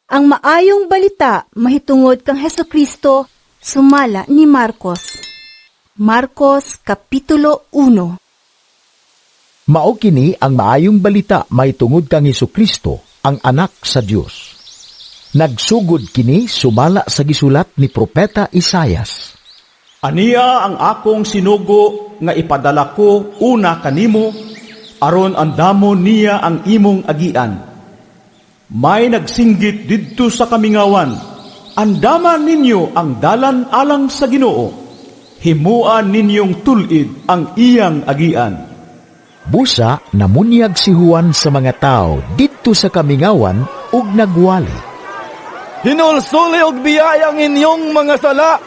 Ang maayong balita mahitungod kang Hesukristo sumala ni Marcos. Marcos Kapitulo 1. Mao kini ang maayong balita mahitungod kang Hesukristo, ang anak sa Dios. Nagsugod kini sumala sa gisulat ni Propeta Isaias. Aniya ang akong sinugo nga ipadala ko una kanimo, aron andamon niya ang imong agian. May nagsinggit didto sa kamingawan, andaman ninyo ang dalan alang sa Ginoo, himuan ninyong tulid ang iyang agian. Busa namunyag si Juan sa mga tao didto sa kamingawan ug nagwali. Hinulsuli og biyayang inyong mga sala,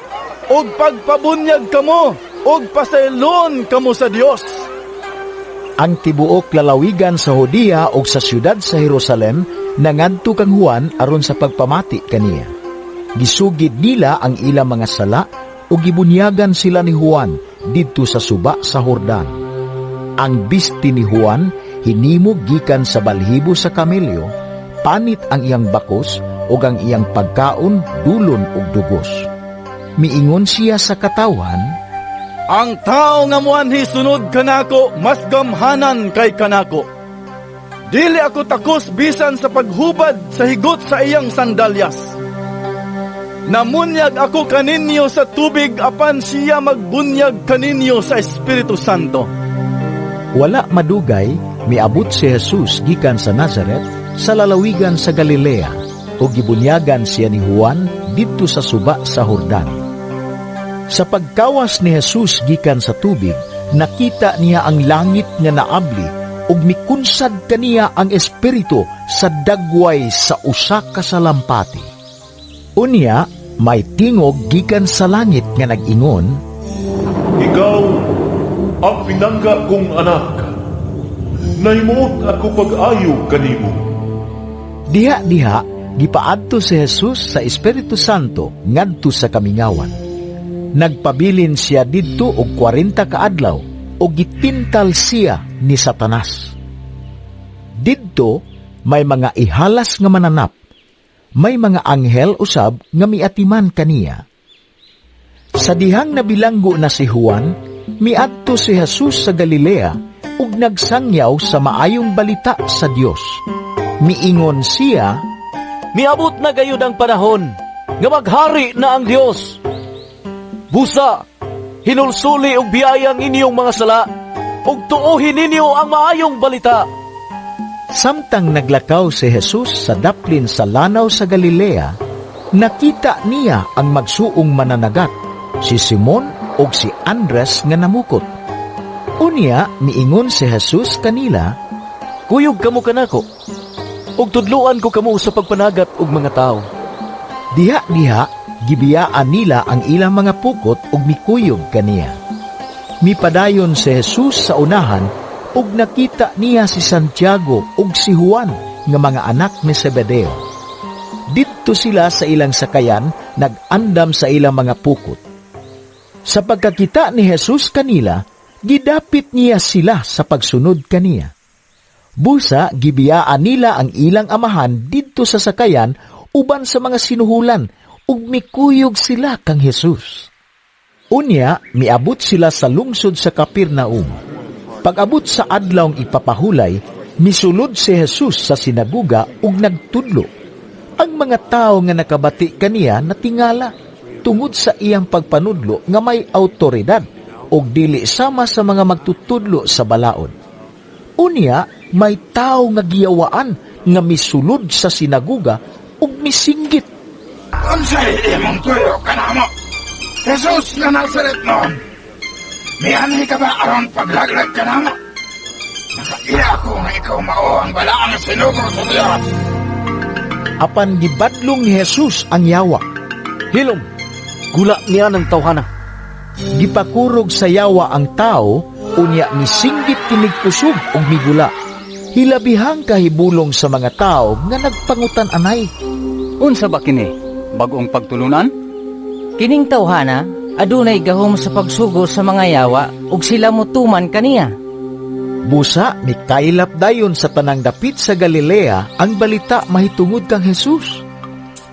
og pagpabunyag kamo, og pasaylon kamo sa Dios. Ang tibuok lalawigan sa Judea ug sa siyudad sa Jerusalem nangadto kang Juan aron sa pagpamati kaniya. Gisugid nila ang ilang mga sala ug gibunyagan sila ni Juan didto sa suba sa Jordan. Ang bisti ni Juan hinimog gikan sa balhibo sa kamelyo, panit ang iyang bakos ug ang iyang pagkaon dulon ug dugos. Miingon siya sa katawan, Ang tao nga muanhi sunod kanako, mas gamhanan kay kanako. Dili ako takos bisan sa paghubad sa higot sa iyang sandalyas. Namunyag ako kaninyo sa tubig apan siya magbunyag kaninyo sa Espiritu Santo. wala madugay miabot si Jesus gikan sa Nazareth sa lalawigan sa Galilea ug gibunyagan siya ni Juan didto sa suba sa Jordan. Sa pagkawas ni Jesus gikan sa tubig, nakita niya ang langit nga naabli ug mikunsad kaniya ang espiritu sa dagway sa usa ka salampati. Unya may tingog gikan sa langit nga nag-ingon, Ikaw ang pinangga kong anak. Nahimuot ako pag-ayo kanimo. Diha-diha gipaadto si Jesus sa Espiritu Santo ngadto sa kamingawan. Nagpabilin siya didto og 40 ka adlaw ug gipintal siya ni Satanas. Didto may mga ihalas nga mananap, may mga anghel usab nga miatiman kaniya. Sa dihang nabilanggo na si Juan, miadto si Jesus sa Galilea ug nagsangyaw sa maayong balita sa Dios. Miingon siya, Miabot na gayud ang panahon nga maghari na ang Dios. Busa, hinulsuli og biyayang inyong mga sala, ug tuohin ninyo ang maayong balita. Samtang naglakaw si Jesus sa daplin sa lanaw sa Galilea, nakita niya ang magsuong mananagat, si Simon ug si Andres nga namukot. Unya, miingon si Jesus kanila, Kuyog kamo kanako, ug tudluan ko kamo sa pagpanagat og mga tao. Diha-diha, gibiyaan nila ang ilang mga pukot ug mikuyog kaniya. Mipadayon si Jesus sa unahan ug nakita niya si Santiago ug si Juan nga mga anak ni Zebedeo. Didto sila sa ilang sakayan nag-andam sa ilang mga pukot. Sa pagkakita ni Jesus kanila, gidapit niya sila sa pagsunod kaniya. Busa, gibiyaan nila ang ilang amahan didto sa sakayan uban sa mga sinuhulan ug mikuyog sila kang Jesus. Unya, miabot sila sa lungsod sa Capernaum. Pag-abot sa adlawng ipapahulay, misulod si Jesus sa sinaguga ug nagtudlo. Ang mga tao nga nakabati kaniya natingala tungod sa iyang pagpanudlo nga may awtoridad ug dili sama sa mga magtutudlo sa balaod. Unya, may tao nga giyawaan nga misulod sa sinaguga ug misinggit. Unsay imong tuyo kanamo? Jesus nga Nazaret noon. Mianhi ka ba aron paglaglag kanamo? Nakaiya ako nga ikaw mao ang balaang sinugo sa Dios. Apan gibadlong ni Jesus ang yawa. Hilom, gula niya ng tawhana. Gipakurog sa yawa ang tao, unya misinggit kinig kusog ug migula. Hilabihang kahibulong sa mga tao nga nagpangutan anay. Unsa ba kini? Bagong pagtulunan? Kining tawhana, adunay gahom sa pagsugo sa mga yawa ug sila mutuman kaniya. Busa, mikailap dayon sa tanang dapit sa Galilea ang balita mahitungod kang Jesus.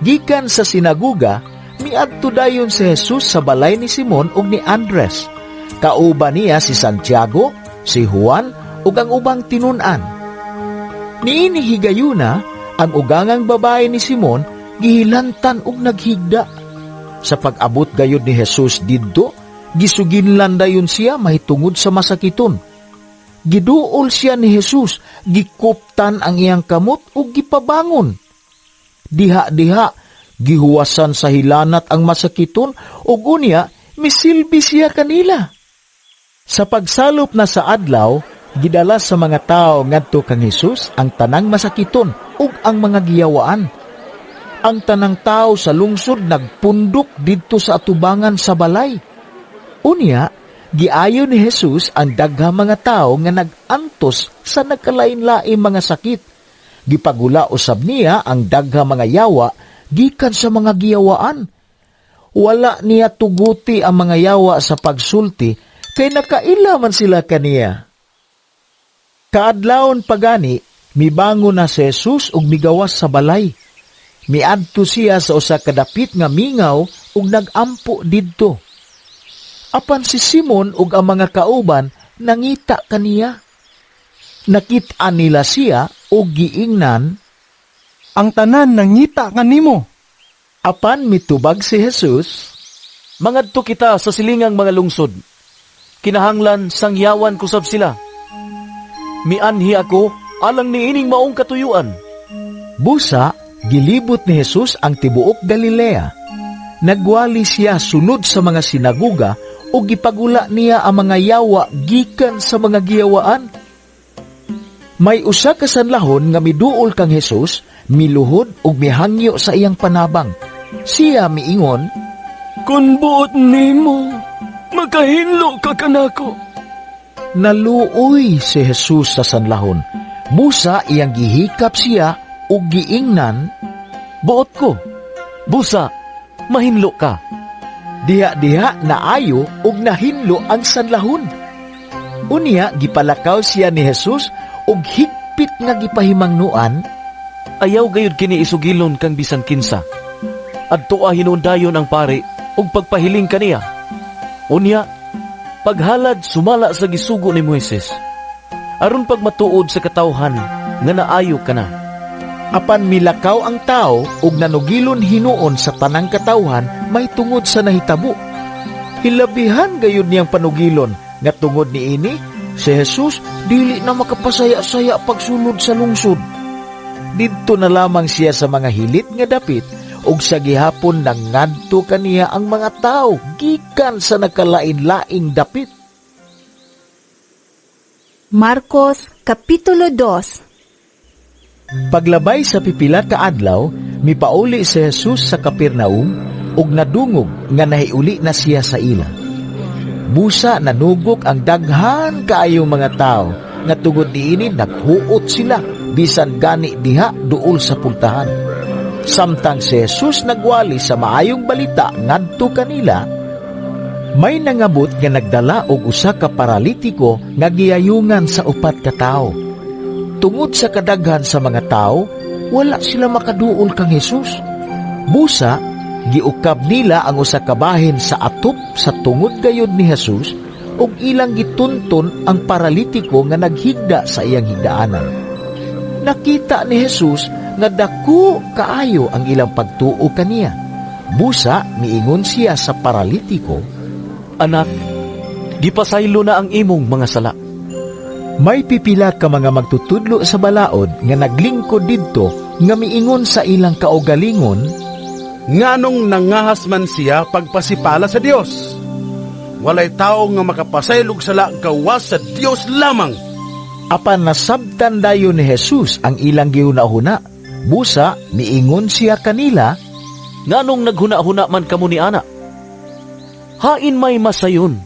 Gikan sa sinaguga, miadto dayon si Jesus sa balay ni Simon ug ni Andres. Kauban niya si Santiago, si Juan ug ang ubang tinun-an. Niini higayuna, ang ugangang babae ni Simon gihilantan ug naghigda. Sa pag-abot gayud ni Jesus didto, gisuginlan dayon siya mahitungod sa masakiton. Giduol siya ni Jesus, gikuptan ang iyang kamot ug gipabangon. Diha-diha, gihuwasan sa hilanat ang masakiton ug unya misilbi siya kanila. Sa pagsalop na sa adlaw, gidala sa mga tao ngadto kang Jesus ang tanang masakiton ug ang mga giyawaan. Ang tanang tao sa lungsod nagpundok didto sa atubangan sa balay. Unya, giayo ni Jesus ang daghang mga tao nga nag-antos sa nagkalain-laing mga sakit. Gipagula usab niya ang daghang mga yawa gikan sa mga giyawaan. Wala niya tuguti ang mga yawa sa pagsulti kay nakaila man sila kaniya. Kaadlawon pagani, mibangon na si Jesus ug migawas sa balay. Miadto siya sa usa ka dapit nga mingaw ug nagampo didto. Apan si Simon ug ang mga kauban nangita kaniya. Nakit-an nila siya ug giingnan, Ang tanan nangita kanimo. apan mitubag si Jesus, Mangadto kita sa silingang mga lungsod. Kinahanglan sangyawan kusab sila. Mianhi ako alang niining maong katuyuan. busa, gilibot ni Jesus ang tibuok Galilea. Nagwali siya sunod sa mga sinaguga o gipagula niya ang mga yawa gikan sa mga giyawaan. May usa ka sanlahon nga miduol kang Jesus, miluhod ug mihangyo sa iyang panabang. Siya miingon, Kun buot nimo, makahinlo ka kanako. naluoy si Jesus sa sanlahon. Busa iyang gihikap siya ug giingnan, Buot ko, busa, mahinlo ka. diha-diha naayo ug nahinlo ang sanlahon. Unya gipalakaw siya ni Jesus ug higpit nga gipahimangnuan, Ayaw gayud kini isugilon kang bisan kinsa. Adto hinundayon ang pari ug pagpahiling kaniya. Unya, paghalad sumala sa gisugo ni Moises. Aron pagmatuod sa katawhan nga naayo ka na. apan milakaw ang tao ug nanugilon hinuon sa tanang katawhan may tungod sa nahitabo. Hilabihan gayud niyang panugilon nga tungod niini si Jesus dili na makapasaya-saya pagsulod sa lungsod. Didto na lamang siya sa mga hilit nga dapit ug sa gihapon nangadto kaniya ang mga tao gikan sa nakalain-laing dapit. Marcos Kapitulo 2. Paglabay sa pipila ka adlaw, mipauli si Jesus sa Kapernaum ug nadungog nga nahiuli na siya sa ila. Busa nanugok ang daghan kaayong mga tao nga tungod niini naghuot sila bisan gani diha duol sa pultahan. Samtang si Jesus nagwali sa maayong balita ngadto kanila, may nangabot nga nagdala og usa ka paralitiko nga giyayungan sa upat ka tawo. Tungod sa kadaghan sa mga tao, wala sila makaduol kang Jesus. Busa, giukab nila ang usa ka bahin sa atop sa tungod gayud ni Jesus ug ilang gitunton ang paralitiko nga naghigda sa iyang higdaanan. Nakita ni Jesus nga dako kaayo ang ilang pagtuo kaniya. Busa, miingon siya sa paralitiko, Anak, gipasaylo na ang imong mga sala. may pipila ka mga magtutudlo sa balaod nga naglingkod didto nga miingon sa ilang kaugalingon, Nganong nangahas man siya pagpasipala sa Dios. Walay tao nga makapasaylog sala gawas sa Dios lamang. apan nasabtan dayon ni Jesus ang ilang gihuna-huna. Busa, miingon siya kanila, Nganong naghuna-huna man kamo ni ana? Hain may masayon.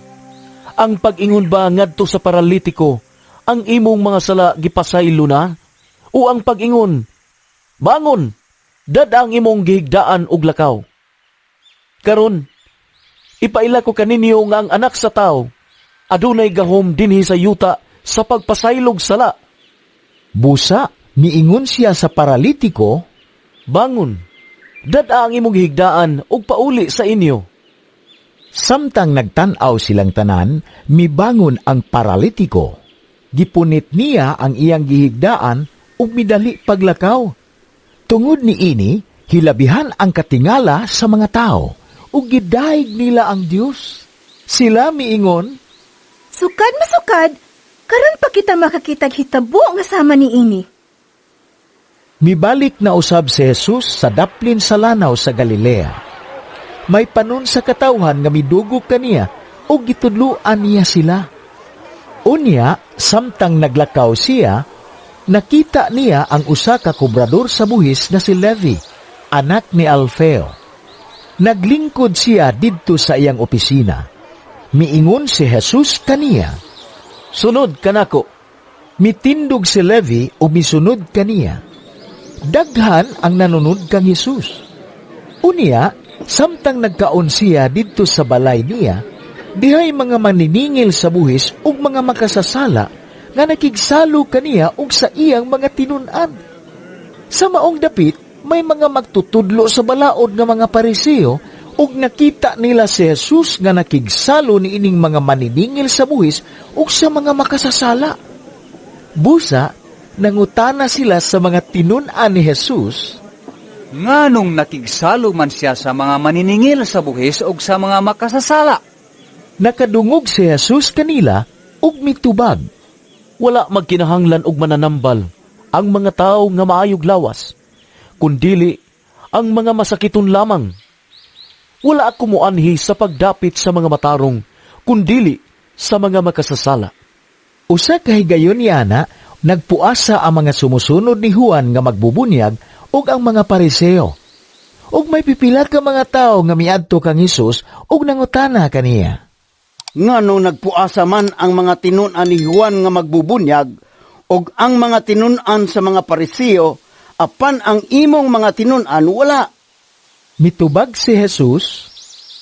Ang pag-ingon ba ngadto sa paralitiko, ang imong mga sala gipasaylo na? O ang pag-ingon, Bangon, dada ang imong gihigdaan og lakaw. Karon, ipaila ko kaninyo nga ang anak sa tao, adunay gahom dinhi sa yuta sa pagpasaylog sala. busa, miingon siya sa paralitiko, Bangon, Dada ang imong higdaan ug pauli sa inyo. Samtang nagtanaw silang tanan, mibangon ang paralitiko. Gipunit niya ang iyang gihigdaan ug midali paglakaw. Tungod ni ini, hilabihan ang katingala sa mga tao ug gidaig nila ang Dios. Sila miingon, Sukad masukad, karon pa kita makakitag hitabo nga sama ni ini. mibalik na usab si Jesus sa daplin sa lanaw sa Galilea. May panon sa katawhan nga midugog kaniya ug gitudloan niya sila. Unya, samtang naglakaw siya, nakita niya ang usa ka kobrador sa buhis na si Levi, anak ni Alfeo. Naglingkod siya didto sa iyang opisina. Miingon si Jesus kaniya, Sunod kanako. mitindog si Levi o misunod kaniya. Daghan ang nanunod kang Jesus. Unya, samtang nagkaon siya didto sa balay niya, dihay mga maniningil sa buhis ug mga makasasala nga nakigsalo kaniya ug sa iyang mga tinun-an. Sa maong dapit, may mga magtutudlo sa balaod nga mga Pariseo ug nakita nila si Jesus nga nakigsalo ni ining mga maniningil sa buhis ug sa mga makasasala. Busa, nangutana sila sa mga tinun-an ni Jesus, Nganong nakigsalo man siya sa mga maniningil sa buhis o sa mga makasasala? nakadungog si Jesus kanila ug mitubag. Wala magkinahanglan og mananambal ang mga tao nga maayog lawas, kundili ang mga masakiton lamang. Wala ako moanhi sa pagdapit sa mga matarong, kundili sa mga makasasala. Usa ka higayon ni Ana, nagpuasa ang mga sumusunod ni Juan nga magbubunyag ug ang mga Pariseo. Ug may pipila ka mga tao nga miadto kang Hesus ug nangutana kaniya. Ngano nagpuasa man ang mga tinun-an ni Juan nga magbubunyag og ang mga tinun-an sa mga Pariseo, apan ang imong mga tinun-an wala. Mitubag si Jesus,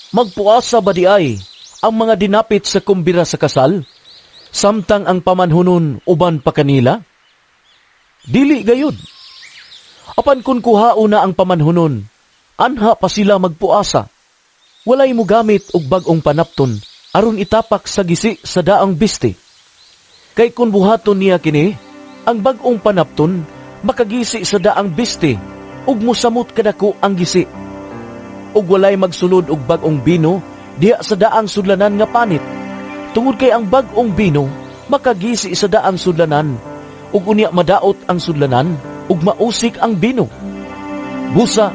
Magpuasa ba di ay ang mga dinapit sa kumbira sa kasal, samtang ang pamanhunon uban pa kanila? Dili gayud. Apan kun kuhao na ang pamanhunon, anha pa sila magpuasa. Walay mo gamit og bag-ong panapton, aron itapak sa gisi sa daang biste. Kay kun buhaton niya kini, ang bag-ong panapton makagisi sa daang biste, ug mosamot kadako ang gisi. Ug walay magsulod og bag-ong bino diha sa daang sudlanan nga panit, tungod kay ang bag-ong bino makagisi sa daang sudlanan, ug unya madaot ang sudlanan ug mausik ang bino. Busa,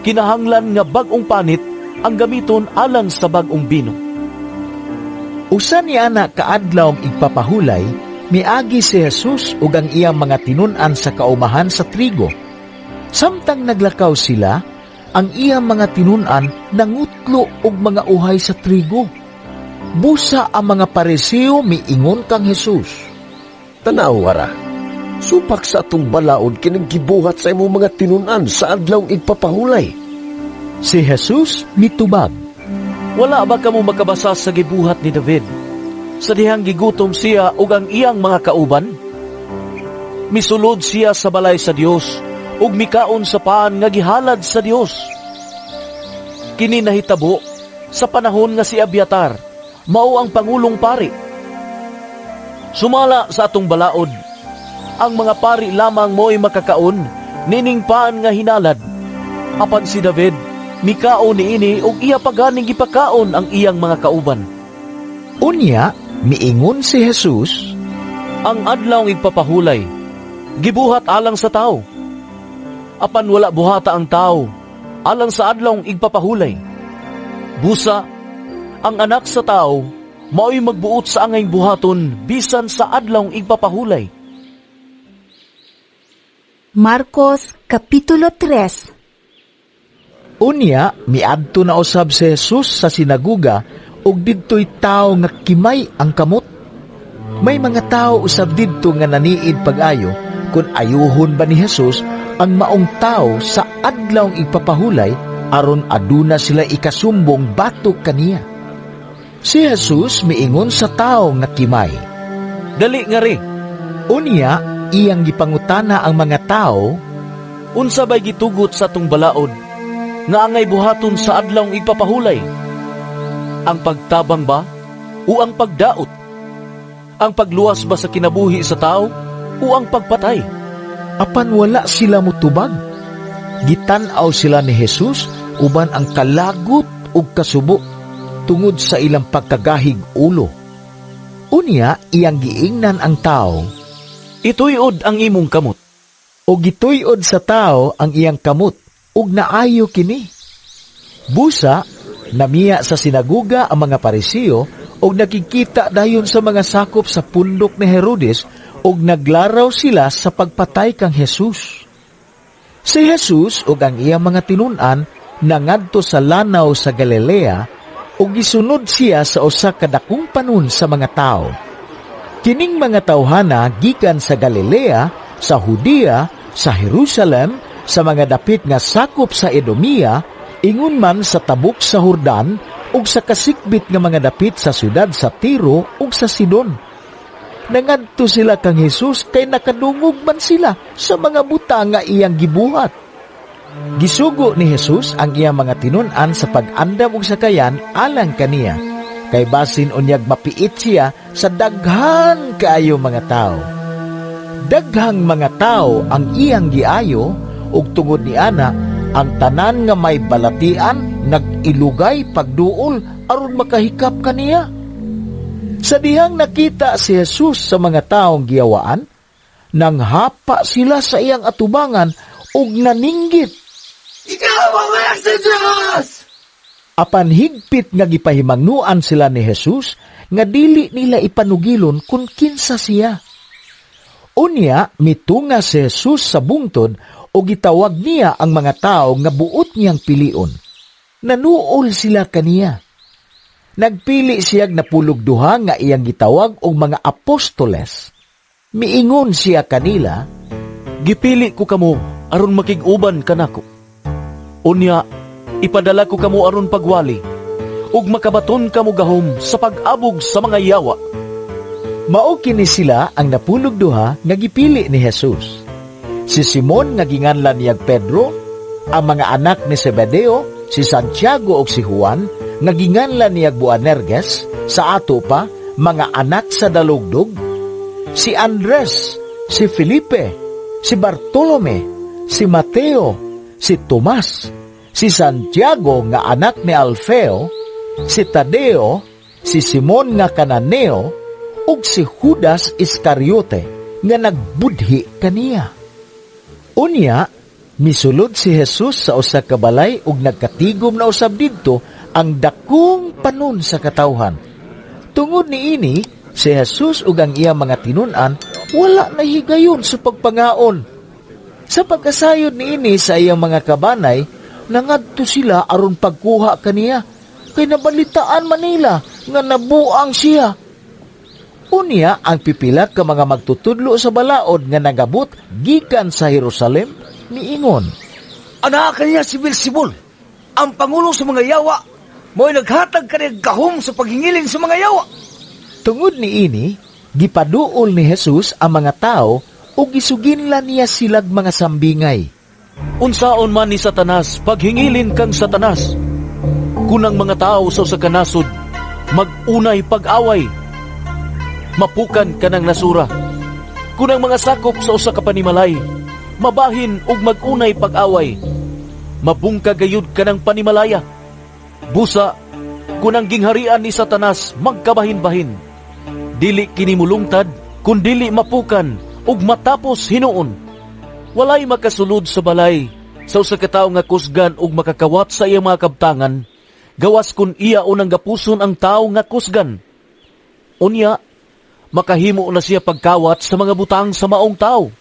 kinahanglan nga bag-ong panit ang gamiton alang sa bag-ong bino. usa ni Ana kaadlaw igpapahulay, miagi si Jesus ug ang iyang mga tinun-an sa kaumahan sa trigo. Samtang naglakaw sila, ang iyang mga tinun-an nangutlo og mga uhay sa trigo. Busa ang mga Pariseo miingon kang Jesus, Tanaw wara, supak sa atong balaod kinaggibuhat sa imong mga tinun-an sa adlawng igpapahulay. Si Jesus mitubag, Wala ba kamo makabasa sa gibuhat ni David? Sa dihang gigutom siya ug ang iyang mga kauban? Misulod siya sa balay sa Dios ug mikaon sa paan nga gihalad sa Dios. Kini nahitabo sa panahon nga si Abiatar mao ang pangulong pari. Sumala sa atong balaod, ang mga pari lamang mo'y makakaon nining paan nga hinalad. Apan si David mikaon niini ug iya paganing gipakaon ang iyang mga kauban. unya miingon si Jesus, Ang adlaw igpapahulay, gibuhat alang sa tao. Apan wala buhata ang tao, alang sa adlaw igpapahulay. Busa, ang anak sa tao, mao'y magbuot sa angay buhaton bisan sa adlaw igpapahulay. Marcos Kapitulo 3. Unya, miadto na usab si Jesus sa sinaguga ug didto'y tao nga kimay ang kamot. May mga tao usab didto nga naniid pag-ayo kung ayuhon ba ni Jesus ang maong tao sa adlawng igpapahulay aron aduna sila ikasumbong batok kaniya. Si Jesus miingon sa tao nga kimay. Dali nga ri, Unya, iyang gipangutana ang mga tao, Unsa bay gitugot sa atong balaod nga angay buhaton sa adlawng igpapahulay? Ang pagtabang ba o ang pagdaot? Ang pagluwas ba sa kinabuhi sa tao o ang pagpatay? Apan wala sila mutubag. Gitan-aw sila ni Jesus uban ang kalagot ug kasubo tungod sa ilang pagkagahig ulo. Unya iyang giingnan ang tao, Ituyod ang imong kamot. o gituyod sa tao ang iyang kamot, ug naayo kini. Busa, namiya sa sinaguga ang mga Parisiyo, ug nakikita dayon sa mga sakop sa pundok ni Herodes, ug naglaraw sila sa pagpatay kang Jesus. Si Jesus ug ang iyang mga tinun-an nangadto sa lanaw sa Galilea, ug gisunod siya sa usa ka dakong panon sa mga tao. Kining mga tawhana gikan sa Galilea, sa Judea, sa Jerusalem, sa mga dapit nga sakop sa Edomia, ingon man sa tabok sa Jordan, ug sa kasikbit nga mga dapit sa syudad sa Tiro ug sa Sidon. Nangadto sila kang Jesus kay nakadungog man sila sa mga buta nga iyang gibuhat. Gisugo ni Jesus ang iyang mga tinun-an sa pag-andam ug sakayan alang kaniya, kay basin unyag mapiit siya sa daghan kaayo mga tao. Daghang mga tao ang iyang giayo, ug tungod ni ana ang tanan nga may balatian nag-ilugay pagduol aron makahikap kaniya. Sa dihang nakita si Jesus sa mga taong giyawaan, nanghapa sila sa iyang atubangan ug naninggit. Ikaw ang anak sa Diyos! Apan higpit nga gipahimangnuan sila ni Jesus nga dili nila ipanugilon kung kinsa siya. Unya, mitunga si Jesus sa bungtod o gitawag niya ang mga tao nga buot niyang pilion. Nanuol sila kaniya. Nagpili siyag napulog duha nga iyang gitawag og mga apostoles. Miingon siya kanila, Gipili ko kamo aron makig-uban kanako. Unya, ipadala ko kamo aron pagwali, ug makabaton kamo gahom sa pag-abog sa mga yawa. mao kini sila ang napulog duha nga gipili ni Jesus. Si Simon nga ginganlan niyag Pedro, ang mga anak ni Zebedeo, si Santiago ug si Juan, nga ginganlan niyag Boanerges, sa ato pa, mga anak sa dalugdog, si Andres, si Felipe, si Bartolome, si Mateo, si Tomas, si Santiago nga anak ni Alfeo, si Tadeo, si Simon nga Cananeo, ug si Judas Iscariote nga nagbudhi kaniya. Unya, misulod si Jesus sa usa ka balay ug nagkatigom na usab didto ang dakong panon sa katawhan. Tungod niini, si Jesus ug ang iyang mga tinun-an wala na higayon sa pagpangaon. Sa pagkasayod niini sa iyang mga kabanay, nangadto sila aron pagkuha kaniya, kay nabalitaan man nila nga nabuang siya. Unya, ang pipila ka mga magtutudlo sa balaod nga nagabot gikan sa Jerusalem, niingon, Anak kaniya si Beelzebul, ang pangulo sa mga yawa, mo'y naghatag kaniyang gahom sa paghingilin sa mga yawa. Tungod niini, gipaduol ni Jesus ang mga tao o gisuginlan niya silag mga sambingay. Unsaon man ni Satanas, paghingilin kang Satanas. Kunang mga tao sa kanasod, mag-unay pag-away. Mapukan ka ng nasura. Kunang mga sakop sa usa ka panimalay, mabahin ug mag-unay pag-away. Mabungka gayud ka ng panimalaya. Busa, kunang gingharian ni Satanas, magkabahin-bahin. Dili kini mulungtad, kun dili mapukan ug matapos hinuon. Walay makasulod sa balay sa usa ka tawo nga kusgan ug makakawat sa iyang mga kabtangan, gawas kun iya unang gapuson ang tawo nga kusgan. Unya, makahimo na siya pagkawat sa mga butang sa maong tao.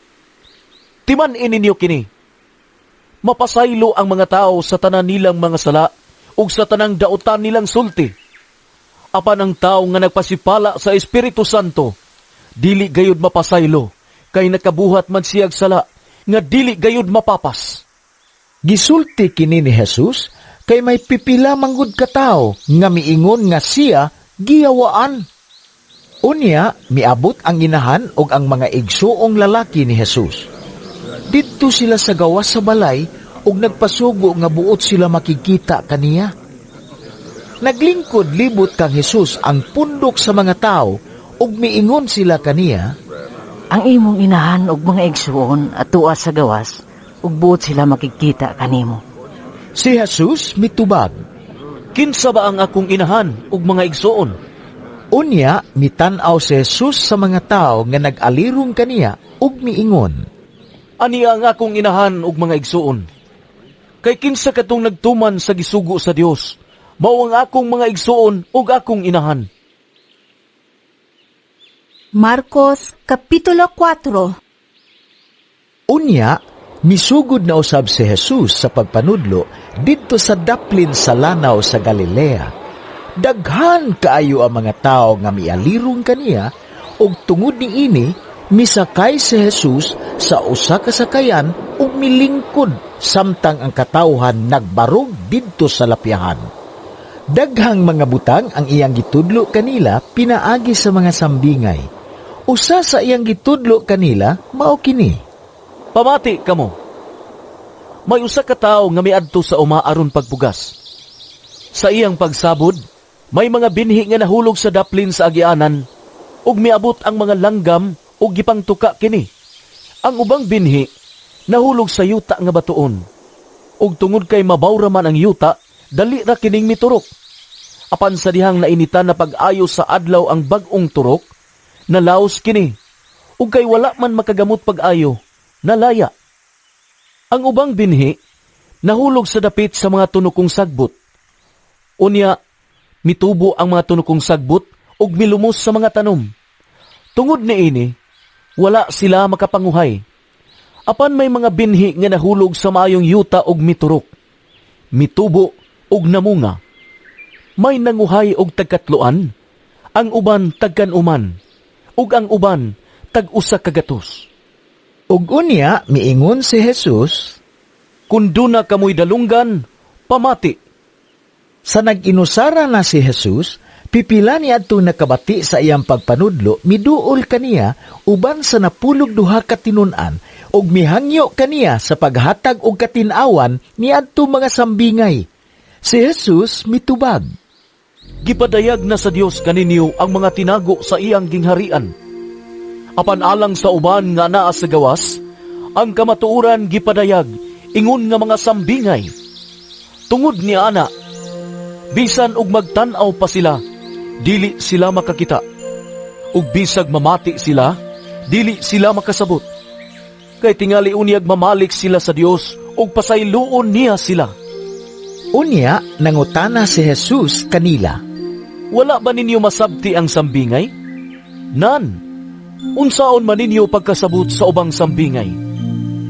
Timan ininyo kini, mapasaylo ang mga tao sa tanan nilang mga sala ug sa tanang dautan nilang sulti. Apan ang tao nga nagpasipala sa Espiritu Santo, dili gayud mapasaylo, kay nakabuhat man siyag sala nga dili gayud mapapas. Gisulti kini ni Jesus kay may pipila manggod ka tao nga miingon nga siya giyawaan. Unya, miabot ang inahan og ang mga igsuong lalaki ni Jesus. Didto sila sa gawas sa balay ug nagpasugo nga buot sila makikita kaniya. Naglingkod libot kang Hesus ang pundok sa mga tao ug miingon sila kaniya, Ang imong inahan og mga igsuon at tuwa sa gawas, ug buot sila makikita kanimo. Si Jesus mitubag. Kinsa ba ang akong inahan ug mga igsuon? Unya, mitan-aw si Jesus sa mga tao nga nag-alirong kaniya ug miingon, Ani ang akong inahan ug mga igsuon. Kay kinsa katong nagtuman sa gisugo sa Dios, mao ang akong mga igsuon ug akong inahan. Marcos Kapitulo 4. Unya, misugod na usab si Jesus sa pagpanudlo didto sa daplin sa lanaw sa Galilea. Daghan kaayo ang mga tao nga mialirong kaniya ug tungod niini misakay si Jesus sa usa ka sakayan ug milingkod samtang ang katawhan nagbarog didto sa lapyahan. Daghang mga butang ang iyang gitudlo kanila pinaagi sa mga sambingay. Usa sa iyang gitudlo kanila mao kini, Pamati kamo. May usa ka tawo nga miadto sa uma aron pagpugas. Sa iyang pagsabod, may mga binhi nga nahulog sa daplin sa agianan ug miabot ang mga langgam ug gipangtuka kini. Ang ubang binhi nahulog sa yuta nga batuon. Ug tungod kay mabawra man ang yuta, dali ra kining miturok. Apan sa dihang nainitan na pag-ayo sa adlaw ang bag-ong turok, nalaos kini. Ug kay wala man makagamot pag-ayo, nalaya. Ang ubang binhi nahulog sa dapit sa mga tunokong sagbot. Unya, mitubo ang mga tunokong sagbot ug milumos sa mga tanom. Tungod niini, wala sila makapanguhay. Apan may mga binhi nga nahulog sa maayong yuta ug miturok, mitubo ug namunga. May nanguhay og tagkatloan, ang uban tagkanuman, ug ang uban tag-usa ka gatos. ug unya miingon si Jesus, Kun duna kamoy dalunggan, pamati. sa nag-inusara na si Jesus, pipila niya itong nakabati sa iyang pagpanudlo, miduol kaniya uban sa napulog duha ka tinunan ug mihangyo kaniya sa paghatag og katinawan niadto mga sambingay. Si Jesus mitubag, Gipadayag na sa Dios kaninyo ang mga tinago sa iyang gingharian. Apan alang sa uban nga naa sa gawas, ang kamatuoran gipadayag ingon nga mga sambingay. Tungod ni ana, bisan og magtan-aw pa sila, dili sila makakita. Ug bisag mamati sila, dili sila makasabot. Kay tingali unyag mamalik sila sa Dios ug pasayloon niya sila. Unya, nangutana si Jesus kanila, Wala ba ninyo masabti ang sambingay? Nan, unsaon man ninyo pagkasabot sa ubang sambingay?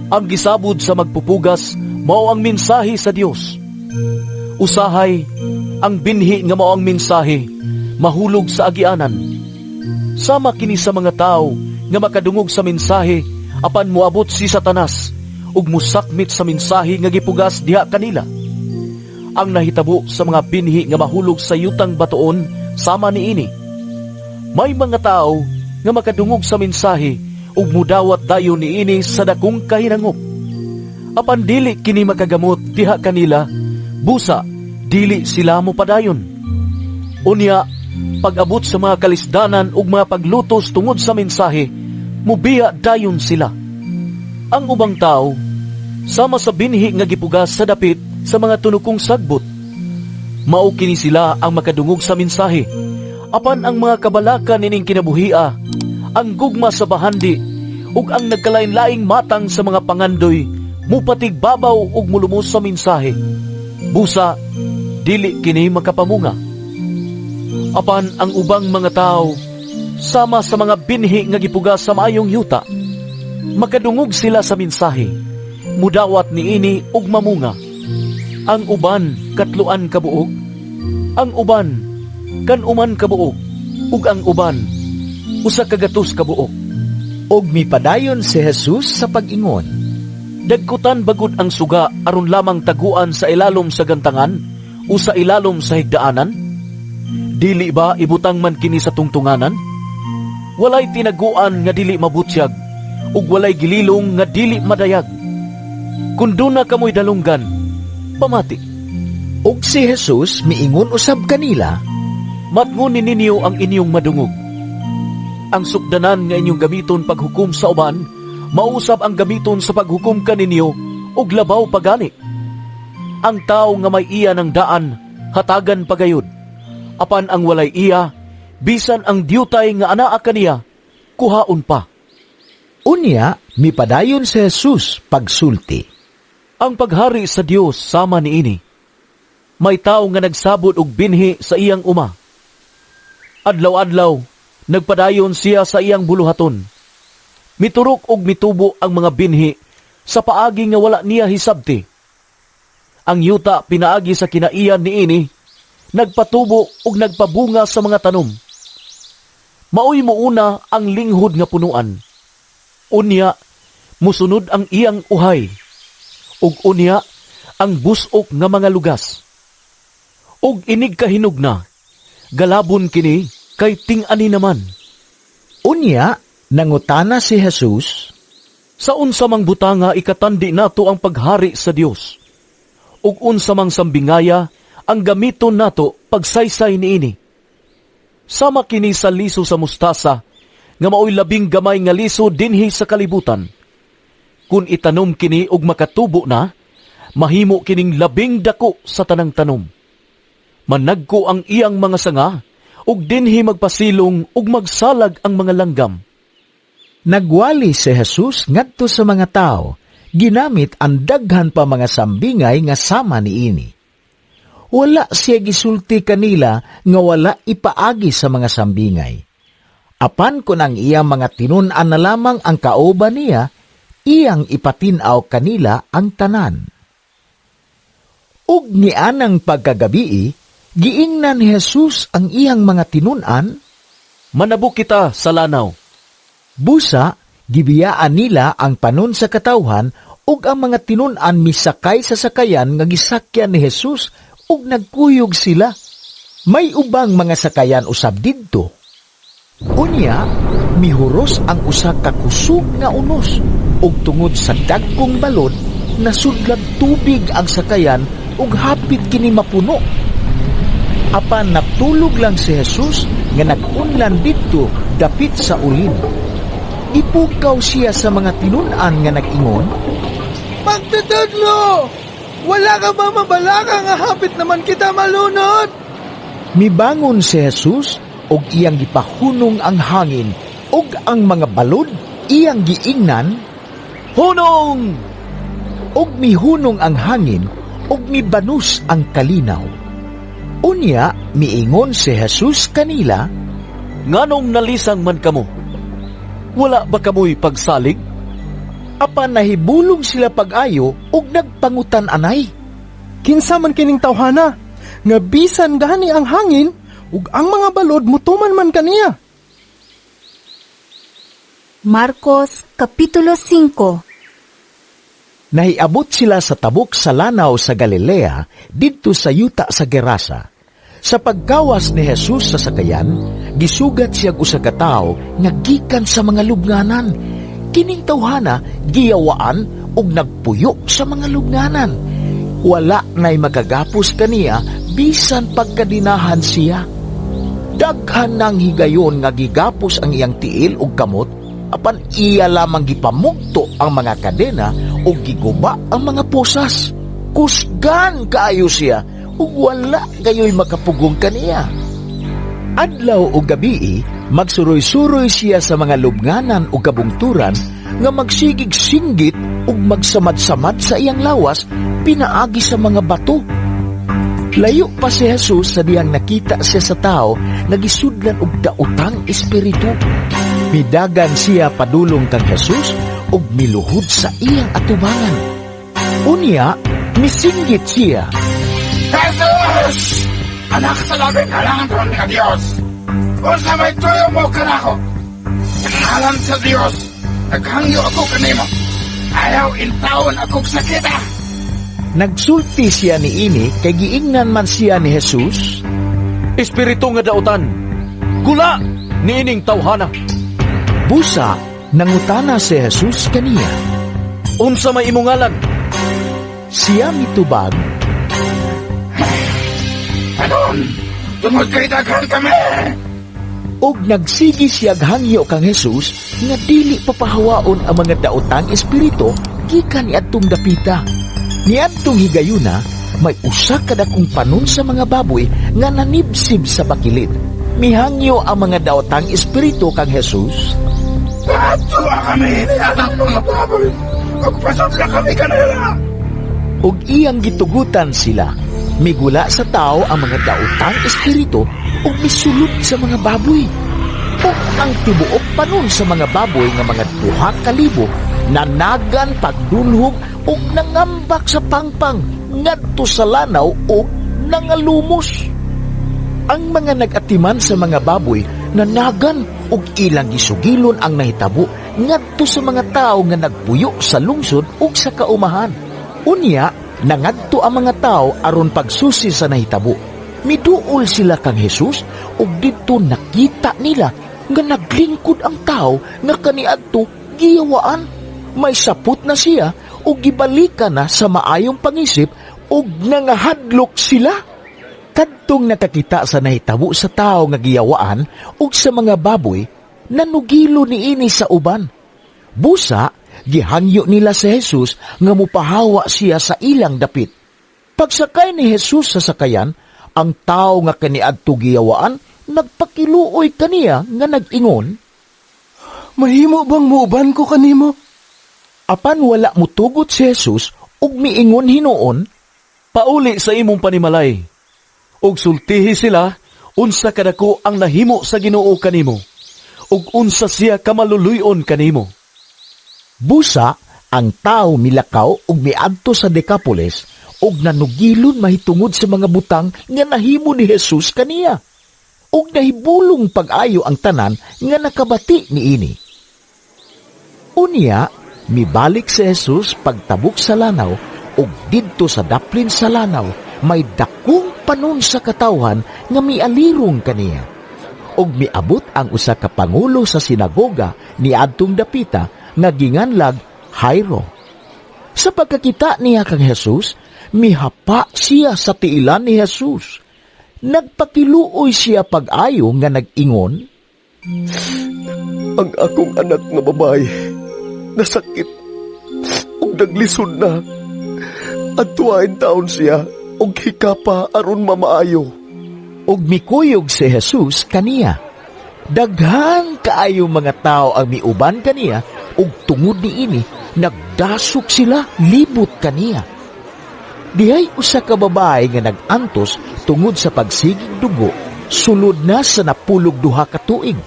Ang gisabod sa magpupugas, mao ang mensahe sa Dios. Usahay, ang binhi nga mao ang mensahe, mahulog sa agianan. Sama kini sa mga tao nga makadungog sa mensahe, apan moabot si Satanas, ug musakmit sa mensahe nga gipugas diha kanila. Ang nahitabo sa mga binhi nga mahulog sa yutang batuon sama niini. May mga tao nga makadungog sa mensahe ug mudawat dayon niini sa dakong kahinangop. Apan dili kini makagamot diha kanila, busa dili sila mopadayon. Unya, pag-abot sa mga kalisdanan ug mga paglutos tungod sa mensahe, mubiya dayon sila. Ang ubang tao sama sa binhi nga gipugas sa dapit sa mga tunukong sagbot. Mao kini sila ang makadungog sa mensahe. Apan ang mga kabalaka nining kinabuhia, ang gugma sa bahandi, ug ang nagkalain-laing matang sa mga pangandoy, mupatig babaw ug mulumos sa mensahe. Busa, dili kini makapamunga. Apan ang ubang mga tao, sama sa mga binhi nga gipugas sa maayong yuta, makadungog sila sa mensahe, mudawat niini ug mamunga. Ang uban katluan kabuog, ang uban kanuman kabuog, ug ang uban usa ka gatos kabuog. ug mipadayon si Jesus sa pag-ingon, Dagkutan bagud ang suga aron lamang taguan sa ilalom sa gantangan o sa ilalom sa higdaanan? Dili ba ibutang man kini sa tungtunganan? Walay tinaguan nga dili mabutyag, ug walay gililong nga dili madayag. Kun duna kamoy dalunggan, pamati. Ug si Jesus miingon usab kanila, Matngunin ninyo ang inyong madungog. Ang sukdanan nga inyong gamiton paghukom sa uban, mausab ang gamiton sa paghukom kaninyo ug labaw pagani. Ang tao nga may iya ng daan, hatagan pagayod. Apan ang walay iya, bisan ang diyutay nga anaa kaniya, kuhaon pa. Unya, mipadayon si Jesus pagsulti. Ang paghari sa Dios sama niini. May tao nga nagsabot og binhi sa iyang uma. Adlaw-adlaw, nagpadayon siya sa iyang buluhaton. Miturok og mitubo ang mga binhi sa paagi nga wala niya hisabti. Ang yuta pinaagi sa kinaiyan niini, nagpatubo og nagpabunga sa mga tanom. Maoy muuna ang linghod nga punuan. Unya, musunod ang iyang uhay. Ug unya, ang busok nga mga lugas. Ug inig kahinugna, galabon kini kay ting-ani naman. Unya, nangutana si Jesus, Sa unsa mang butanga ikatandi nato ang paghari sa Dios. Ug unsa mang sambingaya ang gamiton nato pagsaysay niini. Sama kini sa liso sa mustasa nga maoy labing gamay nga liso dinhi sa kalibutan. Kun itanom kini og makatubo na, mahimo kining labing dako sa tanang tanom. Managko ang iyang mga sanga ug dinhi magpasilong ug magsalag ang mga langgam. nagwali si Jesus ngadto sa mga tao, ginamit ang daghan pa mga sambingay nga sama niini. Wala siya gisulti kanila nga wala ipaagi sa mga sambingay. Apan kun ang iyang mga tinun-an na lamang ang kauban niya, iyang ipatinaw kanila ang tanan. Ug nianang pagkagabii, giingnan ni Jesus ang iyang mga tinun-an, Manabuk kita sa lanaw. Busa, gibiyaan nila ang panon sa katawhan ug ang mga tinun-an misakay sa sakayan nga gisakyan ni Jesus ug nagkuyog sila. May ubang mga sakayan usab didto. Unya, mihuros ang usa ka kusog nga unos ug tungod sa dagkong balod nasudlag tubig ang sakayan ug hapit kini mapuno. Apan natulog lang si Jesus nga nag-unlan didto dapit sa ulin. Ipukaw siya sa mga tinun-an nga nag-ingon, Magtutudlo! Wala ka ba mabalaka nga hapit naman kita malunod? Mibangon si Jesus ug iyang gipahunong ang hangin ug ang mga balod iyang giingnan, Hunong! ug mihunong ang hangin ug mibanus ang kalinaw. Unya, miingon si Jesus kanila, Nganong nalisang man kamo? Wala ba kamoy pagsalig? apan nahibulong sila pag-ayo ug nagpangutan anay. Kinsa man kining tawhana, nga bisan gani ang hangin, ug ang mga balod mutuman man kaniya. Marcos Kapitulo 5. Nahiabot sila sa tabok sa lanaw sa Galilea, didto sa yuta sa Gerasa. Sa paggawas ni Jesus sa sakayan, gisugat siya usa ka tawo nga gikan sa mga lubnganan. Kining tawhana giyawaan ug nagpuyo sa mga lubnganan. Wala na'y magagapos kaniya bisan pagkadinahan siya. Daghan nang higayon nga gigapos ang iyang tiil ug kamot, apan iya lamang gipamugto ang mga kadena ug giguba ang mga posas. Kusgan kaayo siya ug wala gayoy makapugong kaniya. Adlaw o gabii, magsuroy-suroy siya sa mga lubnganan o kabungturan nga magsigig-singgit ug magsamad-samad sa iyang lawas pinaagi sa mga bato. Layo pa si Jesus sa diyang nakita siya sa tao nagisudlan og daotang espiritu. Midagan siya padulong kang Jesus ug miluhod sa iyang atubangan. Unya, misinggit siya, Jesus! Anak sa labing kalangan nga Diyos! Kung sa may tuyo mo kanako, sa ngalan sa Diyos, naghangyo ako kanimo. Ayaw intawon akong sakita. Nagsulti siya ni ini kay giingnan man siya ni Jesus. Espiritu nga daotan, gula niining tawhana. Busa, Nangutana si Jesus kaniya. Unsa may imong ngalan? Siya mitubag, Anon, tungod kay daghan kami. og nagsigi siyag hangyo kang Jesus nga dili papahawaon ang mga daotang espiritu gikan niadtong dapita. Niadtong higayuna, may usa ka dakong panon sa mga baboy nga nanibsib sa bakilid. Mihangyo ang mga daotang espiritu kang Jesus. Patuwa kami nilang mga baboy. Magpasod na kami kanila. Og iyang gitugutan sila. Migula sa tao ang mga daotang espiritu ug misulod sa mga baboy. Ug ang tibuok panon sa mga baboy nga mga 2,000 nanagan pagdulhog ug nangambak sa pangpang ngadto sa lanaw ug nangalumos. Ang mga nagatiman sa mga baboy nanagan ug ilang gisugilon ang nahitabo ngadto sa mga tao nga nagpuyo sa lungsod ug sa kaumahan. Unya, nangadto ang mga tao aron pagsusi sa nahitabo. Miduol sila kang Jesus ug didto nakita nila nga naglingkod ang tao nga kaniadto giyawaan. May sapot na siya ug gibalikan na sa maayong pangisip ug nangahadlok sila. Kadtong nakakita sa nahitabo sa tao nga giyawaan ug sa mga baboy, nanugilo niini sa uban. Busa, gihangyo nila sa Jesus nga mupahawa siya sa ilang dapit. Pagsakay ni Jesus sa sakayan, ang tao nga kaniadto giyawaan nagpakiluoy kaniya nga nag-ingon, Mahimo bang muuban ko kanimo? apan wala mutugot si Jesus ug miingon hinuon, Pauli sa imong panimalay. Og sultihi sila unsa kadako ang nahimo sa Ginoo kanimo. Ug unsa siya kamaluluyon kanimo. busa ang tao milakaw ug miadto sa Decapolis ug nanugilon mahitungod sa mga butang nga nahimo ni Jesus kaniya. Ug nahibulong pag-ayo ang tanan nga nakabati niini. Unya, mibalik si Jesus pagtabok sa lanaw ug didto sa daplin sa lanaw may dakong panon sa katawhan nga mialirong kaniya. Ug miabot ang usa ka pangulo sa sinagoga ni adtong dapita nga ginganlag Jairo. Sa pagkakita niya kang Jesus, mihapa siya sa tiilan ni Jesus. Nagpakiluoy siya pag-ayo nga nag-ingon, Ang akong anak nga babae nasakit ug naglisod na. Adtuain taon siya ug hikapa aron mamaayo. ug mikuyog si Jesus kaniya. Daghang kaayo mga tao ang miuban kaniya ug tungod niini nagdasok sila libot kaniya. Dihay usa ka babae nga nagantos tungod sa pagsigig dugo, sulod na sa napulog 2 ka tuig.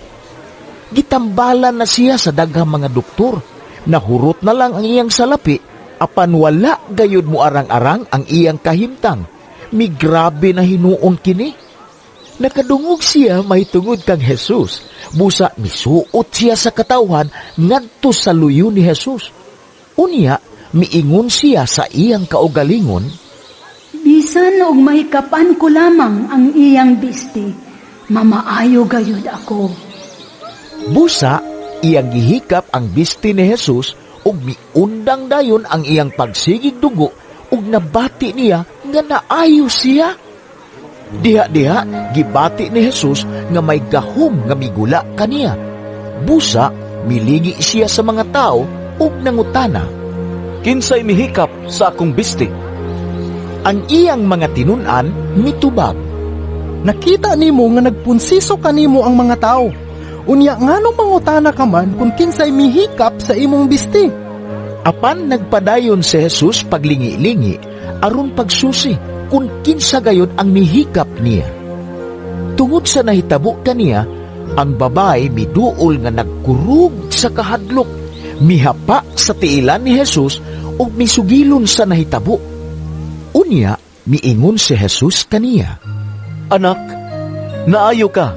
Gitambalan na siya sa daghang mga doktor. Nahurot na lang ang iyang salapi, apan wala gayud mo arang-arang ang iyang kahimtang. Migrabe na hinuon kini. Nakadungog siya mahitungod kang Jesus. Busa misuot siya sa katawhan ngadto sa luyo ni Jesus. Unya, miingon siya sa iyang kaugalingon, Bisan og mahikapan ko lamang ang iyang bisti, mamaayo gayud ako. Busa, iyang gihikap ang bisti ni Jesus ug miundang dayon ang iyang pagsigig dugo ug nabati niya nga naayo siya. Diha-diha, gibati ni Jesus nga may gahom nga migula kaniya. Busa, miligi siya sa mga tao ug nangutana, Kinsay mihikap sa akong bisti? ang iyang mga tinun-an mitubag, Nakita nimo nga nagpunsiso kanimo ang mga tao. Unya nganong mangutana ka man kung kinsay mihikap sa imong bisti? Apan nagpadayon si Jesus paglingi-lingi aron pagsusi kung kinsa gayud ang mihikap niya. Tungod sa nahitabo kaniya, ang babae miduol nga nagkurug sa kahadlok, mihapa sa tiilan ni Jesus ug misugilon sa nahitabo. Unya, miingon si Jesus kaniya, Anak, naayo ka.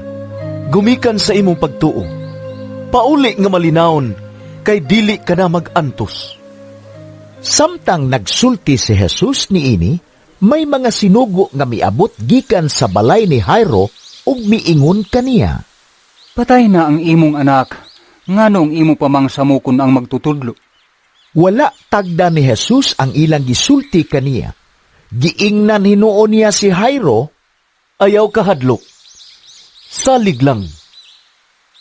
Gumikan sa imong pagtuo. Pauli nga malinawon, kay dili ka na magantos. Samtang nagsulti si Jesus niini, may mga sinugo nga miabot gikan sa balay ni Jairo ug miingon kaniya, Patay na ang imong anak, Nganong imo pa mang samukon ang magtutudlo? Wala tagda ni Jesus ang ilang gisulti kaniya. Giingnan hinuon niya si Jairo, Ayaw kahadlok. Salig lang.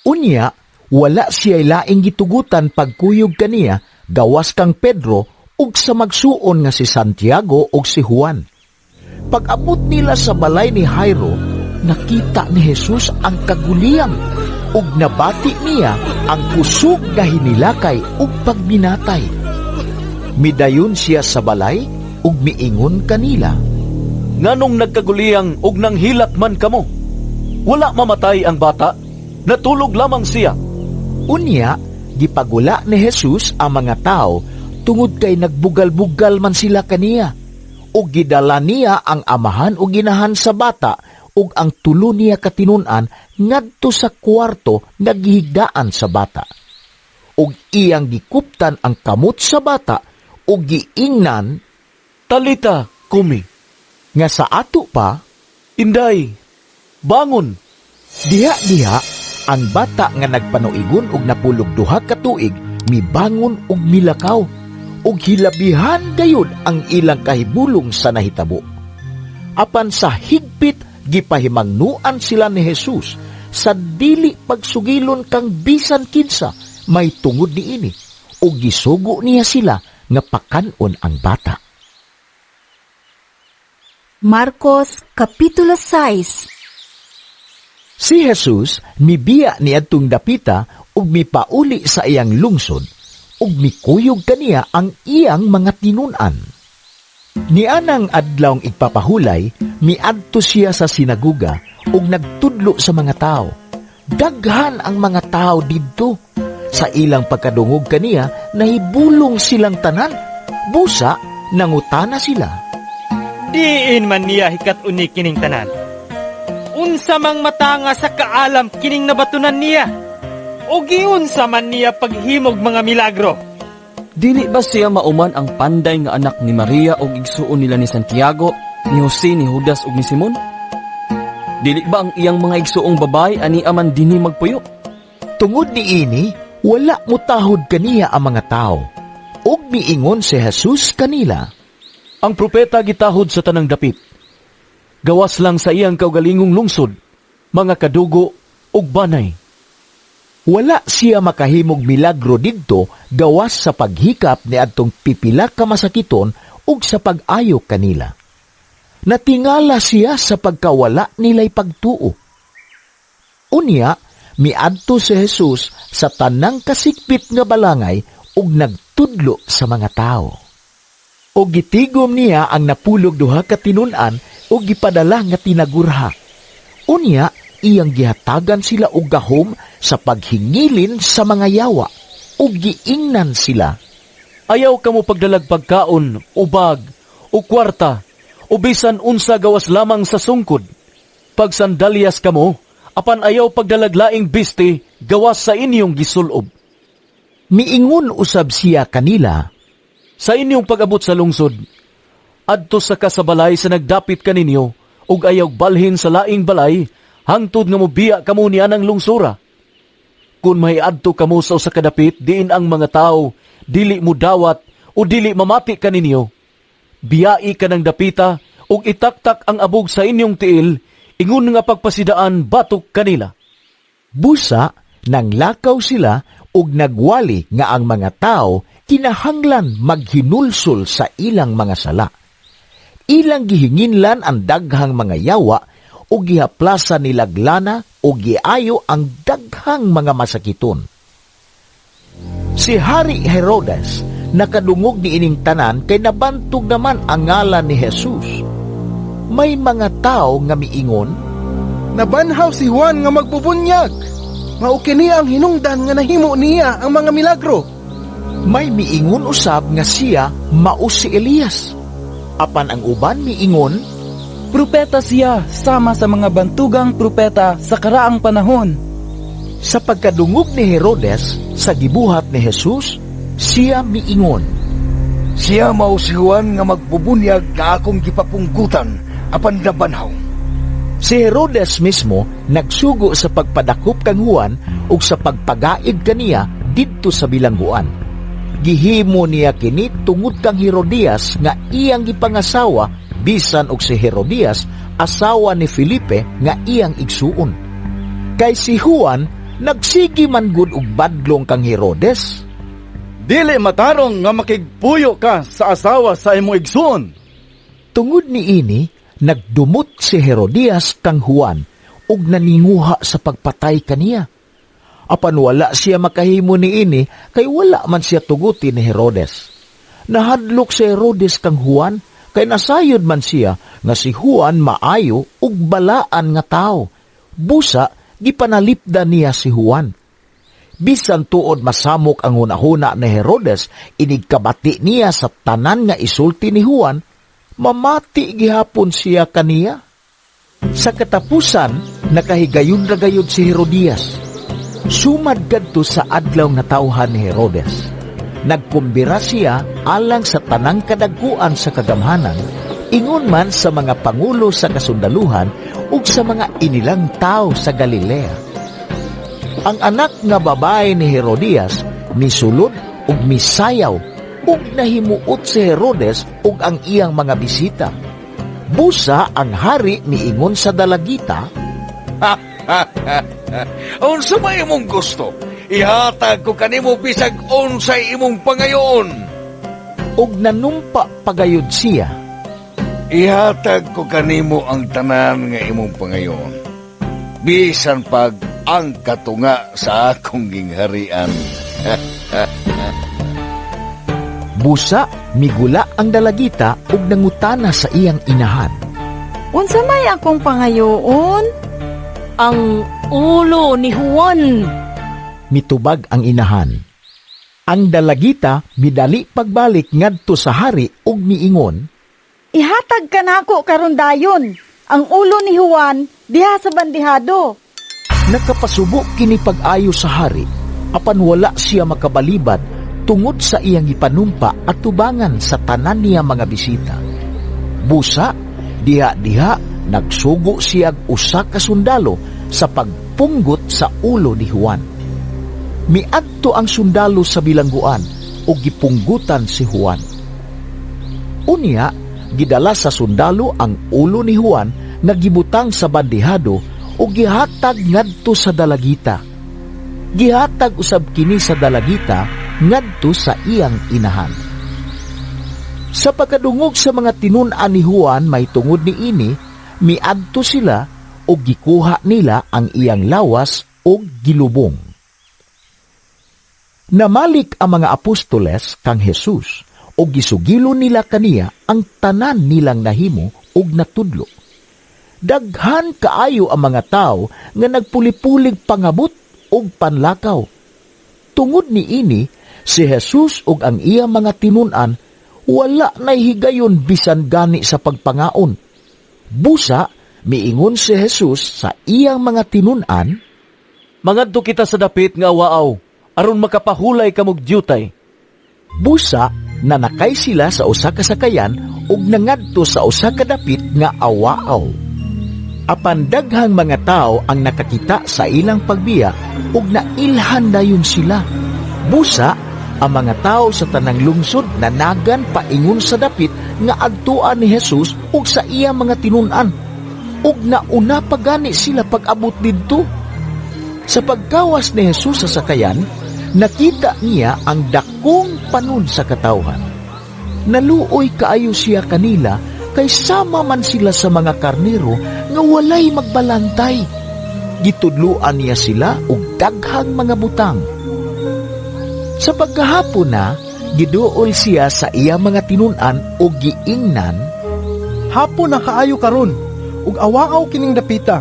unya wala siya laing gitugutan pagkuyog kaniya gawas kang Pedro ug sa magsuon nga si Santiago ug si Juan. Pag-abot nila sa balay ni Jairo, nakita ni Jesus ang kaguliyang ug nabati niya ang kusog na hinilakay ug pagminatay. Midayon siya sa balay ug miingon kanila, Nganong nagkaguliyang ug nang hilak man kamo? Wala mamatay ang bata, natulog lamang siya. Unya, gipagula ni Jesus ang mga tao tungod kay nagbugal-bugal man sila kaniya. O gidala niya ang amahan o ginahan sa bata ug ang tulo niya katinunan ngadto sa kwarto naghihigdaan sa bata. Ug iyang gikuptan ang kamot sa bata ug giingnan, Talita, kumi. nga sa ato pa, Inday, bangon. diha-diha ang bata nga nagpanuigon ug napulog duha ka tuig mibangon ug milakaw ug hilabihan gayud ang ilang kahibulong sa nahitabo. Apan sa higpit gipahimangnuan sila ni Jesus sa dili pagsugilon kang bisan kinsa may tungod niini ug gisugo niya sila nga pakanon ang bata. Marcos Kapitulo 6. Si Jesus mibiya niadtong dapita ug mipauli sa iyang lungsod ug mikuyog kaniya ang iyang mga tinunan. Nianang adlawng igpapahulay, miadto siya sa sinaguga ug nagtudlo sa mga tao. Daghan ang mga tao didto. Sa ilang pagkadungog kaniya, nahibulong silang tanan. Busa, nangutana sila. Diin man niya hikat uni kining tanan. Unsa mang matanga sa kaalam kining nabatunan niya. O giunsa man niya paghimog mga milagro. Dili ba siya mauman ang panday nga anak ni Maria o igsuon nila ni Santiago, ni Jose, ni Judas ug ni Simon? Dili ba ang iyang mga igsuong babay ani aman dinhi magpuyo? Tungod ni ini, wala mutahod kaniya ang mga tao. Ug miingon si Jesus kanila, Ang propeta gitahod sa tanang dapit. Gawas lang sa iyang kaugalingong lungsod, mga kadugo ug banay. Wala siya makahimog milagro didto gawas sa paghikap ni adtong pipila ka masakiton ug sa pag-ayo kanila. Natingala siya sa pagkawala nila'y pagtuo. Unya, miadto si Jesus sa tanang kasikpit nga balangay ug nagtudlo sa mga tao. O gitigom niya ang napulog duha ka tinunan o gipadala nga tinagurha. Unya, iyang gihatagan sila og gahom sa paghingilin sa mga yawa o giingnan sila. Ayaw kamo pagdalag pagkaon, ubag, o kwarta, o bisan unsa gawas lamang sa sungkod. Pag sandalyas kamo, apan ayaw pagdalaglaing biste gawas sa inyong gisulob. Miingon usab siya kanila, Sa inyong pag-abot sa lungsod, adto sa kasabalay sa nagdapit kaninyo, ug ayaw balhin sa laing balay, hangtod nga mobiya kamo niya ng lungsura. Kung may adto kamo sa usa ka dapit, diin ang mga tao, dili mo dawat, o dili mamati kaninyo. Biyai ka ng dapita, ug itaktak ang abog sa inyong tiil, ingon nga pagpasidaan batok kanila. Busa, nang lakaw sila ug nagwali nga ang mga tao kinahanglan maghinulsol sa ilang mga sala. Ilang gihinginlan ang daghang mga yawa o gihaplasa nilaglana o giayo ang daghang mga masakiton. Si Hari Herodes nakadungog ni ining tanan kay nabantog naman ang ngalan ni Jesus. May mga tao nga miingon, Nabanhaw si Juan nga magbubunyag. Mao kini ang hinungdan nga nahimo niya ang mga milagro. May miingon usab nga siya mao si Elias. Apan ang uban miingon, Propeta siya sama sa mga bantugang propeta sa karaang panahon. Sa pagkadungog ni Herodes sa gibuhat ni Jesus, siya miingon, Siya mao si Juan nga magbubunyag nga akong gipapunggutan apan nabanhaw. Si Herodes mismo nagsugo sa pagpadakop kang Juan ug sa pagpagaid kaniya didto sa bilangguan. Gihimo niya kini tungod kang Herodias nga iyang gipangasawa, bisan og si Herodias asawa ni Felipe nga iyang igsuon. Kay si Juan nagsigi man gud og badlong kang Herodes. Dili matarong nga makigpuyo ka sa asawa sa imong igsuon. Tungod ni ini, nagdumot si Herodias kang Juan ug naninguha sa pagpatay kaniya. Apan wala siya makahimo ni ini kay wala man siya tuguti ni Herodes. Nahadlok si Herodes kang Juan kay nasayod man siya nga si Juan maayo ug balaan nga tao. Busa gipanalipdan niya si Juan. Bisan tuod masamok ang hunahuna ni Herodes, inigkabati niya sa tanan nga isulti ni Juan, mamati gihapon siya kaniya. Sa katapusan, nakahigayon ra gayud si Herodias. Sumad kadto sa adlaw nga tawhan ni Herodes. Nagkumbira siya alang sa tanang kadaguan sa kagamhanan, ingon man sa mga pangulo sa kasundaluhan ug sa mga inilang tao sa Galilea. Ang anak nga babae ni Herodias misulod ug misayaw ug nahimuot si Herodes ug ang iyang mga bisita. Busa ang hari miingon sa dalagita, Unsa may imong gusto? Ihatag ko kanimo bisag unsay imong pangayoon. Ug nanumpa pagayod siya. Ihatag ko kanimo ang tanan nga imong pangayoon. Bisan pag ang katunga sa akong gingharian. Busa, migula ang dalagita ug nangutana sa iyang inahan. Unsa may akong pangayoon? Ang ulo ni Juan. Mitubag ang inahan. Ang dalagita midali pagbalik ngadto sa hari ug miingon, Ihatag ka nako karon dayon ang ulo ni Juan diha sa bandihado. Nakapasubo kini pag-ayo sa hari, apan wala siya makabalibad tungod sa iyang ipanumpa at tubangan sa tanan niya mga bisita. Busa, diha-diha nagsugo siya usa ka sundalo sa pagpunggot sa ulo ni Juan. Miadto ang sundalo sa bilangguan o gipunggutan si Juan. Unya, gidala sa sundalo ang ulo ni Juan nga gibutang sa bandihado o gihatag ngadto sa dalagita. Gihatag usab kini sa dalagita ngadto sa iyang inahan. Sa pagkadungog sa mga tinun-an ni Juan may tungod ni ini, miadto sila o gikuha nila ang iyang lawas o gilubong. Namalik ang mga apostoles kang Jesus o gisugilo nila kaniya ang tanan nilang nahimo og natudlo. Daghan kaayo ang mga tao nga nagpulipulig pangabot og panlakaw. Tungod ni ini, si Jesus ug ang iyang mga tinun-an wala nay higayon bisan gani sa pagpangaon. Busa, miingon si Jesus sa iyang mga tinun-an, Mangadto kita sa dapit nga waaw, aron makapahulay kamog diyutay. Busa, nanakay sila sa usa ka sakayan ug nangadto sa usa ka dapit nga awaaw. Apan daghang mga tao ang nakakita sa ilang pagbiya ug nailhan dayon sila. Busa, ang mga tao sa tanang lungsod nanagan paingon sa dapit nga adtuan ni Jesus ug sa iya mga tinun-an. Ug nauna pa gani sila pag-abot didto. Sa pagkawas ni Jesus sa sakayan, nakita niya ang dakong panon sa katawhan. Naluoy kaayo siya kanila kay sama man sila sa mga karnero nga walay magbalantay. Gitudluan niya sila og daghang mga butang. Sa pagkahapon na, giduol siya sa iya mga tinun-an o giingnan, Hapon na kaayo karon, ug awaaw kining dapita.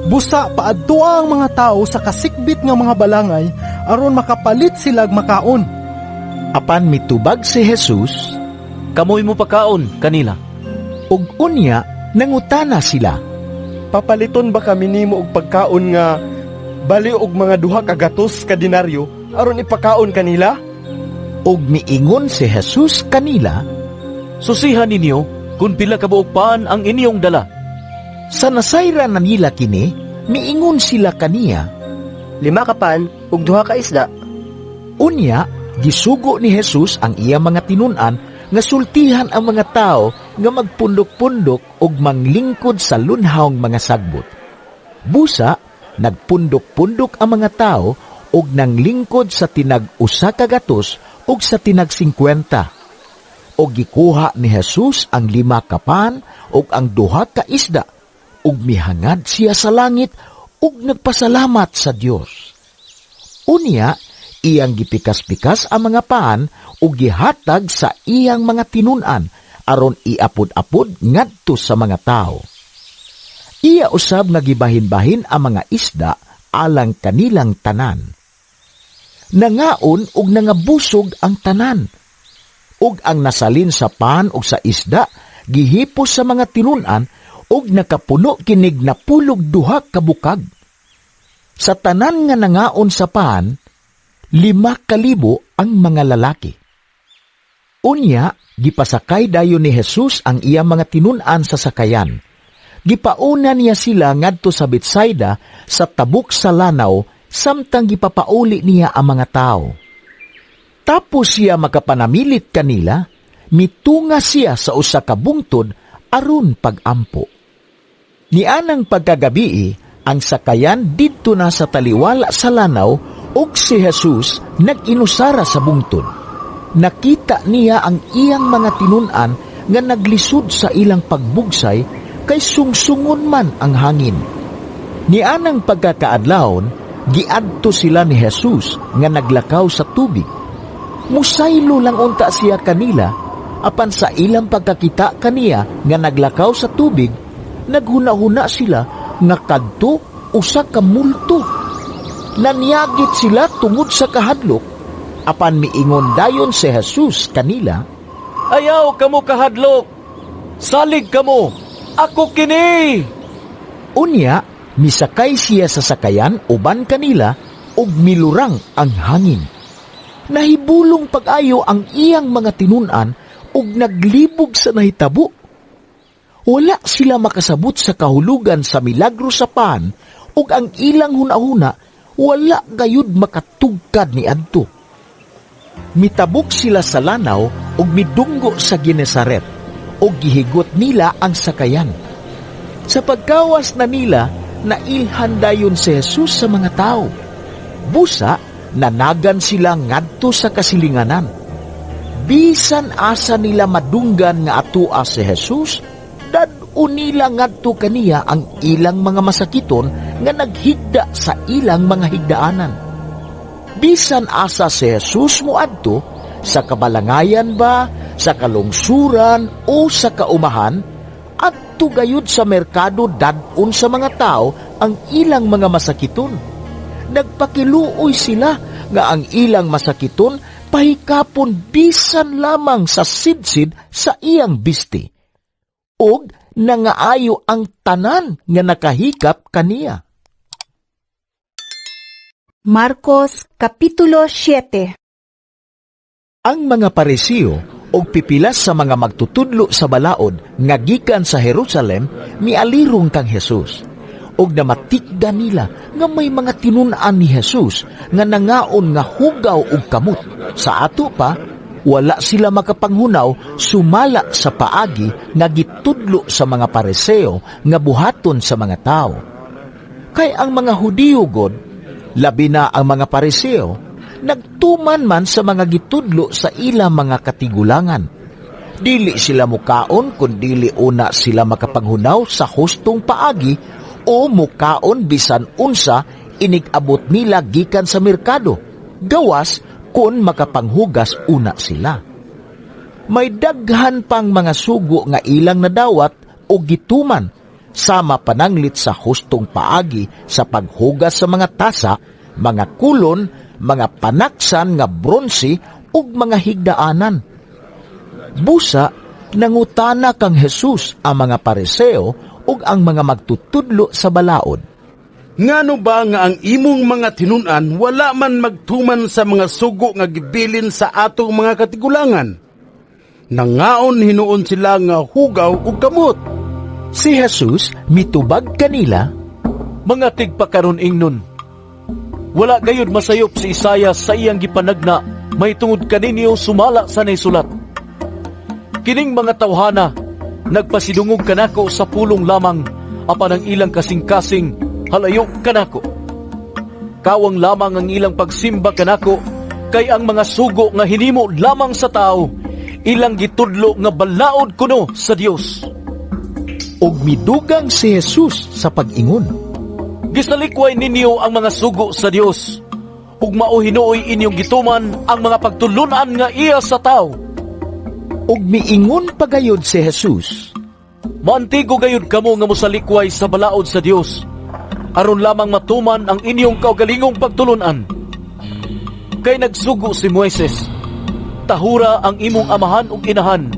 Busa paadtua ang mga tao sa kasikbit nga mga balangay aron makapalit sila makaon. Apan mitubag si Jesus, Kamoy mo pakaon kanila. ug unya nangutana sila, Papaliton ba kami nimo og pagkaon nga bali og mga 2 ka gatos ka denaryo aron ipakaon kanila? ug miingon si Jesus kanila, Susihan ninyo kung pila ka buok paan ang inyong dala. Sa nasayra na nila kini, miingon sila kaniya, 5 kapan ug 2 ka isda. Unya, gisugo ni Jesus ang iya mga tinunan nga sultihan ang mga tao nga magpundok-pundok ug manglingkod sa lunhawng mga sagbot. Busa, nagpundok-pundok ang mga tao ug nanglingkod sa tinag 1 ka gatos ug sa tinag 50. Og gikuha ni Jesus ang 5 kapan ug ang 2 ka isda ug mihangad siya sa langit ug nagpasalamat sa Dios. Unya, iyang gipikas-pikas ang mga paan ug gihatag sa iyang mga tinunan aron iapod-apod ngadto sa mga tao. Iya usab nga gibahin-bahin ang mga isda alang kanilang tanan. Nangaon ug nangabusog ang tanan. Ug ang nasalin sa paan ug sa isda gihipos sa mga tinunan ug nakapuno kinig na 12 ka bukag. Sa tanan nga nangaon sa paan, 5,000 ang mga lalaki. Unya, gipasakay dayon ni Jesus ang iyang mga tinunan sa sakayan. Gipauna niya sila ngadto sa Betsaida sa tabok sa lanaw samtang gipapauli niya ang mga tao. Tapos siya makapanamilit kanila, mitunga siya sa usa ka bungtod aron pagampo. Nianang pagkagabii, ang sakayan didto na sa taliwala sa lanaw ug si Jesus nag-inusara sa bungtod. Nakita niya ang iyang mga tinunan nga naglisod sa ilang pagbugsay kay sungsungon man ang hangin. Nianang pagkakaadlawon, giadto sila ni Jesus nga naglakaw sa tubig. Musaylo lang unta siya kanila, apan sa ilang pagkakita kaniya nga naglakaw sa tubig, naghuna-huna sila nga kadto usa ka multo. Nanyagit sila tungod sa kahadlok, apan miingon dayon si Jesus kanila, Ayaw kamo kahadlok! Salig kamo! Ako kini! Unya, misakay siya sa sakayan uban kanila ug milurang ang hangin. Nahibulong pag-ayo ang iyang mga tinunan ug naglibog sa nahitabo. Wala sila makasabot sa kahulugan sa milagro sa paan ug ang ilang hunahuna wala gayud makatugkad ni adto. Mitabok sila sa lanaw ug midunggo sa Genesaret ug gihigot nila ang sakayan. Sa pagkawas na nila, nailhan dayon si Jesus sa mga tao. Busa, nanagan sila ngadto sa kasilinganan. Bisan asa nila madunggan nga atua si Jesus, dad-o nila ngadto kaniya ang ilang mga masakiton nga naghigda sa ilang mga higdaanan. Bisan asa si Jesus moadto, sa kabalangayan ba, sa kalungsuran o sa kaumahan, adto gayud sa merkado dad-on sa mga tao ang ilang mga masakiton. Nagpakiluoy sila nga ang ilang masakiton pahikapon bisan lamang sa sidsid sa iyang bisti. Og nangaayo ang tanan nga nakahikap kaniya. Marcos Kapitulo 7. Ang mga Parisiyo o pipilas sa mga magtutudlo sa balaod nga gikan sa Jerusalem mialirong kang Jesus. Og namatikda nila nga may mga tinunan ni Jesus nga nangaon nga hugaw og kamot. Sa ato pa, wala sila makapanghunaw sumala sa paagi nga gitudlo sa mga Pariseo nga buhaton sa mga tao. Kay ang mga Hudiyo god, labi na ang mga Pariseo, nagtuman man sa mga gitudlo sa ilang mga katigulangan. Dili sila mukaon kun dili una sila makapanghunaw sa hustong paagi o mukaon bisan unsa inigabot nila gikan sa merkado, gawas kun makapanghugas una sila. May daghan pang mga sugo nga ilang nadawat o gituman, sama pananglit sa hustong paagi sa paghugas sa mga tasa, mga kulon, mga panaksan nga bronsi ug mga higdaanan. Busa, nangutana kang Jesus ang mga Pariseo ug ang mga magtutudlo sa balaod. Ngano ba nga ang imong mga tinunan wala man magtuman sa mga sugo nga gibilin sa atong mga katigulangan? Nangaon hinuon sila nga hugaw ug kamot. Si Jesus mitubag kanila, Mga tigpakaron ingnon, wala gayud masayop si Isaias sa iyang gipanagna, may tungod kaninyo sumala sa naisulat. Kining mga tawhana, nagpasidungog kanako sa pulong lamang, apan ang ilang kasing-kasing halayo kanako. Kawang lamang ang ilang pagsimba kanako, kay ang mga sugo nga hinimo lamang sa tao, ilang gitudlo nga balaod kuno sa Dios. ug midugang si Jesus sa pag-ingon. Gisalikway ninyo ang mga sugo sa Dios, ug mao hinuoy inyong gituman ang mga pagtulunan nga iya sa tao. Ug miingon pagayod si Jesus, Maantigo gayud kamo nga mosalikway sa balaod sa Dios, aron lamang matuman ang inyong kaugalingong pagtulunan. Kay nagsugo si Moises, tahura ang imong amahan ug inahan,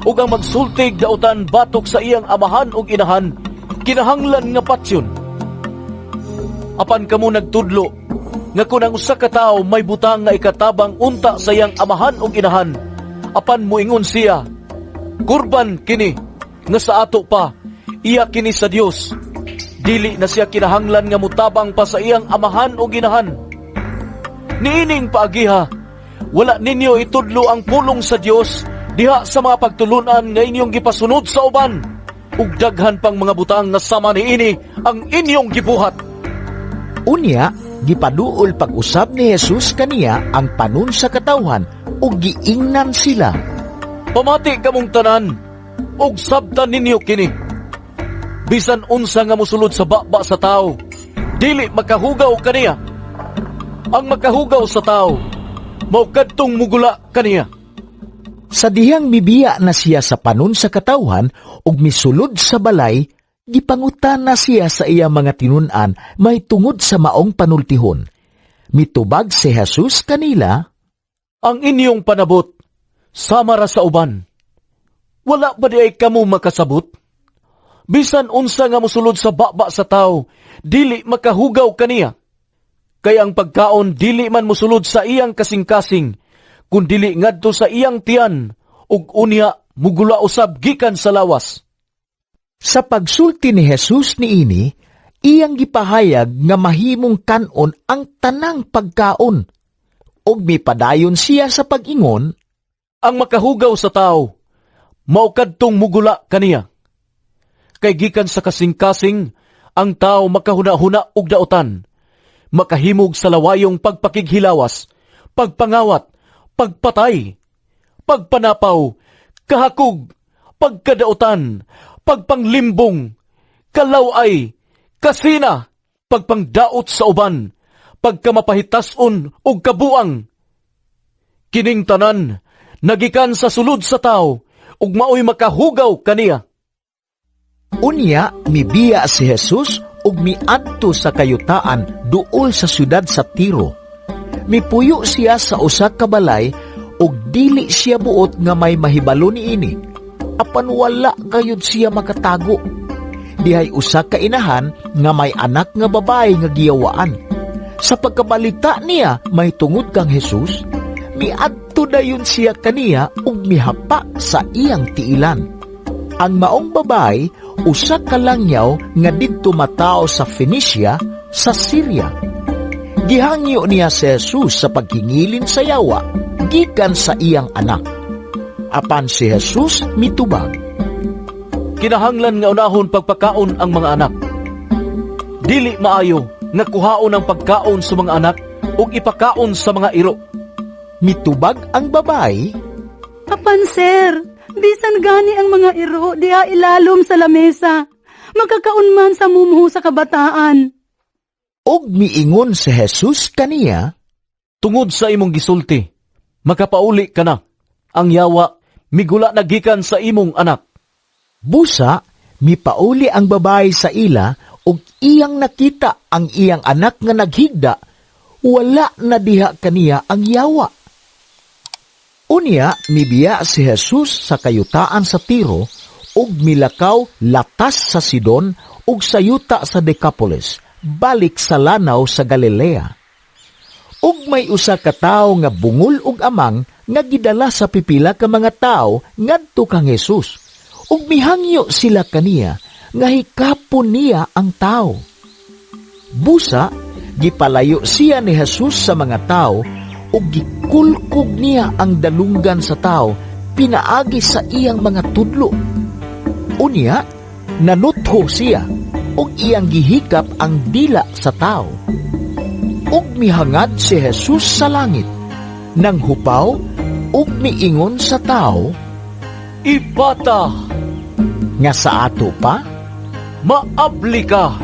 ug ang magsultig dautan batok sa iyang amahan ug inahan, kinahanglan nga patsyon. Apan kamo nagtudlo nga kung ang usa ka tawo may butang nga ikatabang unta sa iyang amahan ug inahan, apan moingon siya, kurban kini nga sa ato pa, iya kini sa Dios, dili na siya kinahanglan nga mutabang pa sa iyang amahan ug inahan. Niining paagiha, wala ninyo itudlo ang pulong sa Dios diha sa mga pagtulunan nga inyong gipasunod sa uban, ug daghan pang mga butang nga sama niini ang inyong gibuhat. Unya, gipaduol pag-usab ni Jesus kaniya ang panon sa katawhan ug giingnan sila. Pamati kamong tanan, ug sabtan ninyo kini. Bisan unsa nga mosulod sa baba sa tao, dili makahugaw kaniya. Ang makahugaw sa tao, mao kadtong mugula kaniya. Sa dihang mibiya na siya sa panon sa katawhan ug misulod sa balay, gipangutan na siya sa iya mga tinun-an may tungod sa maong panultihon. Mitubag si Jesus kanila, Ang inyong panabot, sama ra sa uban. Wala ba di ay kamo makasabot? Bisan unsa nga mosulod sa baba sa tao, dili makahugaw kaniya. Kay ang pagkaon dili man mosulod sa iyang kasing-kasing, kun dili ngadto sa iyang tiyan, ug unya mugula usab gikan sa lawas. Sa pagsulti ni Jesus niini, iyang gipahayag nga mahimong kanon ang tanang pagkaon. Og mipadayon siya sa pag-ingon, ang makahugaw sa tao, mao kadtong mugula kaniya. Kay gikan sa kasing-kasing, ang tao makahuna-huna og dautan, makahimog sa lawayong pagpakighilawas, pagpangawat, pagpatay, pagpanapaw, kahakog, pagkadautan, pagpanglimbong, kalaway, kasina, pagpangdaot sa uban, pagkamapahitason o kabuang. Kining tanan, nagikan sa sulod sa tao, ug maoy makahugaw kaniya. Unya, mibiya si Jesus ug miadto sa kayutaan duol sa syudad sa Tiro. Mipuyo siya sa usa ka balay ug dili siya buot nga may mahibalo niini. Apan wala gayud siya makatago. Dihay usa ka inahan nga may anak nga babae nga giyawaan. Sa pagkabalita niya may tungod kang Jesus, miadto dayon siya kaniya ug mihapa sa iyang tiilan. Ang maong babae usa ka langyaw nga didto matao sa Phoenicia sa Syria. Gihangyo niya si Jesus sa pagkingilin sa yawa gikan sa iyang anak. Apan si Jesus mitubag, Kinahanglan nga unahon pagpakaon ang mga anak. Dili maayo nga kuhaon ang pagkaon sa mga anak ug ipakaon sa mga iro. Mitubag ang babae, Apan sir, bisan gani ang mga iro diha ilalom sa lamesa, magkakaon man sa mumuho sa kabataan. Og miingon si Jesus kaniya, Tungod sa imong gisulti, makapauli ka na. Ang yawa, migula na gikan sa imong anak. Busa, mipauli ang babae sa ila ug iyang nakita ang iyang anak nga naghigda, wala na diha kaniya ang yawa. Unya, mibiya si Jesus sa kayutaan sa Tiro ug milakaw latas sa Sidon ug sa yuta sa Decapolis, balik sa lanaw sa Galilea. Ug may usa ka tawo nga bungol ug amang nga gidala sa pipila ka mga tawo ngadto kang Jesus. Ug mihangyo sila kaniya nga hikapon niya ang tao. Busa, gipalayo siya ni Jesus sa mga tao ug gikulkog niya ang dalunggan sa tao pinaagi sa iyang mga tudlo. Unya, nanutho siya ug iyang gihikap ang dila sa tao. Ug mihangad si Jesus sa langit, nang hupaw ug miingon sa tao, Ipata! Nga sa ato pa, maabli ka!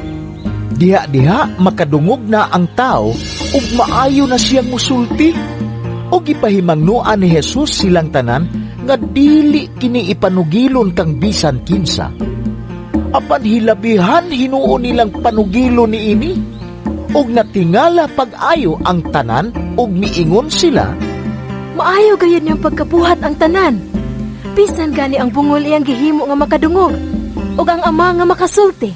Diha-diha makadungog na ang tao ug maayo na siyang musulti. Ug ipahimangnuan ni Jesus silang tanan nga dili kini ipanugilon kang bisan kinsa. Apan hilabihan hinuon nilang panugilon ni ini. Ug natingala pag-ayo ang tanan ug miingon sila, Maayo gayud niyang pagkabuhat ang tanan. Bisan gani ang bungol iyang gihimo nga makadungog ug ang ama nga makasulti.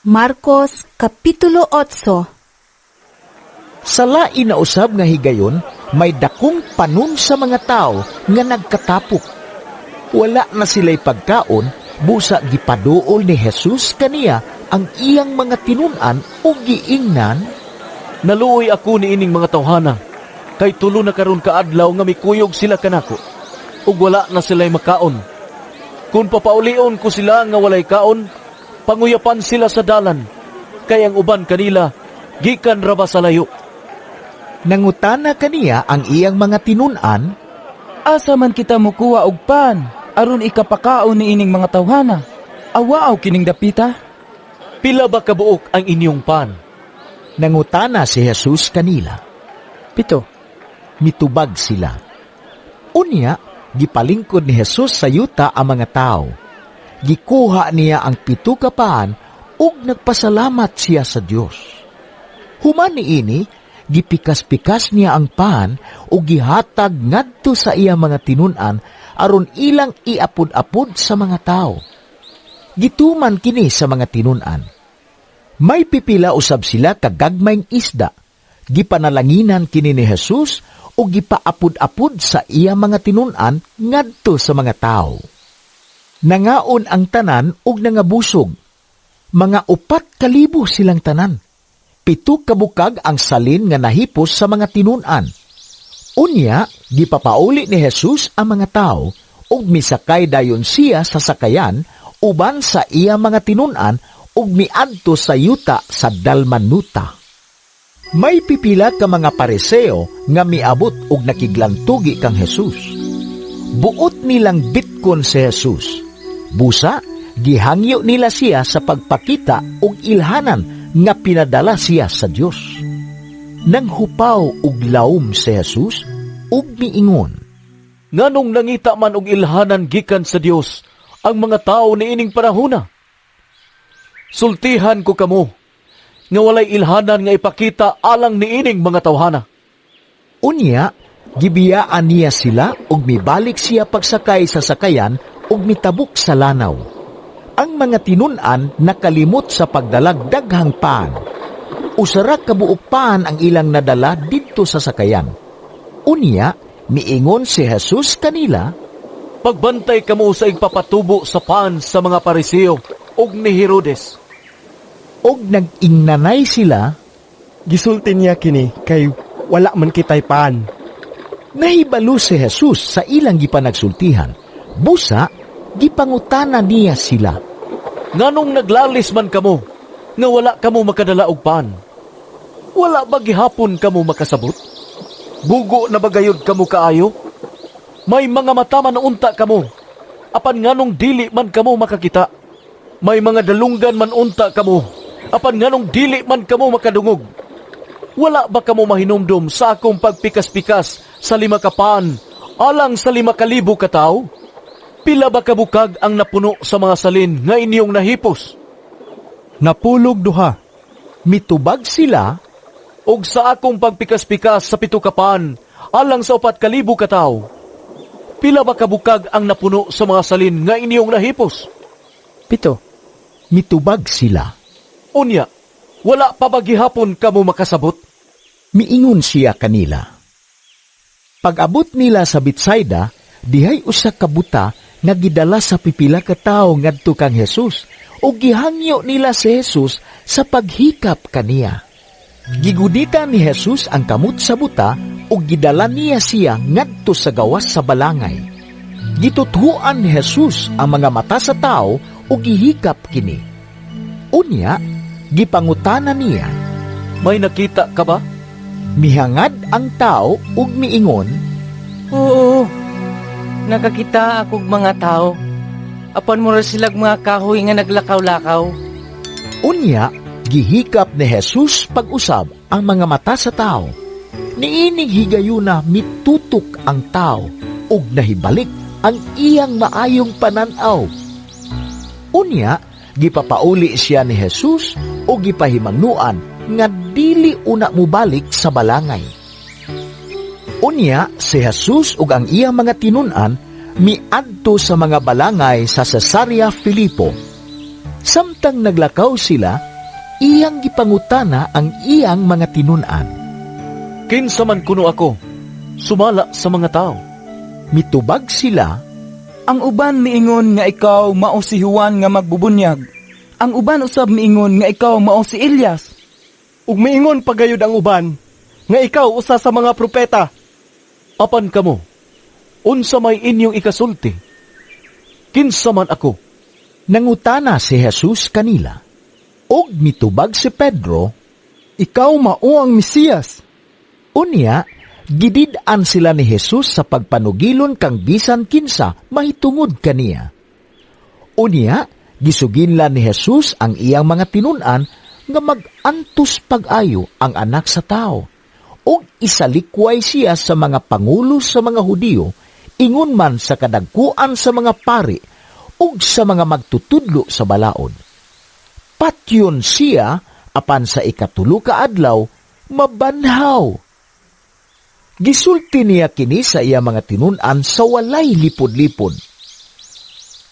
Marcos Kapitulo 8. Sa lain na usab nga higayon, may dakong panon sa mga tao nga nagkatapok. Wala na sila'y pagkaon, busa gipaduol ni Jesus kaniya ang iyang mga tinunan o giingnan. Naluoy ako ni ining mga tawhana, kay tulo na karon kaadlaw nga mikuyog sila kanako, ug wala na sila'y makaon. Kung papaulion ko sila nga walay kaon, panguyapan sila sa dalan, kay ang uban kanila gikan raba sa layo. Nangutana kaniya ang iyang mga tinunan, Asa man kita mukuha og pan, aron ikapakaon ni ining mga tawhana? Awaaw kining dapita? Pila ba kabuok ang inyong pan? Nangutana si Jesus kanila. 7. Mitubag sila. Unya, gipalingkod ni Jesus sa yuta ang mga tao. Gikuha niya ang 7 ka paan ug nagpasalamat siya sa Dios. Human niini, gipikas-pikas niya ang paan ug gihatag ngadto sa iya mga tinunan aron ilang iapod-apod sa mga tao. Gituman kini sa mga tinunan. May pipila usab sila kagagmayng isda. Gipanalanginan kini ni Jesus ug gipaapod-apod sa iya mga tinunan ngadto sa mga tao. Nangaon ang tanan ug nangabusog. Mga 4,000 silang tanan. 7 kabukag ang salin nga nahipos sa mga tinunan. Unya, gipapauli ni Jesus ang mga tao ug misakay dayon siya sa sakayan uban sa iya mga tinunan ug miadto sa yuta sa Dalmanuta. May pipila ka mga Pariseo nga miabot ug nakiglantugi kang Jesus. Buot nilang bitkon si Jesus. Busa, gihangyo nila siya sa pagpakita ug ilhanan nga pinadala siya sa Dios. Nang hupaw ug laom si Jesus ug miingon, Nganong nangita man og ilhanan gikan sa Dios ang mga tao niining panahona? Sultihan ko kamo nga walay ilhanan nga ipakita alang niining mga tawhana. Unya, gibiyaan niya sila ug mibalik siya pagsakay sa sakayan ug mitabuk sa lanaw. Ang mga tinunan nakalimot sa pagdalag daghang paan. Usara kabuok paan ang ilang nadala didto sa sakayan. Unya, miingon si Jesus kanila, Pagbantay kamo sa igpapatubo sa paan sa mga Pariseo ug ni Herodes. Og nag-ingnanay sila, Gisulti niya kini kay wala man kitay paan. Nahibalo si Jesus sa ilang gipanagsultihan. Busa, gipangutana niya sila, Nganong naglalis man kamo nga wala kamo makadala og paan? Wala ba gihapon kamo makasabot? Bugo na ba gayud kamo kaayo? May mga mata man unta kamo, apan nganong dili man kamo makakita? May mga dalunggan man unta kamo, apan nganong dili man kamo makadungog? Wala ba kamo mahinumdum sa akong pagpikas-pikas sa 5 ka paan alang sa 5,000 ka tawo? Pila ba kabukag ang napuno sa mga salin nga inyong nahipos? Napulog 2. Mitubag sila, og sa akong pagpikas-pikas sa 7 ka paan alang sa 4,000 ka tawo. Pila ba kabukag ang napuno sa mga salin nga inyong nahipos? 7. Mitubag sila. Unya, wala pa ba gihapon kamo makasabot? Miingon siya kanila. Pag-abot nila sa Betsaida, dihay usa ka buta nga gidala sa pipila ka tawo ngadto kang Hesus, ug gihangyo nila si Hesus sa paghikap kaniya. Gigudita ni Hesus ang kamot sa buta ug gidala niya siya ngadto sa gawas sa balangay. Gituthuan ni Hesus ang mga mata sa tao ug gihikap kini. Unya, gipangutana niya, "May nakita ka ba?" Mihangad ang tao ug miingon, Oo, nakakita akog mga tao. Apan mo ra silag mga kahoy nga naglakaw-lakaw. Unya, gihikap ni Jesus pag-usab ang mga mata sa tao. Niining higayuna mitutok ang tao ug nahibalik ang iyang maayong pananaw. Unya, gipapauli siya ni Jesus o gipahimangnuan nga dili una mubalik sa balangay. Unya, si Jesus ug ang iyang mga tinun-an miadto sa mga balangay sa Cesarea Filipo. Samtang naglakaw sila, iyang gipangutana ang iyang mga tinun-an. "Kinsa man kuno ako, sumala sa mga tao." Mitubag sila, Ang uban miingon nga ikaw mao si Juan nga magbubunyag. Ang uban usab miingon nga ikaw mao si Elias. Ug miingon pagayod ang uban nga ikaw usa sa mga propeta. Apan kamo, unsa may inyong ikasulti? Kinsa man ako? Nangutana si Jesus kanila. Og mitubag si Pedro, Ikaw mao ang Mesiyas. Unya, gidid-an sila ni Jesus sa pagpanugilon kang bisan kinsa mahitungod kaniya. Unya, gisuginlan ni Jesus ang iyang mga tinun-an nga mag-antos pag-ayo ang anak sa tao. O isalikway siya sa mga pangulo sa mga Hudiyo, ingon man sa kadagkuan sa mga pari, o sa mga magtutudlo sa balaod. Patyon siya, apan sa ikatulo ka adlaw, mabanhaw. Gisulti niya kini sa iya mga tinun-an sa walay lipod-lipod.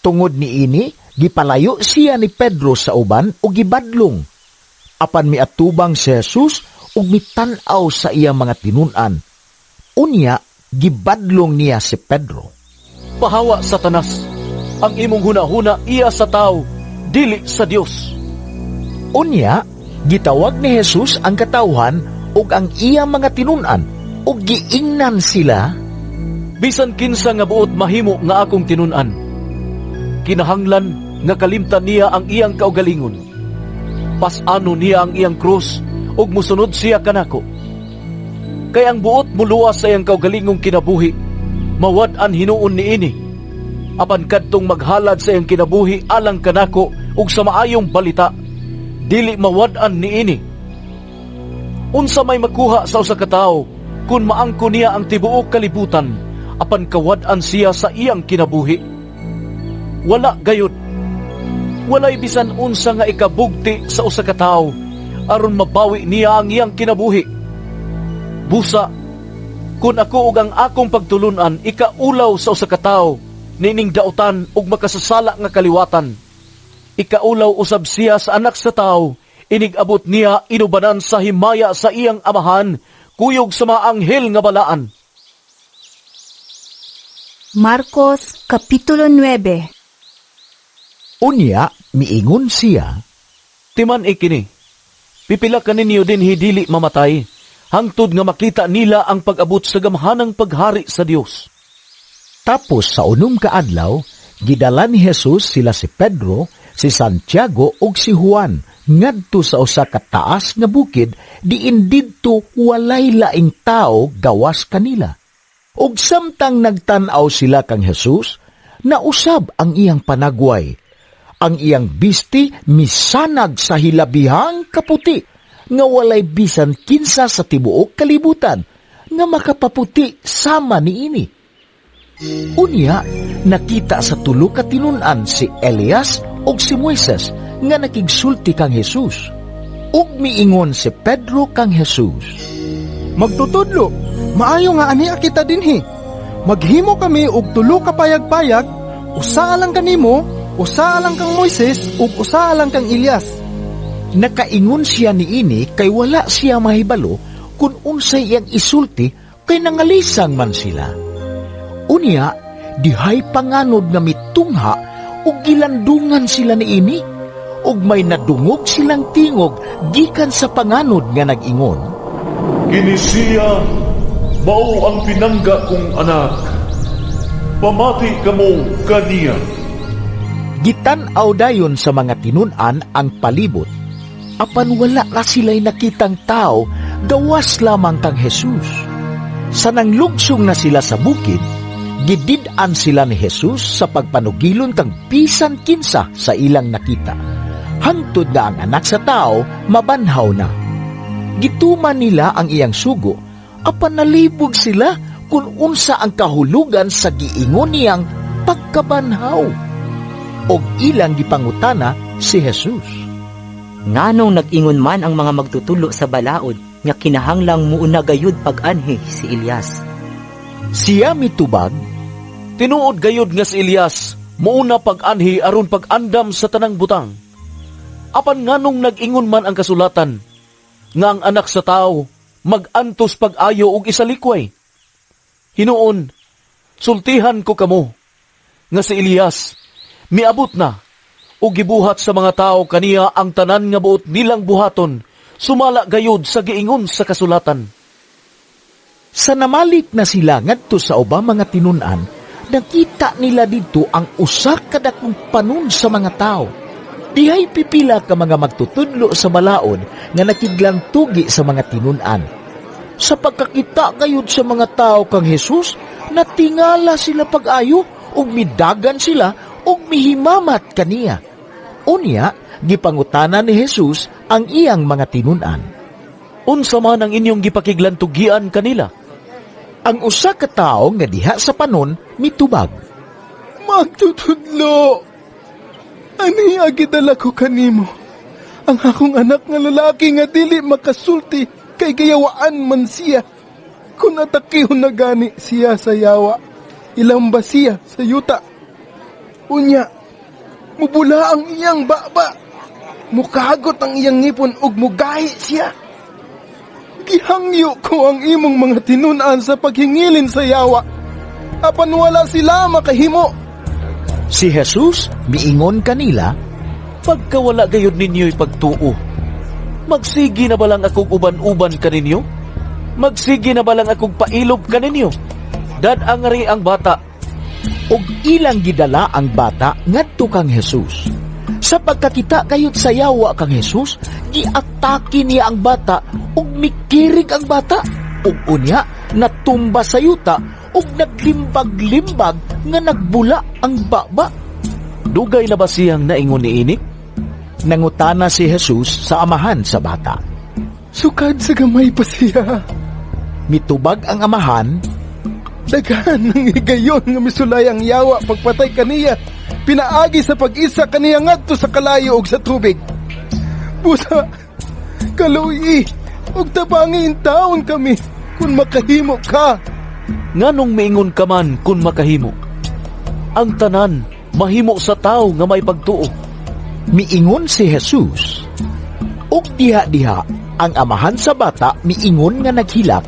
Tungod ni ini, gipalayo siya ni Pedro sa uban o gibadlong. Apan miatubang si Jesus ug mitan-aw sa iyang mga tinun-an. Unya, gibadlong niya si Pedro. "Pahawa, Satanas! Ang imong hunahuna iya sa tao, dili sa Dios." Unya, gitawag ni Jesus ang katawhan ug ang iyang mga tinun-an ug giingnan sila, "Bisan kinsa nga buot mahimo nga akong tinun-an, kinahanglan nga kalimtan niya ang iyang kaugalingon. Pas-ano niya ang iyang krus ug musunod siya kanako. Kay ang buot muluwas sa iyang kaugalingong kinabuhi, mawad-an hinuon niini. Apan kadtong maghalad sa iyang kinabuhi alang kanako ug sa maayong balita, dili mawad-an niini. Unsa may makuha sa usa ka tawo kun maangko niya ang tibuok kalibutan, apan kawad-an siya sa iyang kinabuhi? Wala gayud. Walay bisan unsa nga ikabugti sa usa ka tawo aron mabawi niya ang iyang kinabuhi. Busa, kun ako ug ang akong pagtulunan ikaulaw sa usa ka tawo nining dautan ug makasasala nga kaliwatan, ikaulaw usab siya sa anak sa tawo, inig-abot niya inubanan sa himaya sa iyang amahan, kuyog sa mga anghel nga balaan." Marcos Kapitulo 9. Unya, miingon siya, "Timan ikini, pipila ka ninyo din hidili mamatay, hangtod nga makita nila ang pag-abot sa gamhanang paghari sa Dios." Tapos sa unom ka adlaw, gidala ni Jesus sila si Pedro, si Santiago ug si Juan ngadto sa usa ka taas nga bukid diin didto walay laing tao gawas kanila. Ug samtang nagtan-aw sila kang Jesus, nausab ang iyang panagway. Ang iyang bisti misanag sa hilabihang kaputi nga walay bisan kinsa sa tibuok kalibutan nga makapaputi sama niini. Unya, nakita sa tulo ka tinun-an si Elias ug si Moises nga nakigsulti kang Jesus. Ug miingon si Pedro kang Jesus, Magtutudlo, maayo nga ania kita dinhi. Maghimo kami og tulo ka payag-payag, usa lang kanimo, usa lang kang Moises ug usa lang kang Elias. Nakaingon siya niini kay wala siya mahibalo kung unsay iyang isulti kay nangalisang man sila. Unya, dihay panganod nga mitungha ug gilandungan sila niini ug may nadungog silang tingog gikan sa panganod nga nag-ingon, Kini siya mao ang pinangga kong anak. Pamati kamo kaniya. Gitan-aw dayon sa mga tinun-an ang palibot. Apan wala na sila'y nakitang tao, gawas lamang kang Jesus. Sa nanglugsong na sila sa bukid, gidid-an sila ni Jesus sa pagpanugilon kang bisan kinsa sa ilang nakita. Hangtod na ang anak sa tao, mabanhaw na. Gituman nila ang iyang sugo, apan nalibog sila kung unsa ang kahulugan sa giingon niyang pagkabanhaw. Og ilang gipangutana si Jesus, Nganong nag-ingon man ang mga magtutulo sa balaod nga kinahanglang muuna gayud pag-anhi si Elias. Siya mitubag, Tinuod gayud nga si Elias muuna pag-anhi aron pag-andam sa tanang butang. Apan nganong nag-ingon man ang kasulatan nga ang anak sa tao mag-antos pag-ayo og isalikway. Hinuon, sultihan ko kamo nga si Elias miabot na ug gibuhat sa mga tao kaniya ang tanan nga buot nilang buhaton, sumala gayud sa giingon sa kasulatan. sa namalik na sila ngadto sa ubang mga tinun-an, nakita nila dito ang usa ka dakong panon sa mga tao. Dihay pipila ka mga magtutudlo sa balaod nga nakiglang tugi sa mga tinun-an. Sa pagkakita gayud sa mga tao kang Jesus, natingala sila pag-ayo ug midagan sila ug mihimamat kaniya. Unya, gipangutana ni Jesus ang iyang mga tinun-an. Unsa man ang inyong gipakiglantugian kanila? Ang usa ka tawo nga diha sa panon mitubag, Magtutudlo, ani agidala ko kanimo, ang akong anak nga lalaki nga dili makasulti kay gayawaan man siya. Kung atakihon na gani siya sa yawa, ilang ba siya sa yuta? Unya, mubula ang iyang baba, mukagot ang iyang ngipon ug mugahi siya. Gihangyo ko ang imong mga tinun-an sa paghingilin sa yawa, apan wala sila makahimo. Si Jesus miingon kanila, Pagkawala gayud ninyo'y pagtuo, magsigi na balang akong uban-uban kaninyo? Magsigi na balang akong pailob kaninyo? Dadangari ang bata. og ilang gidala ang bata ngadto kang Jesus. Sa pagkakita kayod sa yawa kang Jesus, giatake niya ang bata ug mikirig ang bata. Ug unya natumba sa yuta ug naglimbag-limbag nga nagbula ang baba. Dugay na ba siyang naingon niini? Nangutana si Jesus sa amahan sa bata. Sukad sa gamay pa siya. Mitubag ang amahan, Daghan ng higayon nga misulay ang yawa pagpatay kaniya, pinaagi sa pag-isa kaniya ngadto sa kalayo ug sa tubig. Busa, kaluyi, ug tabangi taon kami kung makahimo ka. Nganong miingon ka man kung makahimo? Ang tanan mahimo sa tao nga may pagtuo. miingon si Jesus. Ug diha-diha ang amahan sa bata miingon nga naghilak,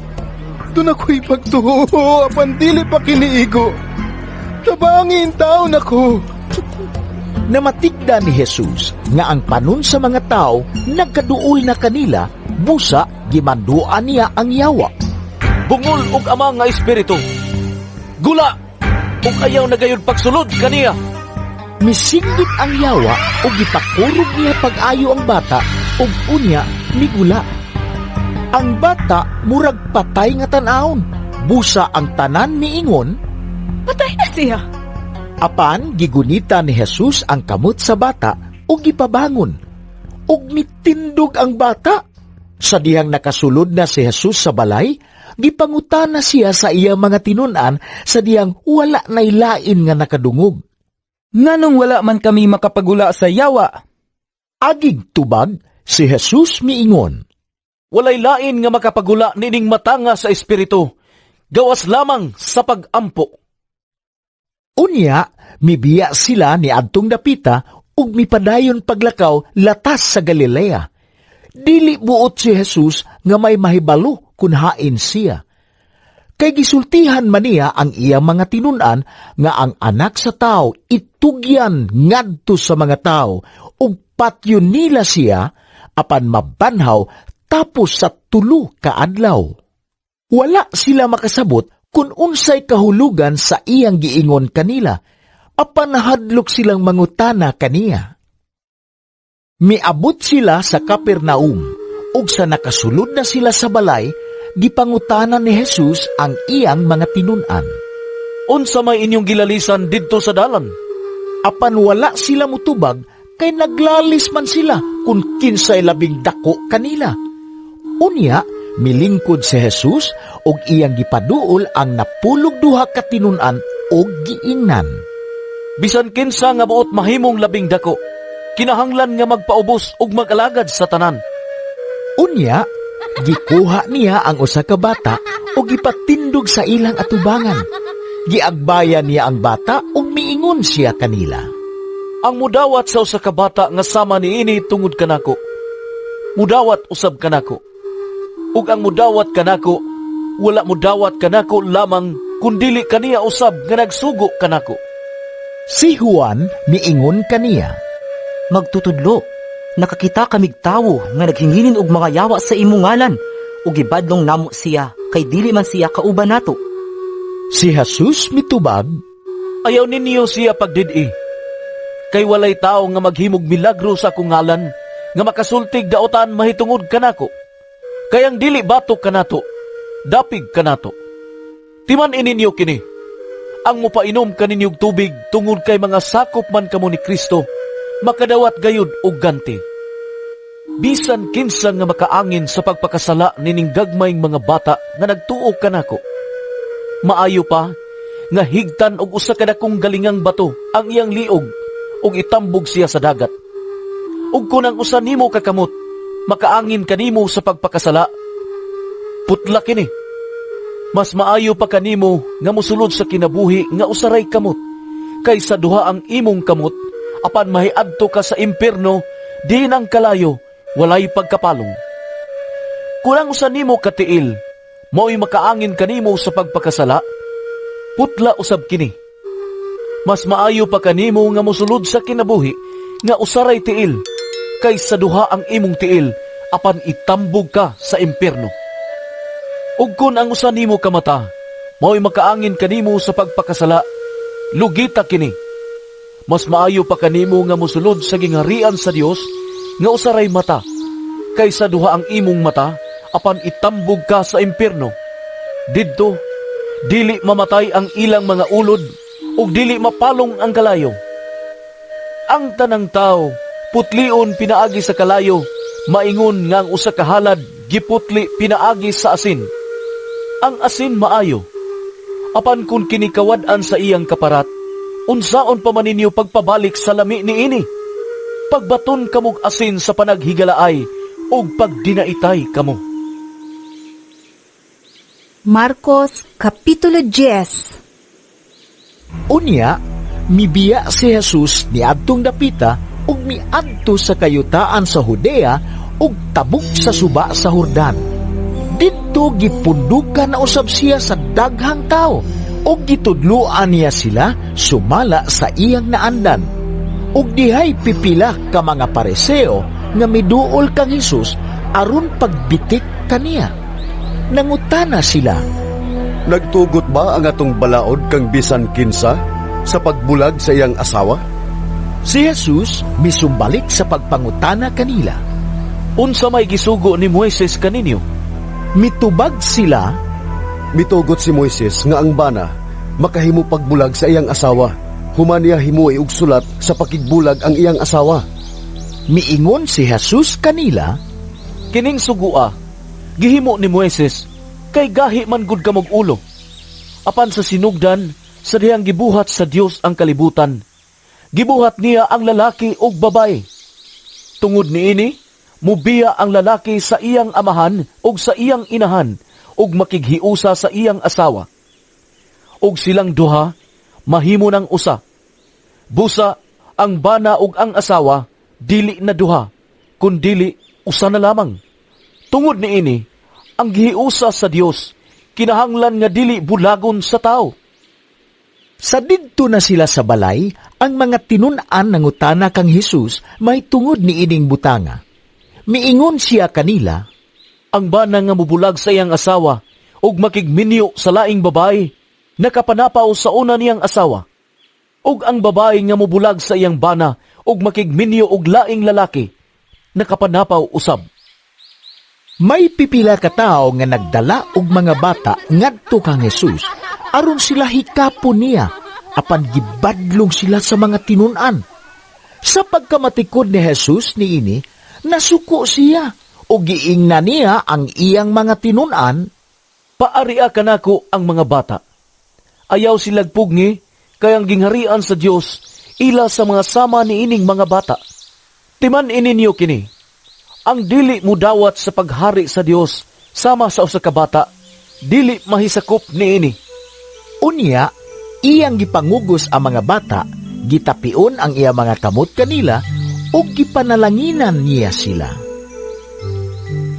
Doon ako'y pagtuho, apan dili pa kiniigo. Tabangin taon ako. Namatigda ni Jesus nga ang panon sa mga tao nagkaduol na kanila, busa gimanduan niya ang yawa. Bungol og ama nga espiritu, gula ug ayaw na gayud pagsulod kaniya. Misinggit ang yawa ug gipakurog niya pag-ayo ang bata ug unya migula. Ang bata murag patay nga tan-awon, busa ang tanan miingon, Patay na siya. apan gigunita ni Jesus ang kamot sa bata ug gipabangon. Ug mitindog ang bata. Sa dihang nakasulod na si Jesus sa balay, gipangutana siya sa iyang mga tinun-an sa dihang wala nay lain nga nakadungog. Nganong wala man kami makapagula sa yawa? Agig tubag, si Jesus miingon, Walay lain nga makapagula nining matanga sa espiritu, gawas lamang sa pag-ampo. Unya, mibiya sila ni adtong dapita ug mipadayon paglakaw latas sa Galilea. Dili buot si Jesus nga may mahibalo kun hain siya. Kay gisultihan man niya ang iyang mga tinunan nga ang anak sa tao itugyan ngadto sa mga tao ug patyon nila siya apan mabanhaw tapos sa 3 ka adlaw. Wala sila makasabot kung unsay kahulugan sa iyang giingon kanila, apan nahadlok silang mangutana kaniya. Miabot sila sa Kapernaum, ug sa nakasulod na sila sa balay, gipangutanan ni Jesus ang iyang mga tinunan. Unsa may inyong gilalisan didto sa dalan? Apan wala sila mutubag, kay naglalis man sila kung kinsay labing dako kanila. Unya, milingkod si Jesus ug iyang gipaduol ang 12 ka tinunan ug giingnan. Bisan kinsa nga buot mahimong labing dako, kinahanglan nga magpaubos ug mag-alagad sa tanan. Unya, gikuha niya ang usa ka bata ug gipatindog sa ilang atubangan. Giagbayan niya ang bata ug miingon siya kanila. Ang mudawat sa usa ka bata nga sama niini tungod kanako, mudawat usab kanako. Ug ang mudawat kanako, wala mudawat kanako lamang kundili kaniya usab nga nagsugo kanako. Si Juan miingon kaniya, Magtutudlo, nakakita kamig tawo nga naghinginin og mga yawa sa imong ngalan, ug gibadlong namo siya, kay dili man siya kauban nato. Si Jesus mitubag, Ayaw ninyo siya pagdidi, kay walay tao nga maghimog milagro sa akong ngalan, nga makasultig daotan mahitungod kanako. Kayang dili batok kanato, dapig kanato. Timan ininyo kini, ang mupainom kaninyog tubig tungod kay mga sakop man kamo ni Kristo, makadawat gayud og ganti. Bisan kinsa nga makaangin sa pagpakasala nining gagmayng mga bata nga nagtuo kanako. Maayo pa nga higtan og usa ka dakong galingang bato ang iyang liog ug itambog siya sa dagat. Ug kun ang usa nimo kakamot makaangin kanimo sa pagpakasala, putla kini. Mas maayo pa kanimo nga mosulod sa kinabuhi nga usaray kamot, kaysa duha ang imong kamot, apan mahiadto ka sa impierno, di nang kalayo, walay pagkapalong. Kung ang usa nimo katiil, mao'y makaangin kanimo sa pagpakasala, putla usab kini. Mas maayo pa kanimo nga mosulod sa kinabuhi nga usaray tiil, kaysa duha ang imong tiil, apan itambog ka sa impierno. Ug kun ang usa nimo ka mata, mao'y makaangin kanimo sa pagpakasala, lugita kini. Mas maayo pa kanimo nga mosulod sa gingharian sa Dios nga usaray mata, kaysa duha ang imong mata, apan itambog ka sa impierno. Didto, dili mamatay ang ilang mga ulod, ug dili mapalong ang kalayo. Ang tanang tao, putlion pinaagi sa kalayo, maingon nga ang usa ka halad giputli pinaagi sa asin. Ang asin maayo, apan kun kinikawad-an sa iyang kaparat, unsaon pa man ninyo pagpabalik sa lami niini? Pagbaton kamog asin sa panaghigalaay ug pagdinaitay kamo. Marcos Kapitulo 10. Unya, mibiya si Jesus niadtong dapita ug miadto sa kayutaan sa Judea ug tabuk sa suba sa Jordan. Didto gipundukan na usab siya sa daghang tao ug gitudloan niya sila sumala sa iyang naandan. Ug dihay pipila ka mga Pariseo nga miduol kang Jesus aron pagbitik kaniya. Nangutana sila, Nagtugot ba ang atong balaod kang bisan kinsa sa pagbulag sa iyang asawa? Si Jesus misumbalik sa pagpangutana kanila. Unsa may gisugo ni Moises kaninyo? Mitubag sila, Mitugot si Moises nga ang bana makahimo pagbulag sa iyang asawa, human niya himuay og sulat sa pakigbulag ang iyang asawa. Miingon si Jesus kanila, Kining sugua, gihimo ni Moises, kay gahi man gud kamog ulo. Apan sa sinugdan, sa dihang gibuhat sa Dios ang kalibutan, gibuhat niya ang lalaki ug babae. Tungod niini, mubiya ang lalaki sa iyang amahan ug sa iyang inahan, ug makighiusa sa iyang asawa. Ug silang duha, mahimo ng usa. Busa, ang bana ug ang asawa, dili na duha, kundili usa na lamang. Tungod niini, ang gihiusa sa Dios, kinahanglan nga dili bulagon sa tao. Sa didto na sila sa balay, ang mga tinun-an nangutana kang Hesus may tungod ni ining butanga. Miingon siya kanila, ang bana nga mubulag sa iyang asawa ug makigminyo sa laing babae, nakapanapaw sa una niyang asawa. Ug ang babae nga mubulag sa iyang bana ug makigminyo og laing lalaki, nakapanapaw usab. May pipila ka tao nga nagdala og mga bata ngadto kang Hesus, aron sila hikapon niya, apan gibadlong sila sa mga tinun-an. Sa pagkamatikod ni Hesus niini, nasuko siya o giingna niya ang iyang mga tinun-an. Paaria kanako ang mga bata. Ayaw silag pugni, kayang gingharian sa Dios ila sa mga sama ni ining mga bata. Timan ininyo kini, ang dili mo dawat sa paghari sa Dios sama sa usa ka bata, dili mahisakop ni ini. Unya, iyang gipangugos ang mga bata, gitapion ang iyang mga kamot kanila, o gipanalanginan niya sila.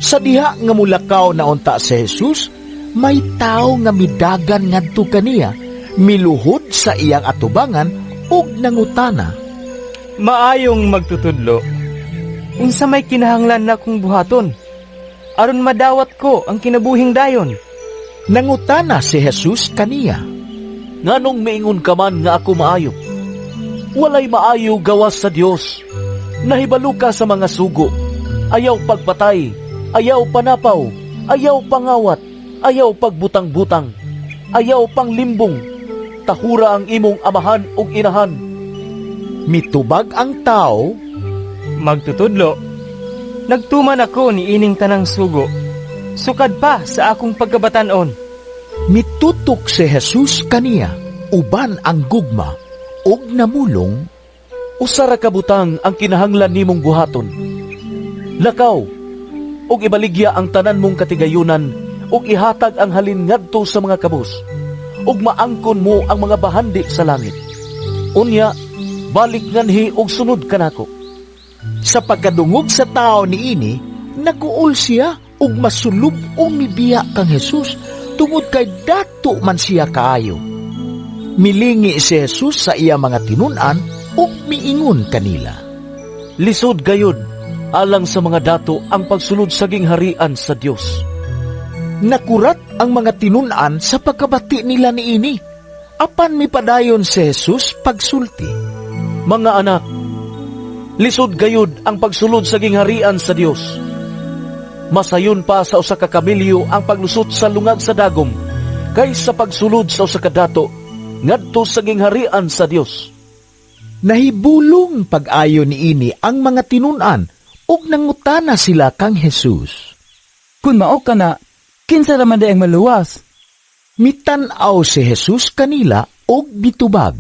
Sa diha nga mulakaw na unta si Hesus, may tao nga midagan ngadto kaniya, miluhod sa iyang atubangan ug nangutana. Maayong magtutudlo, unsa may kinahanglan na kong buhaton, aron madawat ko ang kinabuhing dayon. Nangutana si Hesus kaniya, nganong miingon ka man nga ako maayo? Walay maayo gawas sa Dios. Nahibalo ka sa mga sugo, ayaw pagpatay, ayaw panapaw, ayaw pangawat, ayaw pagbutang-butang, ayaw panglimbong, tahura ang imong amahan ug inahan. Mitubag ang tao, magtutudlo, nagtuman ako ni ining tanang sugo, sukad pa sa akong pagkabatanon. Mitutok si Hesus kaniya, uban ang gugma, ug namulong, usara ka butang ang kinahanglan nimong buhaton. Lakaw, ug ibaligya ang tanan mong katigayunan, ug ihatag ang halin ngadto sa mga kabus, ug maangkon mo ang mga bahandi sa langit. Unya, balik nganhi ug sunod kanako. Sa pagkadungog sa tao niini, naguol siya ug masulub o mibiya kang Hesus tungod kay dato man siya kaayo. Milingi si Hesus sa iya mga tinun-an ug miingon kanila, lisod gayud alang sa mga dato ang pagsulod sa gingharian sa Dios. Nakurat ang mga tinun-an sa pagkabati nila niini, apan mipadayon si Hesus pagsulti. Mga anak, lisod gayud ang pagsulod sa gingharian sa Dios. Masayon pa sa usa ka kamilyo ang paglusot sa lungag sa dagom kaysa pagsulod sa usa ka dato ngadto sa gingharian sa Dios. Nahibulong pag-ayo niini ang mga tinun-an ug nangutana sila kang Hesus, kun mao kana, kinsa ra man ang maluwas? Mitan-aw si Hesus kanila ug bitubag,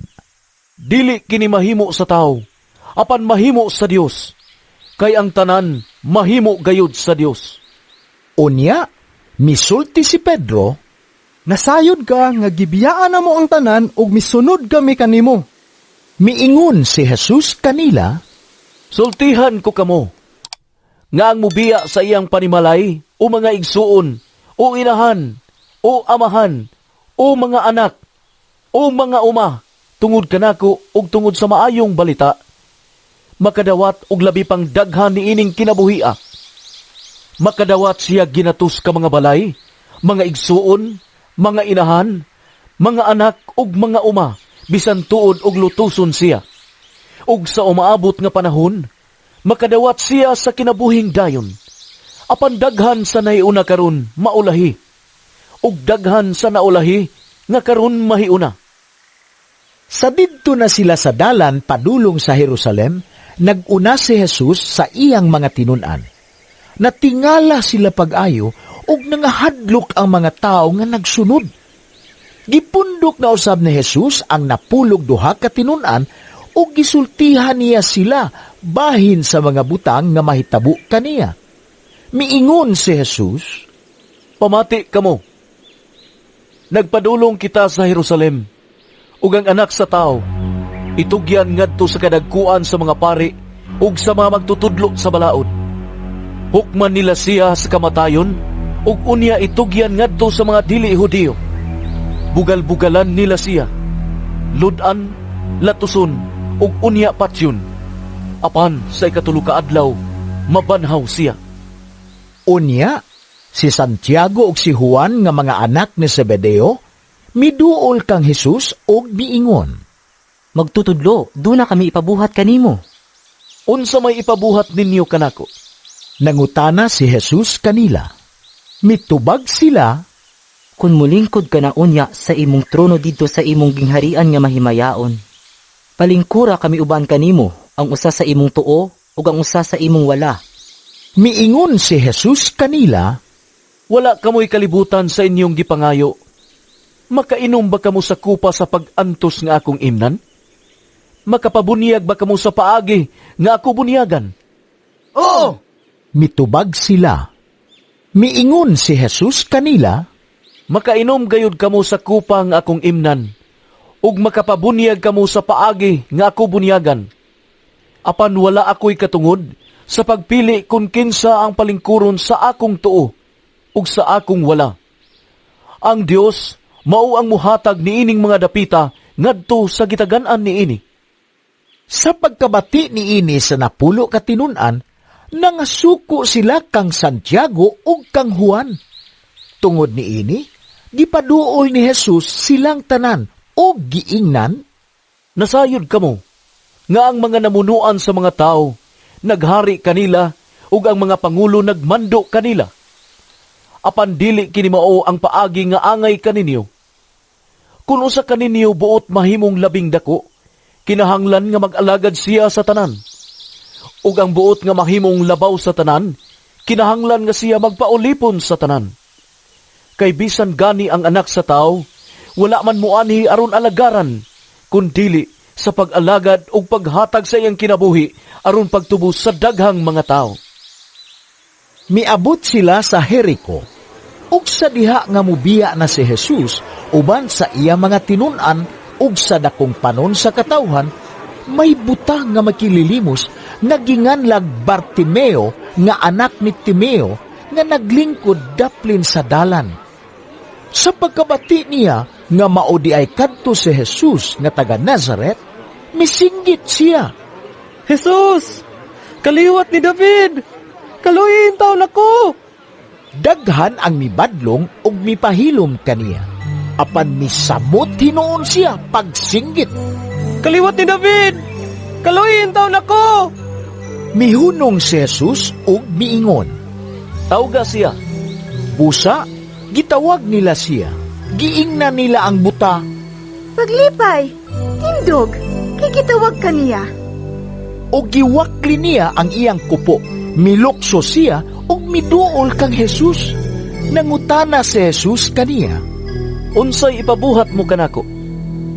dili kini mahimo sa tao, apan mahimo sa Dios, kay ang tanan mahimo gayud sa Dios. Unya, misulti si Pedro, nasayod ka nga gibiyaan na mo ang tanan ug misunod kami kanimo. Miingon si Hesus kanila, sultihan ko kamo, nga ang mubiya sa iyang panimalay, o mga igsuon, o inahan, o amahan, o mga anak, o mga uma, tungod kanako ug tungod sa maayong balita, makadawat og labi pang daghan ni ining kinabuhia. Makadawat siya ginatus ka mga balay, mga igsuon, mga inahan, mga anak ug mga uma, bisan tuod og lutuson siya. Ug sa umaabot nga panahon, makadawat siya sa kinabuhing dayon. Apan daghan sa naiuna karon maulahi, ug daghan sa naulahi nga karon mahiuna. Sa didto na sila sa dalan padulong sa Jerusalem, naguna si Hesus sa iyang mga tinun-an. Natingala sila pag-ayo ug nangahadlok ang mga tao nga nagsunod. Gipundok na usab ni Hesus ang napulog duha ka tinun-an ug gisultihan niya sila bahin sa mga butang nga mahitabo kaniya. Miingon si Hesus, pamati kamo. Nagpadulong kita sa Jerusalem, ug ang anak sa tao itugyan ngadto sa kadagkuan sa mga pari ug sa mga magtutudlo sa balaod. Hukman nila siya sa kamatayon ug unya itugyan ngadto sa mga dili Hudiyo. Bugal-bugalan nila siya, ludan, latuson, ug unya patsyon. Apan sa ikatulo ka adlaw, mabanhaw siya. Unya, si Santiago ug si Juan nga mga anak ni Zebedeo, miduol kang Jesus og miingon, Magtutudlo, do na kami ipabuhat kanimo. Unsa may ipabuhat ninyo kanako? Nangutana si Jesus kanila. Mitubag sila, Kung mulingkod ka na unya sa imong trono dito sa imong gingharian nga mahimayaon. Palingkura kami uban kanimo, ang usa sa imong tuo ug ang usa sa imong wala. miingon si Jesus kanila, Wala kamoy kalibutan sa inyong gipangayo. Makainom ba kamo sa kupa sa pag-antos nga akong imnan? Makapabunyag ba kamo sa paagi nga ako bunyagan? Oo! Mitubag sila. Miingon si Jesus kanila, Makainom gayud kamo sa kupa nga akong imnan, ug makapabunyag kamo sa paagi nga ako bunyagan. Apan wala ako'y katungod sa pagpili kung kinsa ang palingkuron sa akong tuo ug sa akong wala. Ang Dios mao ang muhatag niining mga dapita ngadto sa gitagan-an niini. Sa pagkabati niini sa napulo ka tinun-an, nangasuko sila kang Santiago ug kang Juan. Tungod niini, gipaduol ni Jesus silang tanan o giingnan, Nasayod kamo nga ang mga namunuan sa mga tao naghari kanila ug ang mga pangulo nagmando kanila. Apan dili kini mao ang paagi nga angay kaninyo. Kung usa kaninyo buot mahimong labing dako, kinahanglan nga mag-alagad siya sa tanan. Ug ang buot nga mahimong labaw sa tanan, kinahanglan nga siya magpaulipon sa tanan. Kay bisan gani ang anak sa tao, wala man muanhi aron alagaran, kundili sa pag-alagad ug paghatag sa iyang kinabuhi aron pagtubos sa daghang mga tao. miabot sila sa Jericho, ug sa diha nga mubiya na si Jesus uban sa iya mga tinun-an ug sa dakong panon sa katawhan, may buta nga makililimos nga ginganlag Bartimeo nga anak ni Timeo nga naglingkod daplin sa dalan. Sa pagkabati niya nga maudi ay kadto si Jesus nga taga Nazareth, misinggit siya. Jesus! Kaliwat ni David! Kaluyin taon ako! Daghan ang mibadlong ug mipahilom kaniya. Apan misamot hinuon siya pagsinggit. Kaliwat ni David! Kaluyin taon ako! Mihunong si Jesus ug miingon, Tawga siya. Busa, gitawag nila siya. Giingnan nila ang buta. Paglipay, tindog, kikitawag kaniya. O giwakli niya ang iyang kupo. Milokso siya ug miduol kang Jesus. Nangutana si Jesus kaniya, Unsay ipabuhat mo kanako?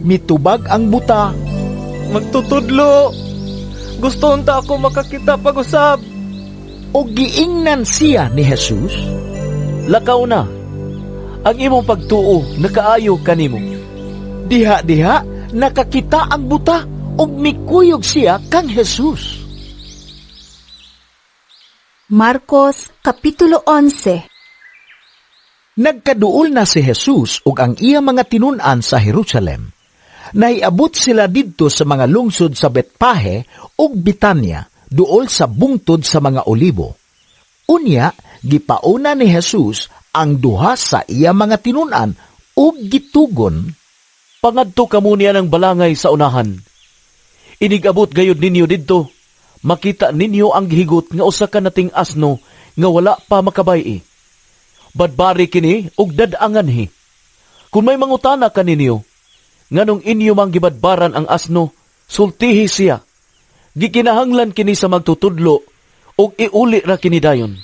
mitubag ang buta. Magtutudlo! Gusto unta ako makakita pag-usab. O giingnan siya ni Jesus, Lakaw na. Ang imong pagtuo nakaayo kanimo. Diha-diha nakakita ang buta ug mikuyog siya kang Jesus. Marcos Kapitulo 11. Nagkaduol na si Jesus ug ang iya mga tinun-an sa Jerusalem. Naiabot sila didto sa mga lungsod sa Betpahe ug Bitanya, duol sa bungtod sa mga olibo. Unya, gipauna ni Jesus ang duha sa iya mga tinun-an ug gitugon, Pangadto kamo niya ng balangay sa unahan. Inigabot gayud ninyo didto, makita ninyo ang gihigot nga usa ka nating asno nga wala pa makabay-i. Badbari kini ug dad-anganhi. Kung may mangutana kaninyo, nganong inyo mang gibadbaran ang asno, sultihi siya. Gikinahanglan kini sa magtutudlo ug iuli ra kini dayon.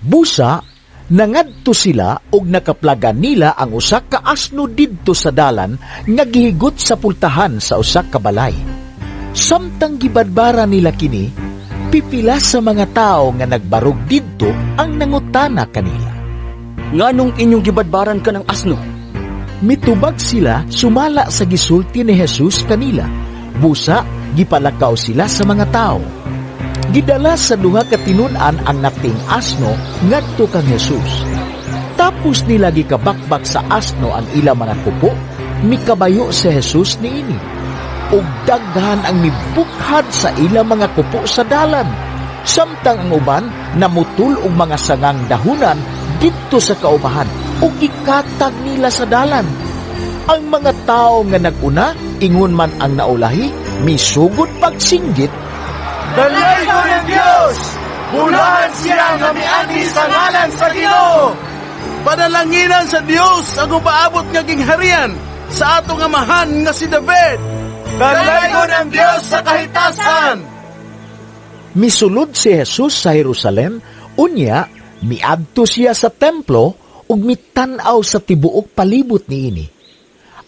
Busa, nangadto sila ug nakaplagan nila ang usa ka asno didto sa dalan nga gihigot sa pultahan sa usa ka balay. Samtang gibadbara nila kini, pipila sa mga tao nga nagbarog didto ang nangutana kanila. Nganong inyong gibadbaran ka ng asno? Mitubag sila sumala sa gisulti ni Jesus kanila. Busa, gipalakaw sila sa mga tao. Gidala sa duha ka tinun-an ang nating asno ngadto kang Jesus. Tapos nila gikabakbak sa asno ang ila mga kupo, mikabayo si Jesus niini. Ug daghan ang mibukhad sa ila mga kupo sa dalan. Samtang ang uban namutul og mga sangang dahunan didto sa kaubahan ug gikatag nila sa dalan. Ang mga tao nga naguna, ingon man ang naulahi, misugod pagsinggit, Dalay ko ng Diyos! Bulahan siya nga miagi sa ngalan sa Ginoo! Panalanginan sa Dios ang upaabot nga gingharian sa atong amahan nga si David. Dalay ko ng Diyos sa kahitasan! Misulod si Jesus sa Jerusalem, unya, miadto siya sa templo ug mitanaw sa tibuok palibot niini.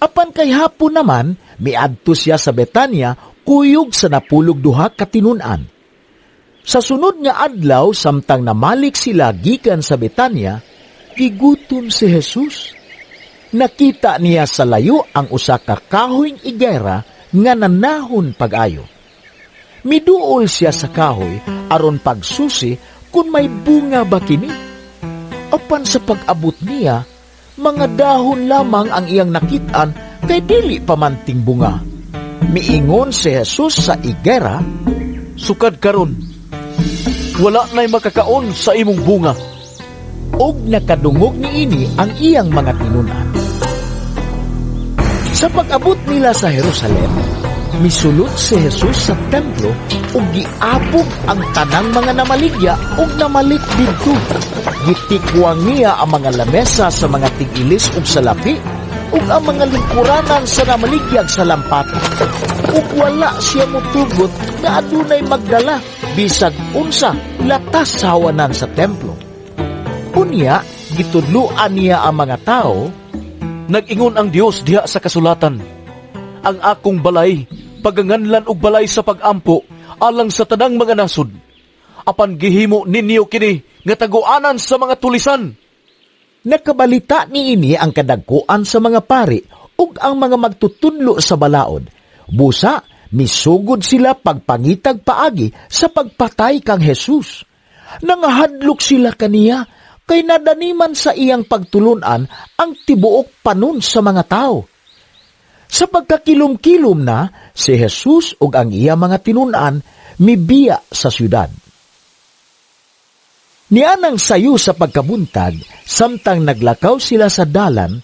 Apan kay hapon naman, miadto siya sa Betania, kuyog sa napulog duha ka tinun-an. Sa sunod nga adlaw, samtang namalik sila gikan sa Betania, gigutom si Jesus. Nakita niya sa layo ang usa ka kahoyng igera nga nanahon pag-ayo. Miduol siya sa kahoy aron pagsusi kung may bunga ba kini. Apan sa pag-abot niya, mga dahon lamang ang iyang nakitaan kay dili pamanting bunga. Miingon si Jesus sa igera, Sukad karon, wala na'y makakaon sa imong bunga. Og nakadungog niini ang iyang mga tinunan. Sa pag-abot nila sa Jerusalem, misulod si Jesus sa templo ug giabog ang tanang mga namaligya ug namalik didto. Gitikwang niya ang mga lamesa sa mga tig-ilis ug salapi ug ang mga lingkuranan sa namaligyag sa lampata. Ug wala siya motugot nga adunay magdala bisag unsa latas sa hawanan sa templo. Unya, gitudluan niya ang mga tao, Nag-ingon ang Dios diha sa kasulatan, ang akong balay, paganganlan og balay sa pag-ampo, alang sa tanang mga nasod. Apan gihimo ninyo kini nga taguanan sa mga tulisan. Nakabalita niini ang kadagkuan sa mga pari ug ang mga magtutudlo sa balaod. Busa, misugod sila pagpangitag paagi sa pagpatay kang Jesus. Nangahadlok sila kaniya kay nadaniman sa iyang pagtulunan ang tibuok panon sa mga tao. Sa pagkakilom-kilom na, si Jesus ug ang iya mga tinunan mibiya sa syudad. Nianang sayo sa pagkabuntag, samtang naglakaw sila sa dalan,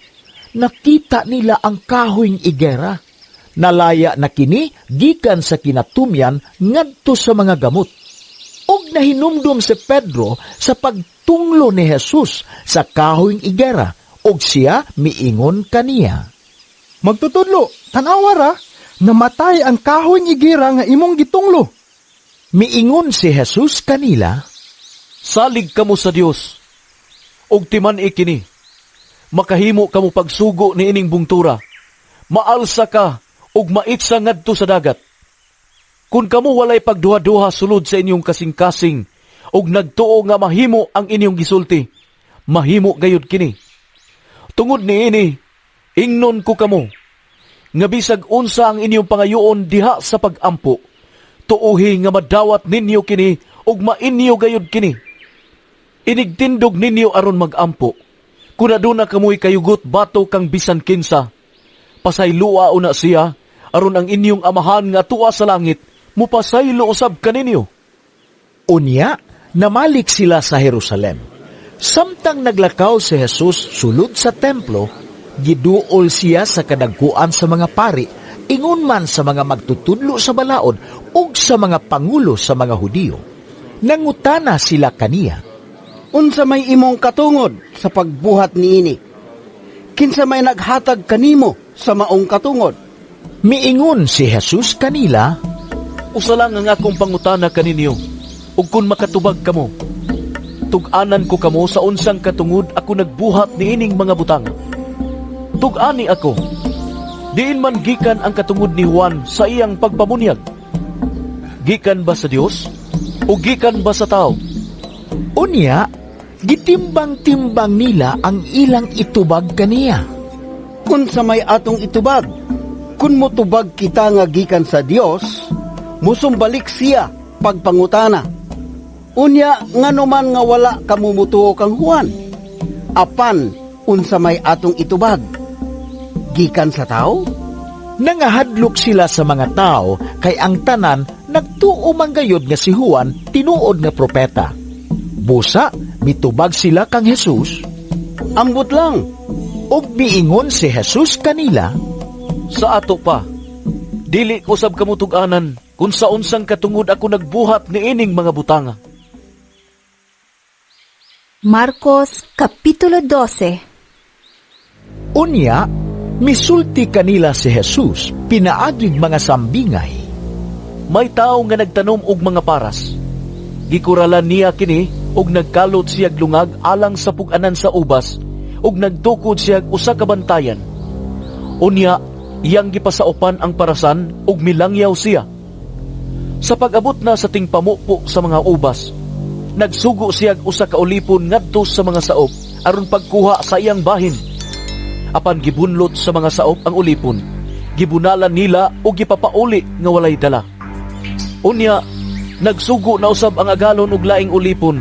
nakita nila ang kahoyng igera. Nalaya na kini gikan sa kinatumyan ngadto sa mga gamot. Og nahinumdum si Pedro sa pagtunglo ni Jesus sa kahoyng igera, og siya miingon kaniya, Magtutudlo, tanawara, namatay ang kahoyng igera nga imong gitunglo. Miingon si Jesus kanila, Salig kamo sa Dios, og timan ikini, makahimo kamo pagsugo ni ining bungtura, maalsa ka og maitsa ngadto sa dagat. Kung kamo walay pagduha-duha sulod sa inyong kasing-kasing, og nagtuo nga mahimo ang inyong gisulti, mahimo gayud kini. Tungod niini, ingnon ko kamo, nga bisag unsa ang inyong pangayoon diha sa pag-ampo, tuuhi nga madawat ninyo kini og mainyo gayud kini. Inigtindog ninyo aron mag-ampo, kung aduna kamoy kayugot bato kang bisan kinsa, pasaylua una siya, aron ang inyong amahan nga tuwa sa langit, mupasaylo usab kaninyo. Unya, namalik sila sa Jerusalem. Samtang naglakaw si Jesus sulod sa templo, giduol siya sa kadagkuan sa mga pari, ingon man sa mga magtutudlo sa balaod ug sa mga pangulo sa mga Hudiyo. Nangutana sila kaniya, Unsa may imong katungod sa pagbuhat niini? Kinsa may naghatag kanimo sa maong katungod? Miingon si Jesus kanila, Usa lang ang akong pangutana kaninyo, ug kung makatubag kamo, tug-anan ko kamo sa unsang katungod ako nagbuhat niining mga butang. Tug-ani ako, diin man gikan ang katungod ni Juan sa iyang pagpabunyag. Gikan ba sa Dios o gikan ba sa tao? Unya, gitimbang-timbang nila ang ilang itubag kaniya. Kung sa may atong itubag, kung motubag kita nga gikan sa Dios, musumbalik siya pagpangutana. Unya nganuman nga wala kamumutuo kang Juan. Apan unsa may atong itubag? Gikan sa tao? Nangahadlok sila sa mga tao kay ang tanan nagtuo manggayod nga si Juan tinuod nga propeta. Busa mitubag sila kang Jesus. Ambot lang. Og miingon si Jesus kanila, Sa ato pa, dili ko sab kamutug-anan kung sa unsang katungod ako nagbuhat ni ining mga butanga. Marcos Kapitulo 12. Unya, misulti kanila si Jesus, pinaaging mga sambingay. May tao nga nagtanom og mga paras. Gikuralan niya kini og nagkalot siyag lungag alang sa pug-anan sa ubas og nagtukod siyag usa ka bantayan. Unya, iyang gipasaupan ang parasan og milangyaw siya. Sa pag-abot na sa tingpamupo sa mga ubas, nagsugo siyag usa ka ulipon ngadto sa mga saop aron pagkuha sa iyang bahin. Apan gibunlot sa mga saop ang ulipon, gibunalan nila o gipapauli nga walay dala. Unya, nagsugo na usab ang agalon og laing ulipon,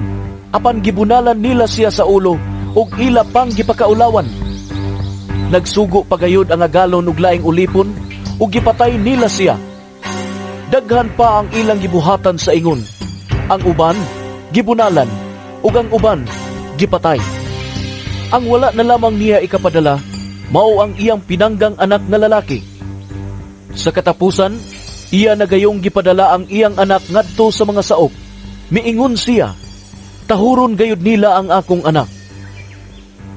apan gibunalan nila siya sa ulo ug ila pang gipakaulawan. Nagsugo pagayod ang agalon og laing ulipon ug gipatay nila siya. Daghan pa ang ilang gibuhatan sa ingon. Ang uban gibunalan ug ang uban gipatay. Ang wala na lamang niya ikapadala mao ang iyang pinanggang anak na lalaki. Sa katapusan, iya nagayong gipadala ang iyang anak ngadto sa mga saop. Miingon siya, tahuron gayud nila ang akong anak.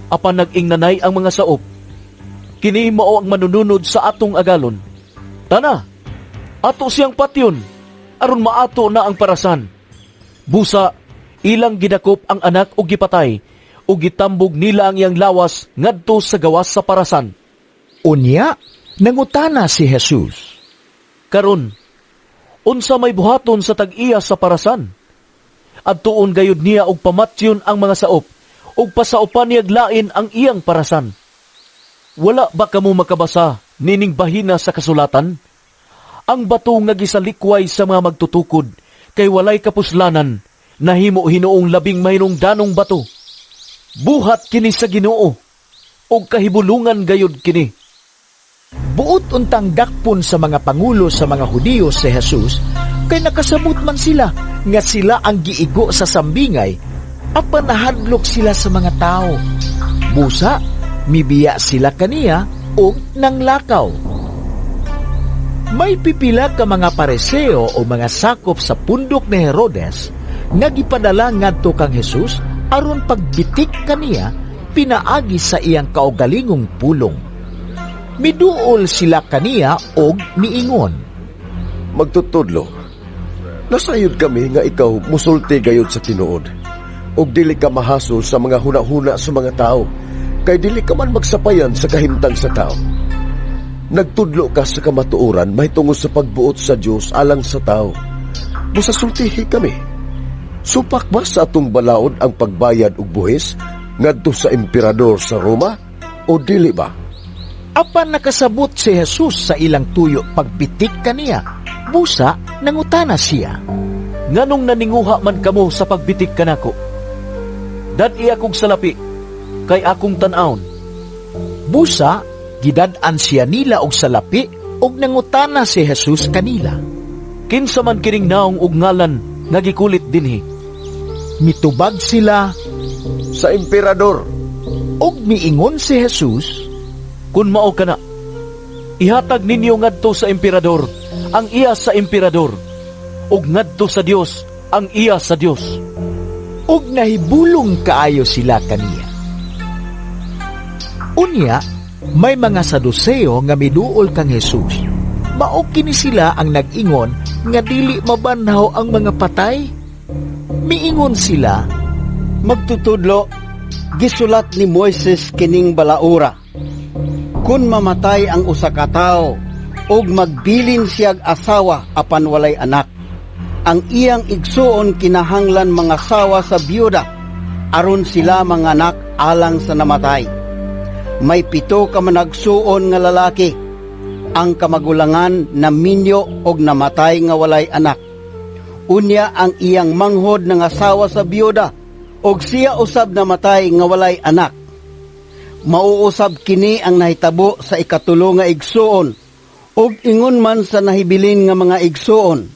Apan nag-ingnanay ang mga saop. Kini mao ang manununod sa atong agalon. Tana, ato siyang patyon, aron maato na ang parasan. Busa, ilang gidakop ang anak o gipatay, o gitambog nila ang iyang lawas ngadto sa gawas sa parasan. Unya, nangutana si Jesus, Karon, unsa may buhaton sa tag-iya sa parasan? Adtuon gayud niya og pamatyon ang mga saop, ug pasaupan niyag lain ang iyang parasan. Wala ba kamo makabasa nining bahina sa kasulatan? Ang bato nga gisalikway sa mga magtutukod, kay walay kapuslanan, nahimo hinuong labing mahinungdanong bato. Buhat kini sa Ginoo, og kahibulungan gayud kini. Buot untang dakpon sa mga pangulo sa mga Hudiyo si Jesus, kay nakasabot man sila nga sila ang giigo sa sambingay, apan nahadlok sila sa mga tao. Busa, mibiya sila kaniya o nanglakaw. May pipila ka mga pareseo o mga sakop sa pundok ni Herodes nga gipadala ngadto kang Jesus aron pagbitik kaniya pinaagi sa iyang kaugalingong pulong. Miduol sila kaniya og miingon, Magtutudlo, nasayod kami nga ikaw musulti gayod sa tinuod, og dili ka mahasol sa mga huna-huna sa mga tao, kay dili ka man magsapayan sa kahimtang sa tao. Nagtudlo ka sa kamatuoran may tungod sa pagbuot sa Dios alang sa tao. Musasultihi kami. Supak ba sa atong balaod ang pagbayad og buhis ngadto sa emperador sa Roma o dili ba? Apan nakasabot si Jesus sa ilang tuyo pagbitik kaniya. Busa, nangutana siya, Nganong naninguha man kamo sa pagbitik kanako? Dad-i akong salapi, kay akong tan-aon. Busa, gidad-an siya nila og salapi og nangutana si Jesus kanila, Kinsa man kining naong og ngalan nga gikulit dinhi? Mitubag sila, Sa emperador. og miingon si Jesus, Kun mao kana, ihatag ninyo ngadto sa emperador ang iya sa emperador, ug ngadto sa Dios ang iya sa Dios. og nahibulong kaayo sila kaniya. Unya, may mga Saduseo nga miduol kang Jesus. Mao kini sila ang nag-ingon nga dili mabanhaw ang mga patay. Miingon sila, Magtutudlo, gisulat ni Moises kining balaura. Kun mamatay ang usa ka tawo ug magbilin siyag asawa apan walay anak, ang iyang igsuon kinahanglan mga sawa sa byuda aron sila manganak alang sa namatay. May 7 ka managsuon nga lalaki, ang kamagulangan na minyo og namatay nga walay anak. Unya ang iyang manghod nga asawa sa biyuda, og siya usab namatay nga walay anak. Mauusab kini ang nahitabo sa ikatulo nga igsuon, og ingon man sa nahibilin nga mga igsuon.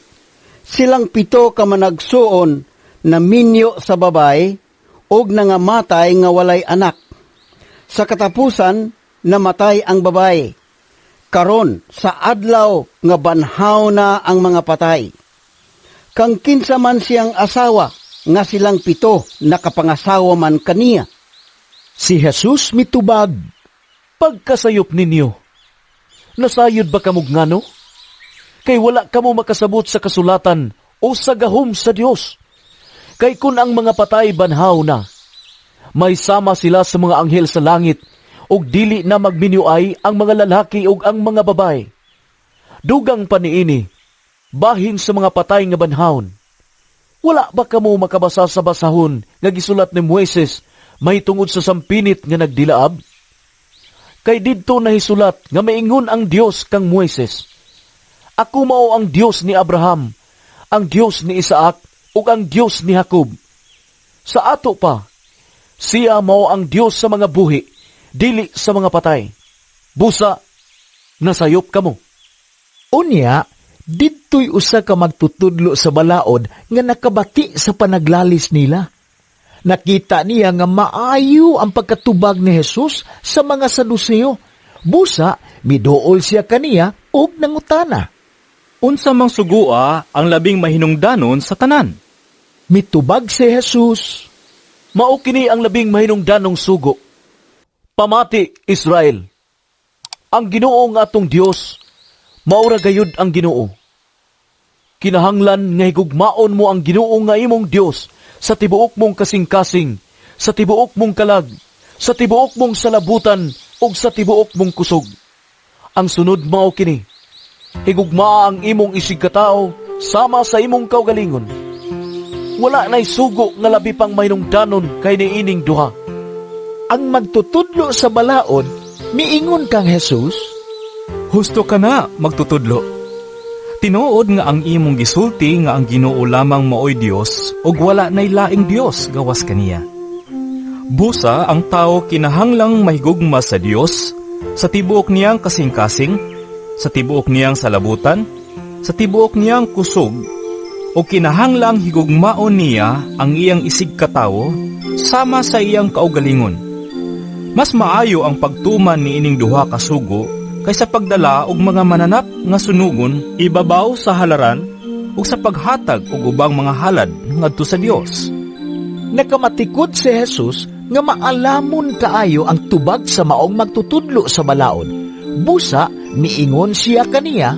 Silang 7 ka managsuon na minyo sa babay, og nangamatay nga walay anak. Sa katapusan, namatay ang babae. Karon sa adlaw nga banhaw na ang mga patay. Kang kinsa man siyang asawa, nga silang 7 nakapangasawa man kaniya. Si Jesus mitubag, Pagkasayop ninyo, nasayod ba kamog ngano? Kay wala kamo makasabot sa kasulatan o sa gahom sa Dios. Kay kun ang mga patay banhaw na, may sama sila sa mga anghel sa langit, og dili na magminyuay ang mga lalaki og ang mga babae. Dugang paniini, bahin sa mga patay nga banhawon. Wala ba kamo makabasa sa basahon nga gisulat ni Moises may tungod sa sampinit nga nagdilaab? Kay didto nahisulat nga maingon ang Dios kang Moises, Ako mao ang Dios ni Abraham, ang Dios ni Isaac, ug ang Dios ni Jacob. Sa ato pa, siya mao ang Dios sa mga buhi, dili sa mga patay. Busa, nasayop kamo. Unya, didto'y usa ka magtutudlo sa balaod nga nakabati sa panaglalis nila. Nakita niya nga maayo ang pagkatubag ni Jesus sa mga Saduseo. Busa, midool siya kaniya og nangutana. Unsa mang sugua ang labing mahinungdanon sa tanan? Mitubag si Jesus. Mao kini ang labing mahinungdanong sugo. Pamati, Israel. Ang Ginoo nga atong Dios, maura gayud ang Ginoo. Kinahanglan nga higugmaon mo ang Ginoo nga imong Dios sa tibuok mong kasing-kasing, sa tibuok mong kalag, sa tibuok mong salabutan, ug sa tibuok mong kusog. Ang sunod mao kini, higugmaa ang imong isig katao sama sa imong kaugalingon. Wala na'y sugo nga labi pang mahinungdanon kay niining duha. Ang magtutudlo sa balaod, miingon kang Jesus, Husto ka na, magtutudlo. Tinuod nga ang imong gisulti nga ang Ginoo lamang maoy Dios ug wala nay laing Dios gawas kaniya. Busa ang tao kinahanglang mahigugma sa Dios sa tibuok niyang kasing-kasing, sa tibuok niyang salabutan, sa tibuok niyang kusog, o kinahanglang higugmaon niya ang iyang isig katawo sama sa iyang kaugalingon. Mas maayo ang pagtuman ni ining duha ka sugo kaysa pagdala og mga mananap nga sunugon ibabaw sa halaran ug sa paghatag og ubang mga halad ngadto sa Dios. Nakamatikod si Jesus nga maalamon kaayo ang tubag sa maong magtutudlo sa balaod. Busa, miingon siya kaniya,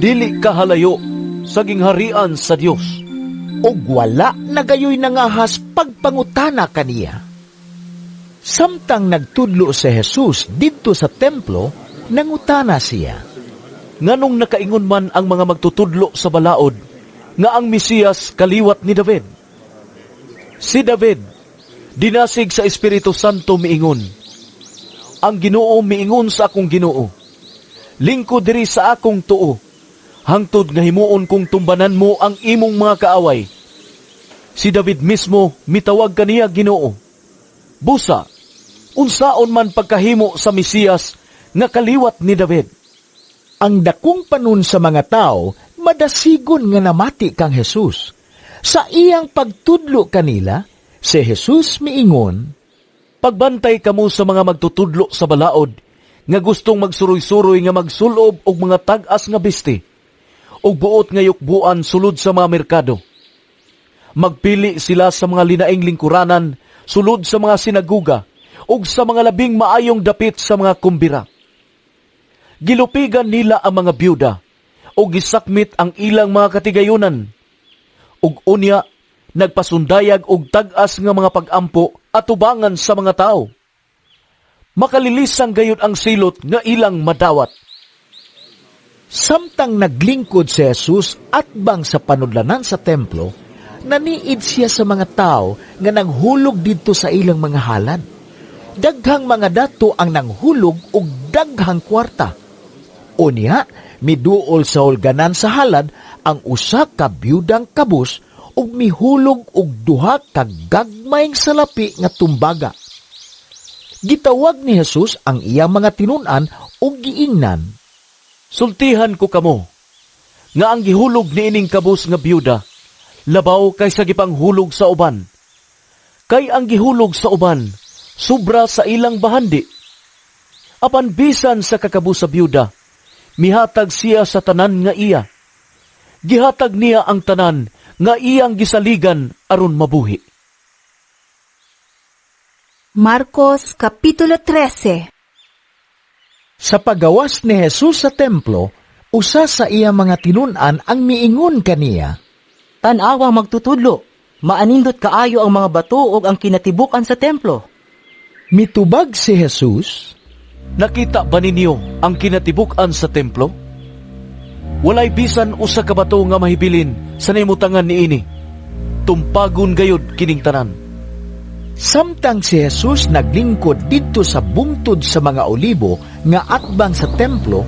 Dili kahalayo sa gingharian sa Dios. Og wala nagayoy nangahas pagpangutana kaniya. Samtang nagtudlo si Jesus didto sa templo, nangutana siya, Nganong nakaingon man ang mga magtutudlo sa balaod nga ang Mesiyas kaliwat ni David? Si David, dinasig sa Espiritu Santo miingon, Ang Ginoo miingon sa akong Ginoo, lingkod diri sa akong tuo, hangtod nga himuon kong tumbanan mo ang imong mga kaaway. Si David mismo mitawag kaniya Ginoo. Busa, unsaon man pagkahimo sa Mesiyas nga kaliwat ni David? Ang dakong panon sa mga tao, madasigon nga namati kang Jesus. Sa iyang pagtudlo kanila, si Jesus miingon, Pagbantay kamo sa mga magtutudlo sa balaod, nga gustong magsuroy-suroy nga magsulob og mga tag-as nga biste, og buot nga yukbuan sulod sa mga merkado. Magpili sila sa mga linaing lingkuranan, sulod sa mga sinaguga, ug sa mga labing maayong dapit sa mga kumbira. Gilupigan nila ang mga byuda, o gisakmit ang ilang mga katigayunan, ug unya, nagpasundayag og tag-as nga mga pag-ampo at tubangan sa mga tao. Makalilisang gayud ang silot nga ilang madawat. Samtang naglingkod si Jesus atbang sa panudlanan sa templo, naniid siya sa mga tao nga nanghulog dito sa ilang mga halad. Daghang mga dato ang nanghulog og daghang kwarta. Unya, miduol sa hulganan sa halad ang usa ka biyudang kabus ug mihulog og duha ka gagmayng salapi nga tumbaga. Gitawag ni Jesus ang iyang mga tinun-an ug giingnan, Sultihan ko kamo, nga ang gihulog ni ining kabus nga biyuda, labaw kaysa gipanghulog sa uban. Kay ang gihulog sa uban, sobra sa ilang bahandi. Apan bisan sa kakabus sa biyuda, mihatag siya sa tanan nga iya. Gihatag niya ang tanan nga iyang gisaligan aron mabuhi. Marcos Kapitulo 13. Sa pagawas ni Jesus sa templo, usa sa iyang mga tinun-an ang miingon kaniya, Tan-awa magtutudlo, maanindot kaayo ang mga bato ug ang kinatibukan sa templo. Mitubag si Jesus, Nakita ba ninyo ang kinatibukan sa templo? Walay bisan usa ka bato nga mahibilin sa nahimutangan niini. Tumpagon gayud kining tanan. Samtang si Jesus naglingkod didto sa bungtod sa mga olibo nga atbang sa templo,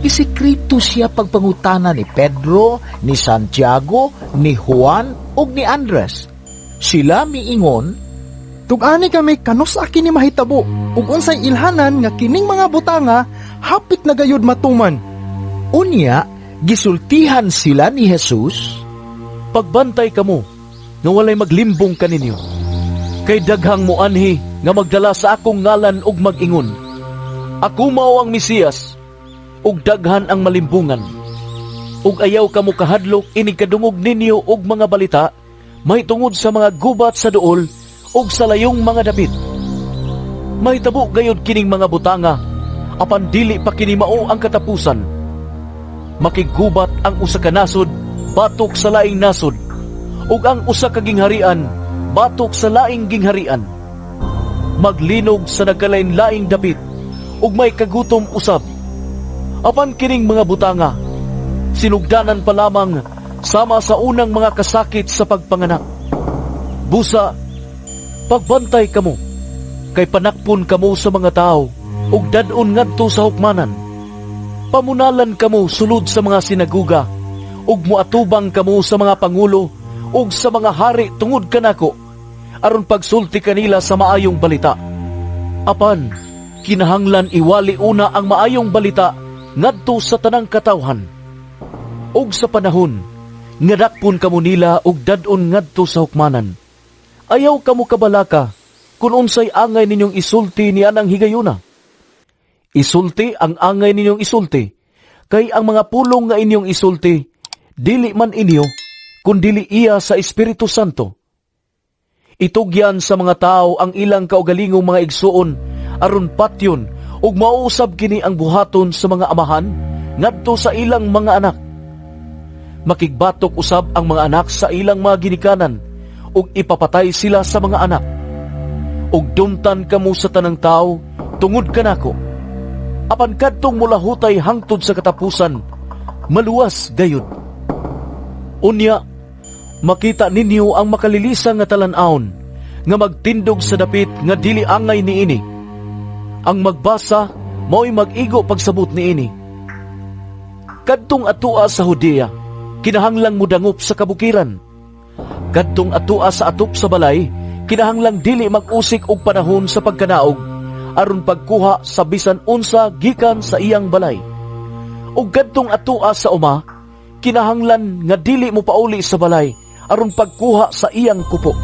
isikreto siya pagpangutana ni Pedro, ni Santiago, ni Juan ug ni Andres. Sila miingon, Tug-ani kami kanus aki ni mahitabo ug unsay ilhanan nga kining mga butanga hapit na gayud matuman. Unya, gisultihan sila ni Jesus, Pagbantay kamo nga walay maglimbong kaninyo. Kay daghang mo anhi nga magdala sa akong ngalan ug mag-ingon, Ako mao ang Mesiyas, ug daghan ang malimbungan. Ug ayaw kamo kahadlok inig kadungog ninyo og mga balita, mahitungod sa mga gubat sa duol ug sa layong mga dapit. Mahitabo gayud kining mga butanga, apan dili pa kini mao ang katapusan. Makigubat ang usa ka nasod batok sa laing nasod, ug ang usa ka gingharian batok sa laing gingharian. Maglinog sa nagkalain-laing dapit, ug may kagutom usab. Apan kining mga butanga, sinugdanan pa lamang sama sa unang mga kasakit sa pagpanganak. Busa, pagbantay kamo, kay panakpon kamo sa mga tao, ug dadon ngadto sa hukmanan. Pamunalan kamo sulod sa mga sinaguga, ug muatubang kamo sa mga pangulo, ug sa mga hari tungod kanako, aron pagsulti kanila sa maayong balita. Apan, kinahanglan iwali una ang maayong balita ngadto sa tanang katawhan. Og sa panahon, nga dakpon kamo nila og dadon ngadto sa hukmanan. Ayaw kamo kabalaka kung unsay angay ninyong isulti ni anang higayuna. Isulti ang angay ninyong isulti, kay ang mga pulong nga inyong isulti, dili man inyo, kundili iya sa Espiritu Santo. Itugyan sa mga tao ang ilang kaugalingong mga igsuon, aron patyon, ug mauusab kini ang buhaton sa mga amahan, ngadto sa ilang mga anak. Makigbatok usab ang mga anak sa ilang mga ginikanan, ug ipapatay sila sa mga anak. Ug dumtan kamo sa tanang tao, tungod kanako. Apan kadtong mulahutay hangtod sa katapusan, maluwas gayud. Unya, makita ninyo ang makalilisang nga talan-aon, nga magtindog sa dapit nga dili angay niini. Ang magbasa, mao'y mag-igo pagsabot niini. Kadtong atua sa Judea, kinahanglang mudangop sa kabukiran. Kadtong atua sa atop sa balay, kinahanglang dili mag-usik og panahon sa pagkanaog, aron pagkuha sa bisan unsa gikan sa iyang balay. Ug kadtong atua sa uma, kinahanglan nga dili mo pauli sa balay, aron pagkuha sa iyang kupo.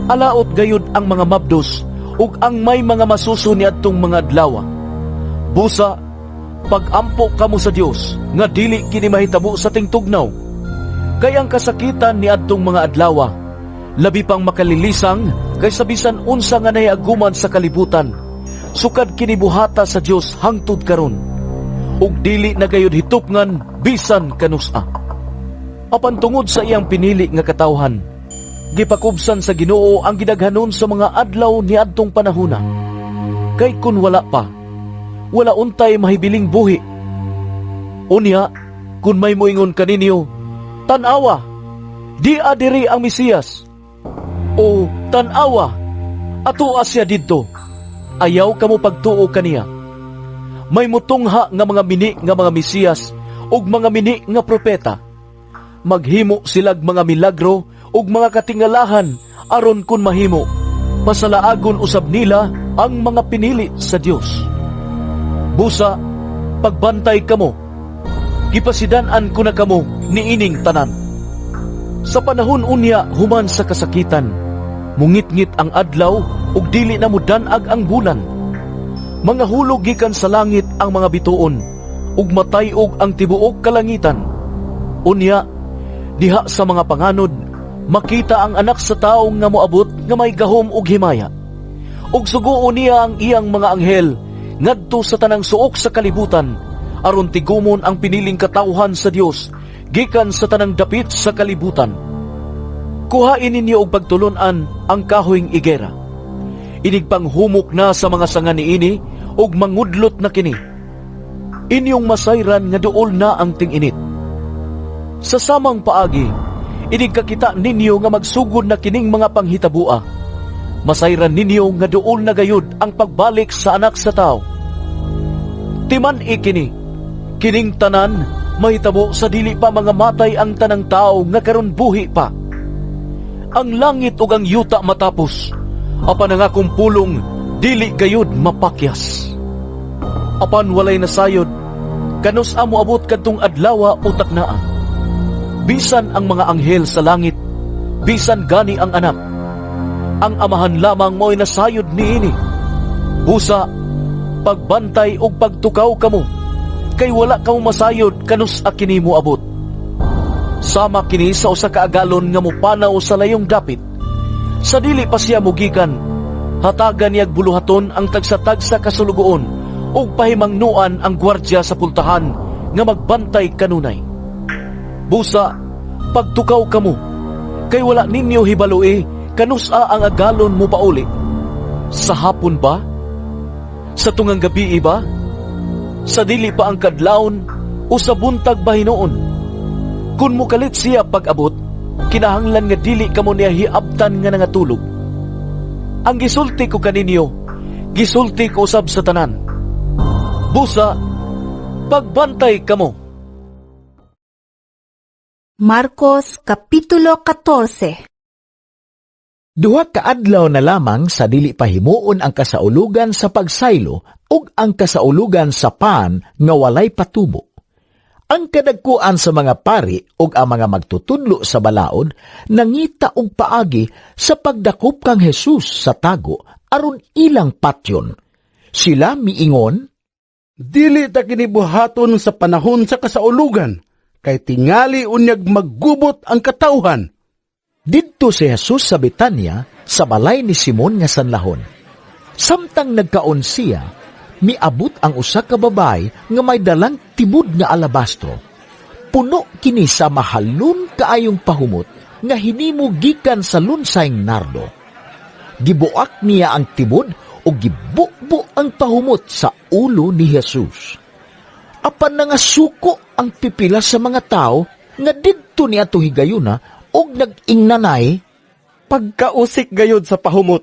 Alaot gayud ang mga mabdos, ug ang may mga masuso niadtong mga adlaw. Busa, pagampo kamo sa Dios, nga dili kini mahitabo sa tingtugnaw. Kay ang kasakitan niadtong mga adlaw, labi pang makalilisang kaysa bisan unsa nga nahiaguman sa kalibutan, sukad kini buhata sa Dios hangtod karon, ug dili na gayud hitupngan bisan kanusa. Apan tungod sa iyang pinili nga katawhan, gipakubsan sa Ginoo ang gidaghanon sa mga adlaw niadtong panahona. Kay kun wala pa, wala untay mahibiling buhi. Unya, kun may moingon kaninyo, tan-awa, di adiri ang Mesiyas, o tan-awa, atua siya didto, ayaw kamo pagtuo kaniya. May mutungha nga mga mini nga mga Mesiyas ug mga mini nga propeta. Maghimo silag mga milagro ug mga katingalahan aron kun mahimo pasalaagon usab nila ang mga pinili sa Dios. Busa, pagbantay kamo, gipasidan-an ko na kamo niining tanan. Sa panahon unya human sa kasakitan, mungit-ngit ang adlaw ug dili na mudanag ang bulan. Mga hulog gikan sa langit ang mga bituon ug matay-og ang tibuok kalangitan. Unya, diha sa mga panganod, makita ang anak sa taong nga moabot nga may gahom ug himaya. Ug suguon niya ang iyang mga anghel ngadto sa tanang suok sa kalibutan aron tigumon ang piniling katawhan sa Dios gikan sa tanang dapit sa kalibutan. Kuhain ninyo og pagtulunan ang kahoyng igera. Inig panghumok na sa mga sanga niini ug mangudlot na kini. Inyong masayran nga duol na ang ting-init. Sa samang paagi, inig kakita ninyo nga magsugod na kining mga panghitabua. Masayran ninyo nga duol na gayud ang pagbalik sa anak sa tao. Timan ikini, kining tanan mahitabo sa dili pa mga matay ang tanang tao nga karon buhi pa. Ang langit ug ang yuta matapos, apan ang akong pulong dili gayud mapakyas. Apan walay nasayod, kanus amo abot kadtong adlaw o taknaa. Bisan ang mga anghel sa langit, bisan gani ang anak, ang amahan lamang mo'y nasayod niini. Busa, pagbantay ug pagtukaw kamo, kay wala kamo masayod kanus a kini mo abot. Sama kini sa usa ka agalon nga mopanaw sa layong dapit. Sa dili pa siya mugikan, hatagan niyag buluhaton ang tagsa-tagsa kasulugoon ug pahimangnuan ang gwardya sa pultahan nga magbantay kanunay. Busa, pagtukaw kamo, kay wala ninyo hibaloi kanusa ang agalon mo pauli. Sa hapon ba? Sa tungang gabi ba? Sa dili pa ang kadlawon o sa buntag ba hinuon? Kung mukalit siya pag-abot, kinahanglan nga dili kamo niya hiabtan nga nangatulog. Ang gisulti ko kaninyo, gisulti ko usab sa tanan. Busa, pagbantay kamo. Marcos Kapitulo 14. Duha ka adlaw na lamang sa dili pa himuon ang kasaulugan sa pagsaylo ug ang kasaulugan sa pan nga walay patubo. Ang kadagkuan sa mga pari ug ang mga magtutudlo sa balaod nangita og paagi sa pagdakop kang Jesus sa tago aron ilang patyon. Sila miingon, dili ta kini buhaton sa panahon sa kasaulugan, kay tingali unyag maggubot ang katawhan. Didto si Jesus sa Betania, sa balay ni Simon nga sanlahon. Samtang nagkaon siya, miabot ang usa ka babay nga may dalang tibud nga alabastro. Puno kini sa mahalon kaayong pahumot nga hinimo gikan sa lunsayng nardo. Gibuak niya ang tibud o gibubo ang pahumot sa ulo ni Jesus. Apan nga suko ang pipila sa mga tao nga didto niya to higayuna og nag-ingnanay, pagkausik gayod sa pahumot.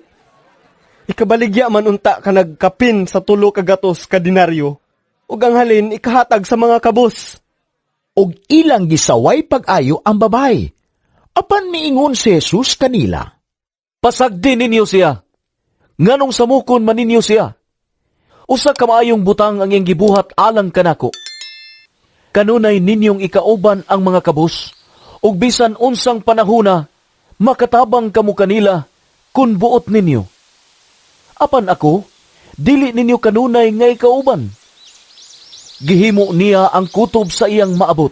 Ikabaligya man unta ka nagkapin sa 3 ka gatos ka dinaryo, ug ang halin ikahatag sa mga kabos. Og ilang gisaway pag-ayo ang babay. Apan miingon si Jesus kanila, pasagdi ninyo siya. Nganong samukon man ninyo siya? Usa ka maayong butang ang iyang gibuhat alang kanako. Kanunay ninyong ikauban ang mga kabos, ug bisan unsang panahona, makatabang kamo kanila kun buot ninyo. Apan ako, dili ninyo kanunay nga ikauban. Gihimo niya ang kutob sa iyang maabot.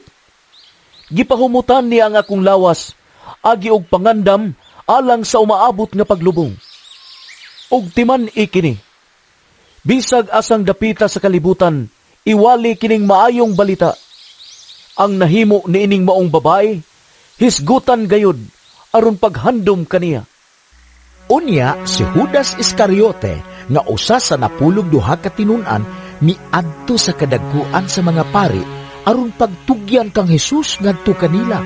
Gipahumutan niya ang akong lawas, agi og pangandam alang sa umaabot nga paglubong. Og timan ikini, bisag asang dapita sa kalibutan, iwali kining maayong balita. Ang nahimo niining maong babae, hisgutan gayud aron paghandom kaniya. Unya si Judas Iscariote nga usa sa napulog duha ka tinun-an miadto sa kadagkuan sa mga pari aron pagtugyan kang Jesus ngadto kanila.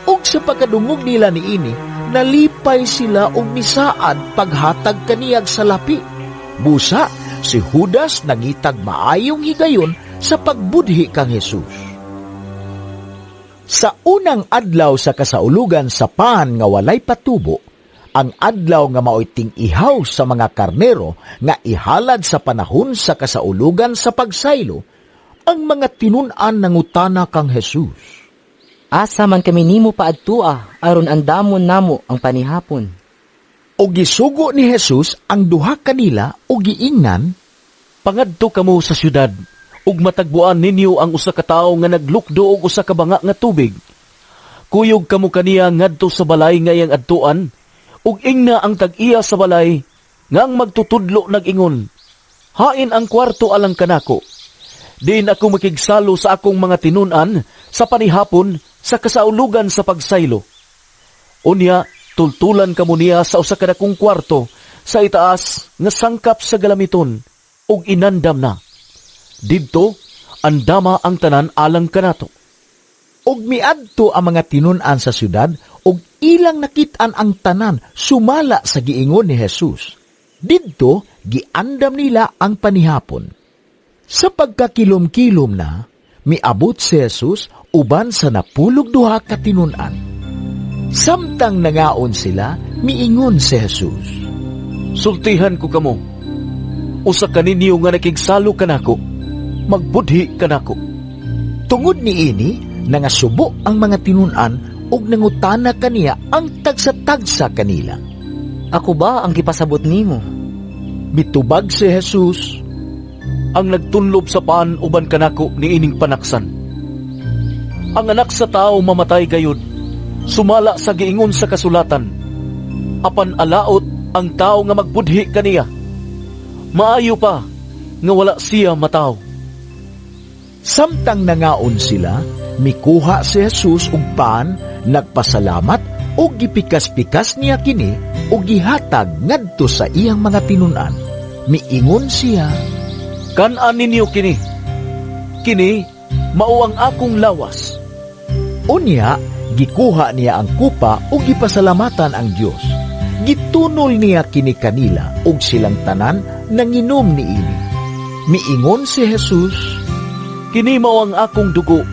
Ug sa pagkadungog nila niini, nalipay sila og misaad paghatag kaniyag sa lapi. Busa, si Judas nangitag maayong higayon sa pagbudhi kang Jesus. Sa unang adlaw sa kasaulugan sa pan nga walay patubo, ang adlaw nga maoy ting-ihaw sa mga karnero nga ihalad sa panahon sa kasaulugan sa pagsaylo, ang mga tinun-an nangutana kang Jesus. Asa man kami nimo paadtua aron andamon namo ang panihapon. O gisugo ni Jesus ang duha kanila o giingnan, Pangadto kamo sa syudad, ug matagbuan ninyo ang usa ka tawo nga naglukdo og usa ka banga nga tubig. Kuyog kamo kaniya ngadto sa balay nga iyang adtuan, ug ingna ang tag-iya sa balay nga ang magtutudlo nag-ingon, hain ang kwarto alang kanako. Diin ako makigsalo sa akong mga tinun-an sa panihapon sa kasaulugan sa pagsaylo. Unya, tultulan kamo niya sa usa ka dakong kwarto sa itaas nga sangkap sa galamiton ug inandam na. Didto andama ang tanan alang kanato. Og miadto ang mga tinun-an sa syudad og ilang nakit-an ang tanan sumala sa giingon ni Jesus. Didto giandam nila ang panihapon. Sa pagkakilom-kilom na, miabot si Jesus uban sa napulog duha ka tinun-an. Samtang nangaon sila, miingon si Jesus, Sultihan ko kamo, usa ka ninyo nga nakigsalo kanako, magbudhi kanako. Tungod ni ini, nangasubo ang mga tinun-an ug nangutana kaniya ang tagsa-tagsa kanila. Ako ba ang gipasabot nimo? Mitubag si Jesus, ang nagtunlob sa paan uban kanako ni ining panaksan. Ang anak sa tao mamatay gayud, sumala sa giingon sa kasulatan, apan alaot ang tao nga magbudhi kaniya. Maayo pa nga wala siya mataw. Samtang nangaon sila, mikuha si Jesus og paan, nagpasalamat ug gipikas-pikas niya kini ug gihatag ngadto sa iyang mga tinun-an. Miingon siya, Kan-an ninyo kini. Kini mao ang akong lawas. Unya, gikuha niya ang kupa ug gipasalamatan ang Dios. Gitunol niya kini kanila ug silang tanan nanginom niini. Miingon si Jesus, Kini mao ang akong dugo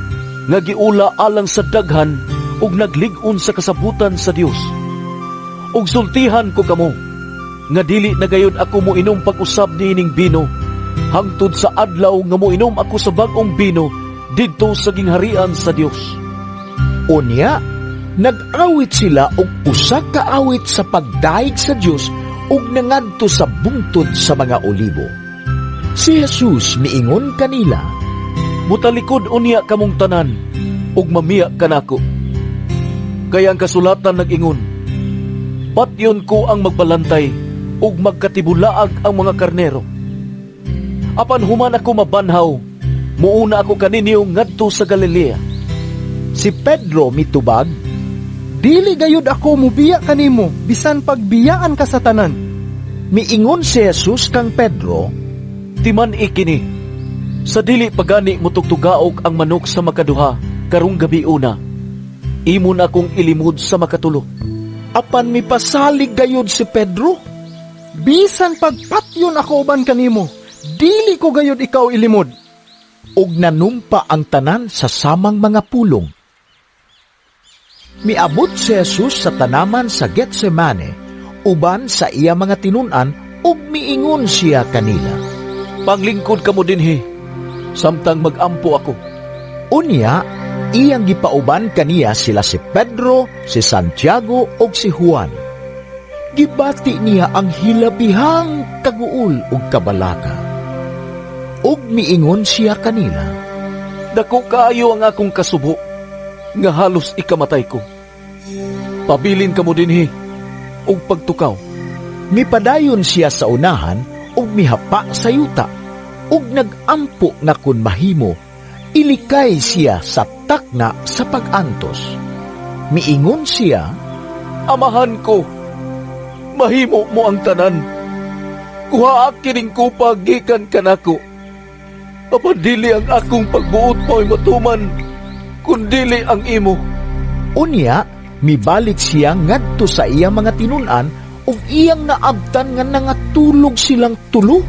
nga giula alang sa daghan ug naglig-on sa kasabutan sa Dios. Ug sultihan ko kamo nga dili na gayud ako moinom pag-usab niining bino hangtod sa adlaw nga moinom ako sa bag-ong bino didto sa gingharian sa Dios. Unya, nag-awit sila og usa ka awit sa pagdaig sa Dios ug nangadto sa bungtod sa mga olibo. Si Jesus miingon kanila, Mutalikod unya kamong tanan ug mamiya kanako. Kaya ang kasulatan nag-ingon, Patyon ko ang magbalantay ug magkatibulaag ang mga karnero. Apan human ako mabanhaw, muuna ako kaninyo ngadto sa Galilea. Si Pedro mitubag, Dili gayud ako mubiya kanimo, bisan pagbiyaan ka sa tanan. Miingon si Jesus kang Pedro, Timan ikini, sa dili pagani mutugtugaog ang manok sa makaduha, karong gabi una, imon akong ilimod sa makatulo. Apan mipasalig gayud si Pedro, Bisan pagpatyon ako uban kanimo, dili ko gayud ikaw ilimod. ug nanumpa ang tanan sa samang mga pulong. Miabot si Jesus sa tanaman sa Getsemane, uban sa iya mga tinun-an, ug miingon siya kanila, Panglingkod kamo dinhi, samtang magampo ako. Unya, iyang gipauban kaniya sila si Pedro, si Santiago ug si Juan. Gibati niya ang hilabihang kaguol ug kabalaka. Ug miingon siya kanila, Dako kaayo ang akong kasubo, nga halos ikamatay ko. Pabilin kamo dinhi, ug pagtukaw. Mipadayon siya sa unahan ug mihapa sa yuta, ug nagampo nga kun mahimo, ilikay siya sa takna sa pag-antos. Miingon siya, Amahan ko, mahimo mo ang tanan. Kuha kining kupa gikan kanako. Papadili ang akong pagbuot mo'y matuman, kundili ang imo. Unya, mibalik siya ngadto sa iyang mga tinun-an ug iyang naabtan nga nangatulog silang tulo.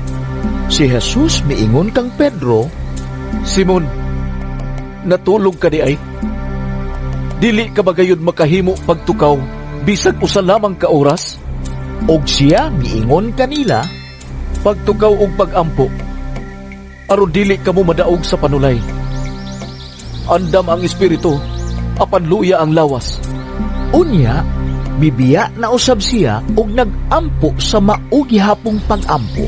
Si Jesus miingon kang Pedro, Simon, natulog ka di ay? Dili ka ba gayud makahimo pagtukaw bisag usa lamang ka oras? og siya miingon kanila, Pagtukaw og pagampo, aron dili ka mo madaog sa panulay. Andam ang espiritu, apan luya ang lawas. Unya, bibiya na usab siya og nagampo sa maugi hapong pagampo.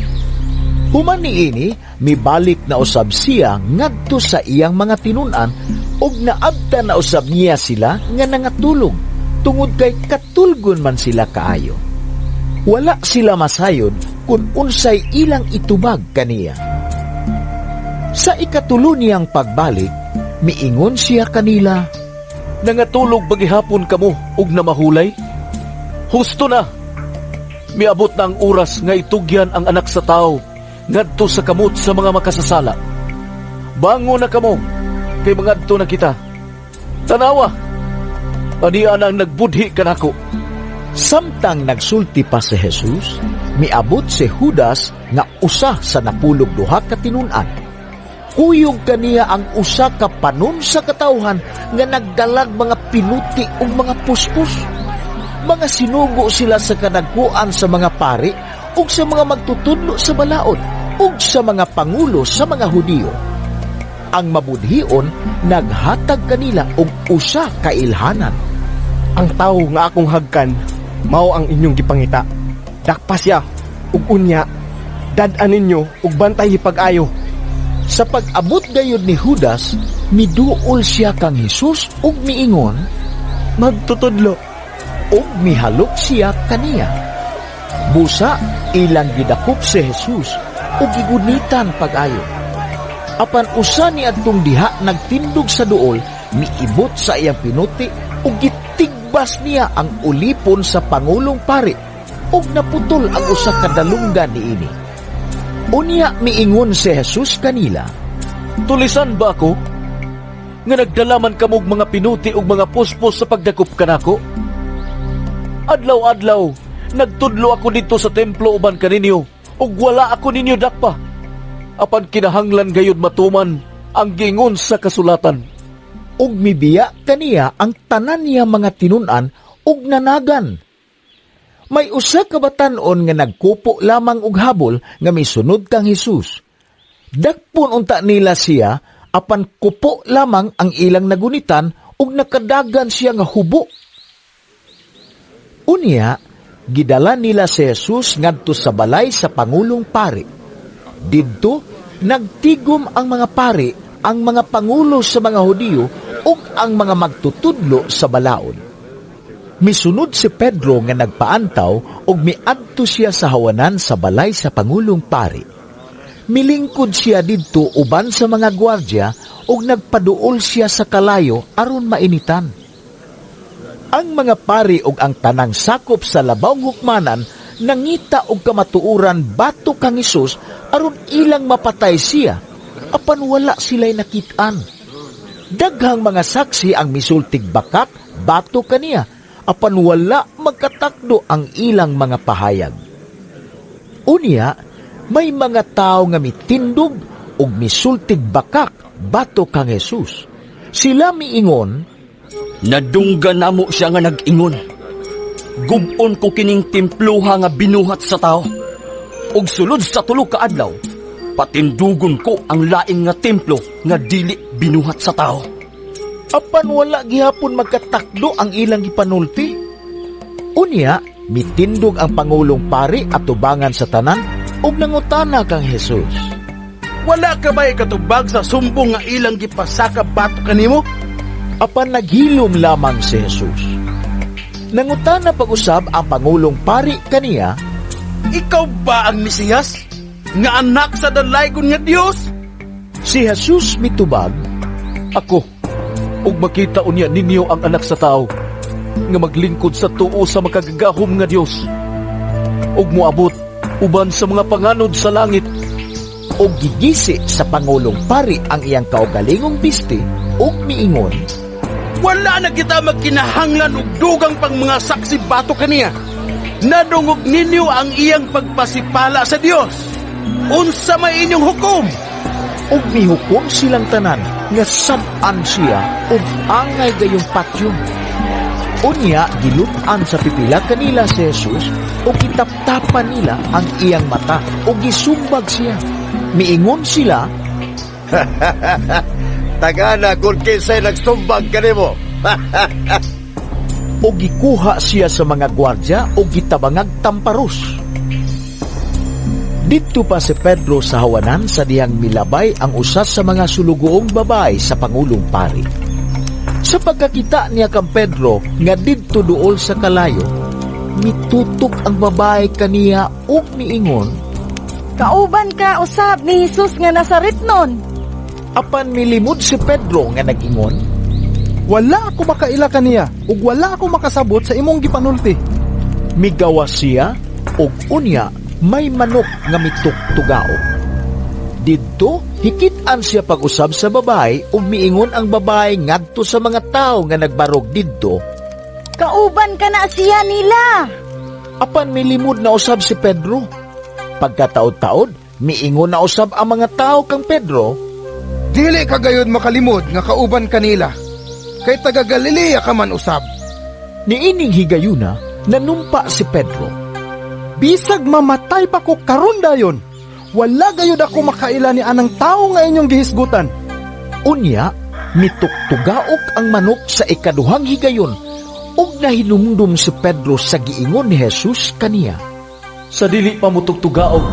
Human niini, mibalik na usab siya ngadto sa iyang mga tinun-an og naabta na usab niya sila nga nangatulog tungod kay katulgon man sila kaayo. Wala sila masayod kung unsay ilang itubag kaniya. Sa ikatulo niyang pagbalik, miingon siya kanila, Nangatulog bagihapon kamo og namahulay? Husto na! Miabot na ang oras nga itugyan ang anak sa tao ngadto sa kamot sa mga makasasala. Bango na kamo, kay mangadto na kita. Tanawa! Anian ang nagbudhi kanako. Samtang nagsulti pa si Jesus, miabot si Judas nga usa sa napulog duha ka tinun-an. Kuyog kaniya ang usa ka panon sa katawhan nga nagdalag mga pinuti ug mga puspos. Mga sinugo sila sa kanagkuan sa mga pari ug sa mga magtutudlo sa balaod ug sa mga pangulo sa mga Hudiyo. Ang mabudhion naghatag kanila og usa ka ilhanan. Ang tawo nga akong hagkan, mao ang inyong gipangita. Dakpa siya, ug unya, dad-an ninyo ug bantay hipag-ayo. Sa pag-abot gayud ni Judas, miduol siya kang Jesus ug miingon, Magtutudlo. ug mihalok siya kaniya. Busa, ilang gidakop si Jesus ug gigunitan pag-ayo. Apan usa ni adtong diha nagtindog sa duol, miibot sa iyang pinuti ug gitigbas niya ang ulipon sa pangulong pari ug naputol ang usa ka dalunggan niini. Unya miingon si Jesus kanila, Tulisan ba ako? Nga nagdalaman kamog mga pinuti ug mga puspos sa pagdakop kanako? Adlaw-adlaw, nagtudlo ako dito sa templo uban kaninyo ug wala ako ninyo dakpa. Apan kinahanglan gayud matuman ang gingon sa kasulatan. ug mibiya kaniya ang tanan niya mga tinun-an ug nanagan. May usa ka batan-on nga nagkupo lamang og habol nga misunod kang Hesus. Dakpon unta nila siya apan kupo lamang ang ilang nagunitan ug nakadagan siya nga hubo. Unya, gidala nila si Jesus ngadto sa balay sa Pangulong Pari. Didto, nagtigom ang mga pari, ang mga pangulo sa mga Hudiyo ug ang mga magtutudlo sa balaod. Misunod si Pedro nga nagpaantaw ug miadto siya sa hawanan sa balay sa Pangulong Pari. Milingkod siya didto uban sa mga gwardya ug nagpaduol siya sa kalayo aron mainitan. Ang mga pari ug ang tanang sakop sa labawng hukmanan nangita og kamatuoran batok kang Hesus aron ilang mapatay siya, apan wala sila'y nakit-an. Daghang mga saksi ang misultig bakat batok kaniya, apan wala magkatakdo ang ilang mga pahayag. Unya, may mga tao nga mitindog ug misultig bakak batok kang Hesus. Sila miingon, Nadunggan namo siya nga nag-ingon. Gubon ko kining templuha nga binuhat sa tao. Ug sulod sa tulo ka adlaw, patindugon ko ang laing nga templo nga dili binuhat sa tao. Apan wala gihapon magkatakdo ang ilang gipanulti. Unya, mitindog ang Pangulong Pari at tubangan sa tanan ug nangutana kang Hesus. Wala ka ba'y katubag sa sumbong nga ilang gipasaka bato kanimo? Apan naghilom lamang si Jesus. Nangutana pag-usab ang Pangulong Pari kaniya, Ikaw ba ang Mesiyas? Nga anak sa dalaygon nga Dios? Si Jesus mitubag, Ako, ug makita unya ninyo ang anak sa tao nga maglingkod sa tuo sa makagagahom nga Dios ug moabot uban sa mga panganod sa langit. Og gigisi sa Pangulong Pari ang iyang kaugalingong bisti ug miingon, Wala na kita magkinahanglan og dugang pang mga saksi bato kaniya. Nadungog ninyo ang iyang pagpasipala sa Dios. Unsa may inyong hukom? ug mihukom silang tanan nga sab-an siya ug angay gayong patyon. Unya gilut-an sa pipila kanila si Jesus ug kitaptapan nila ang iyang mata ug gisumbag siya. Miingon sila, Tagana kung kinsay nagsumbag kanimo. o gikuha siya sa mga gwardya o gitabangag tamparos. Dito pa si Pedro sa hawanan sa dihang milabay ang usas sa mga sulugoong babae sa Pangulong Pari. Sa pagkakita niya kang Pedro nga didto duol sa kalayo, mitutok ang babae kaniya ug miingon, Kauban ka usab ni Jesus nga Nazaretnon. Apan milimod si Pedro nga nag-ingon, Wala ako makaila kaniya ug wala ako makasabot sa imong gipanulti. Migawa siya ug unya may manok nga mituktugaog. Didto hikit-an siya pag-usab sa babae ug miingon ang babae ngadto sa mga tao nga nagbarog didto, Kauban ka na siya nila. Apan milimod na usab si Pedro. Pagkataod-taod, miingon na usab ang mga tao kang Pedro, Dili ka gayud makalimod nga kauban kanila. Kay taga Galilea ka man usab. Niining higayuna, nanumpa si Pedro. Bisag mamatay pa ko karon dayon. Wala gayud ako makaila ni anang tao nga inyong gihisgutan. Unya, mituktugaok ang manok sa ikaduhang higayon ug nahinumdum si Pedro sa giingon ni Jesus kaniya. Sa dili pa mo tugtugaog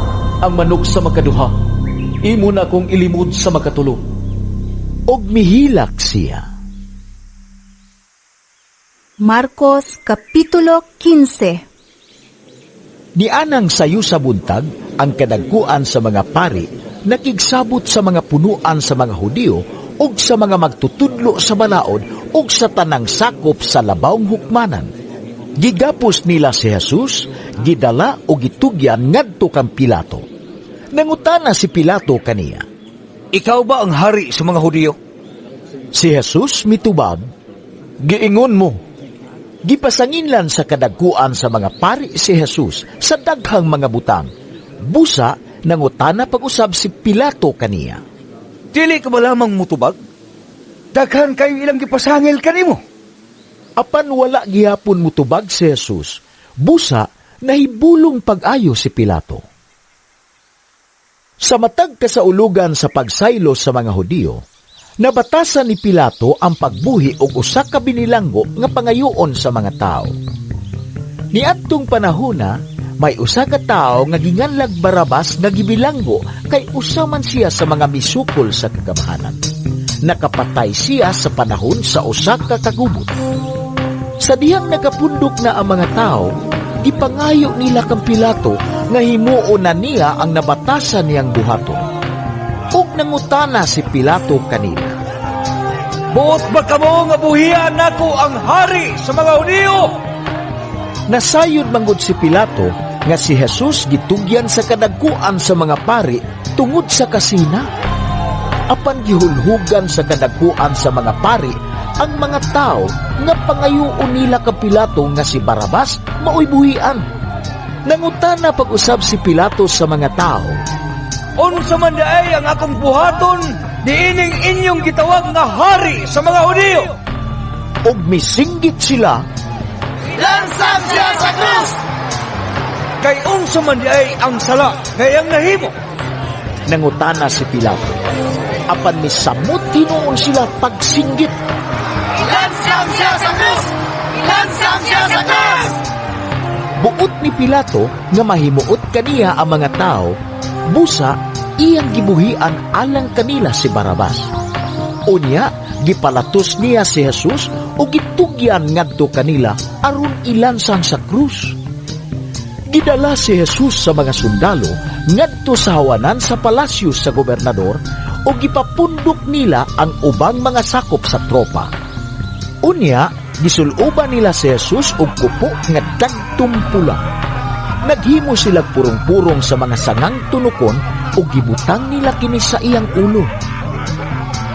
ang manok sa makaduha, imo na kong ilimod sa makatulo. Og mihilak siya. Marcos Kapitulo 15. Nianang sayo sa buntag ang kadagkuan sa mga pari nakigsabot sa mga punuan sa mga Hudiyo ug sa mga magtutudlo sa balaod ug sa tanang sakop sa labawng hukmanan. Gigapos nila si Jesus, gidala o gitugyan ngadto kang Pilato. Nangutana si Pilato kaniya, Ikaw ba ang hari sa mga Hudiyo? Si Jesus mitubag, Giingon mo. Gipasanginlan sa kadagkuan sa mga pari si Jesus sa daghang mga butang. Busa, nangutana pag-usab si Pilato kaniya. Dili ka ba lamang mutubag? Daghan kayo ilang gipasangil kanimo. Apan wala gihapon mutubag si Jesus. Busa, nahibulong pag-ayo si Pilato. Sa matag kasaulugan sa pagsaylo sa mga Hudiyo, nabatasan ni Pilato ang pagbuhi og usa ka binilanggo nga pangayoon sa mga tao. Niadtong panahona, may usa ka tao nga ginganlag Barabas nga gibilanggo kay usa man siya sa mga misukol sa kagamahanan. Nakapatay siya sa panahon sa usa ka kagubot. Sa dihang nakapundok na ang mga tao, gipangayo nila kang Pilato nga himuon na niya ang nabatasan niyang buhaton. Ug nangutana si Pilato kanila, Buot ba kamo nga buhian nako ang hari sa mga Hudiyo? Nasayod manggod si Pilato nga si Jesus gitugyan sa kadagkuan sa mga pari tungod sa kasina. Apan gihulhugan sa kadagkuan sa mga pari ang mga tao nga pangayoon nila ka Pilato nga si Barabas maoy buhian. Nangutana pag-usab si Pilato sa mga tao, Unsa man daay ang akong buhaton diining inyong gitawag nga hari sa mga Hudiyo? Og misinggit sila, Ilansang siya sa krus! Kay unsa man diay ang sala ngayang nahimo? Nangutana si Pilato. Apan misamot tinuon sila pagsinggit. Ilansang siya sa krus! Ilansang siya sa krus! Buot ni Pilato nga mahimuot kaniya ang mga tao, busa iyang gibuhian alang kanila si Barabas. Unya, gipalatos niya si Jesus o gitugyan ngadto kanila aron ilansang sa krus. Gidala si Jesus sa mga sundalo ngadto sa hawanan sa palasyo sa gobernador o gipapundok nila ang ubang mga sakop sa tropa. Unya, gisuluban nila si Jesus og kupo nga dagtong pula. Naghimo sila purong-purong sa mga sangang tunukon o gibutang nila kini sa iyang ulo.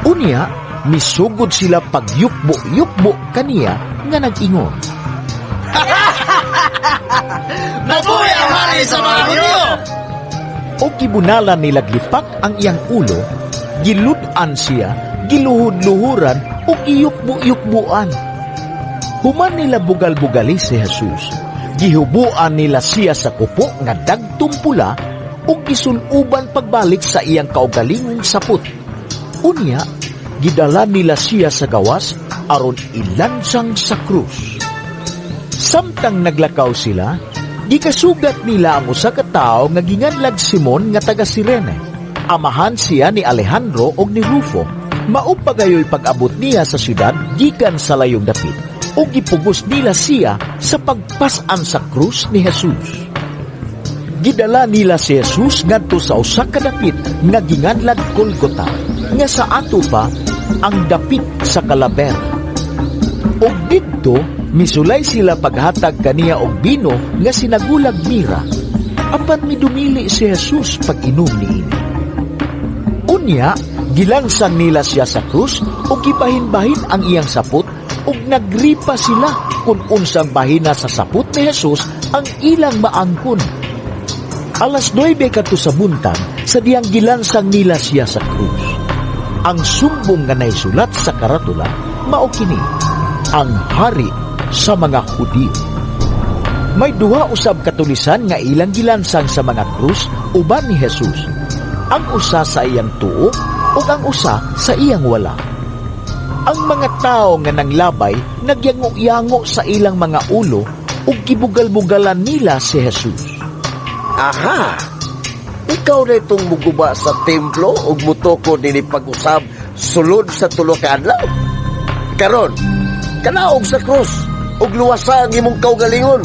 Unya, misugod sila pagyukbo-yukbo kaniya nga nag-ingon, Nabuhay ang hari sa mga Hudiyo! O gibunalan nila glipak ang iyang ulo, giludan siya, giluhud-luhuran o giyukbu-yukbuan. Human nila bugal-bugali si Jesus, gihubuan nila siya sa kupo nga dagtong pula o gisunuban pagbalik sa iyang kaugalingong saput. Unya, gidala nila siya sa gawas aron ilansang sa krus. Samtang naglakaw sila, gikasugat nila ang usa ka tawo nga ginganlag Simon nga taga Cirene. Amahan siya ni Alejandro og ni Rufo. Mao pagayoy pag-abot niya sa syudad gikan sa layong dapit. O gipugos nila siya sa pagpasan sa krus ni Jesus. Gidala nila si Jesus ngadto sa usa ka dapit nga ginganlag Golgota, nga sa ato pa ang dapit sa kalaber. Og didto misulay sila paghatag kaniya og bino nga sinagulag mira, apan midumili si Jesus pag-inom niini. Unya, gilansang nila siya sa krus o gibahin-bahin ang iyang sapot ug nagripa sila kung unsang bahina sa sapot ni Jesus ang ilang maangkon. Alas 9 kadto sa buntag sa diyang gilansang nila siya sa krus. Ang sumbong nga naisulat sa karatula mao kini, ang hari sa mga Hudiyo. May duha usab katulisan nga ilang gilansang sa mga krus uban ni Jesus. Ang usa sa iyang tuo ug ang usa sa iyang wala. Ang mga tao nga nanglabay nagyango-yango sa ilang mga ulo ug gibugal-bugalan nila si Jesus. Aha! Ikaw na itong muguba sa templo ug mutoko dili pag-usab sulod sa tulo ka adlaw. Karon, kanaog sa krus ug luwasa ang imong kaugalingon.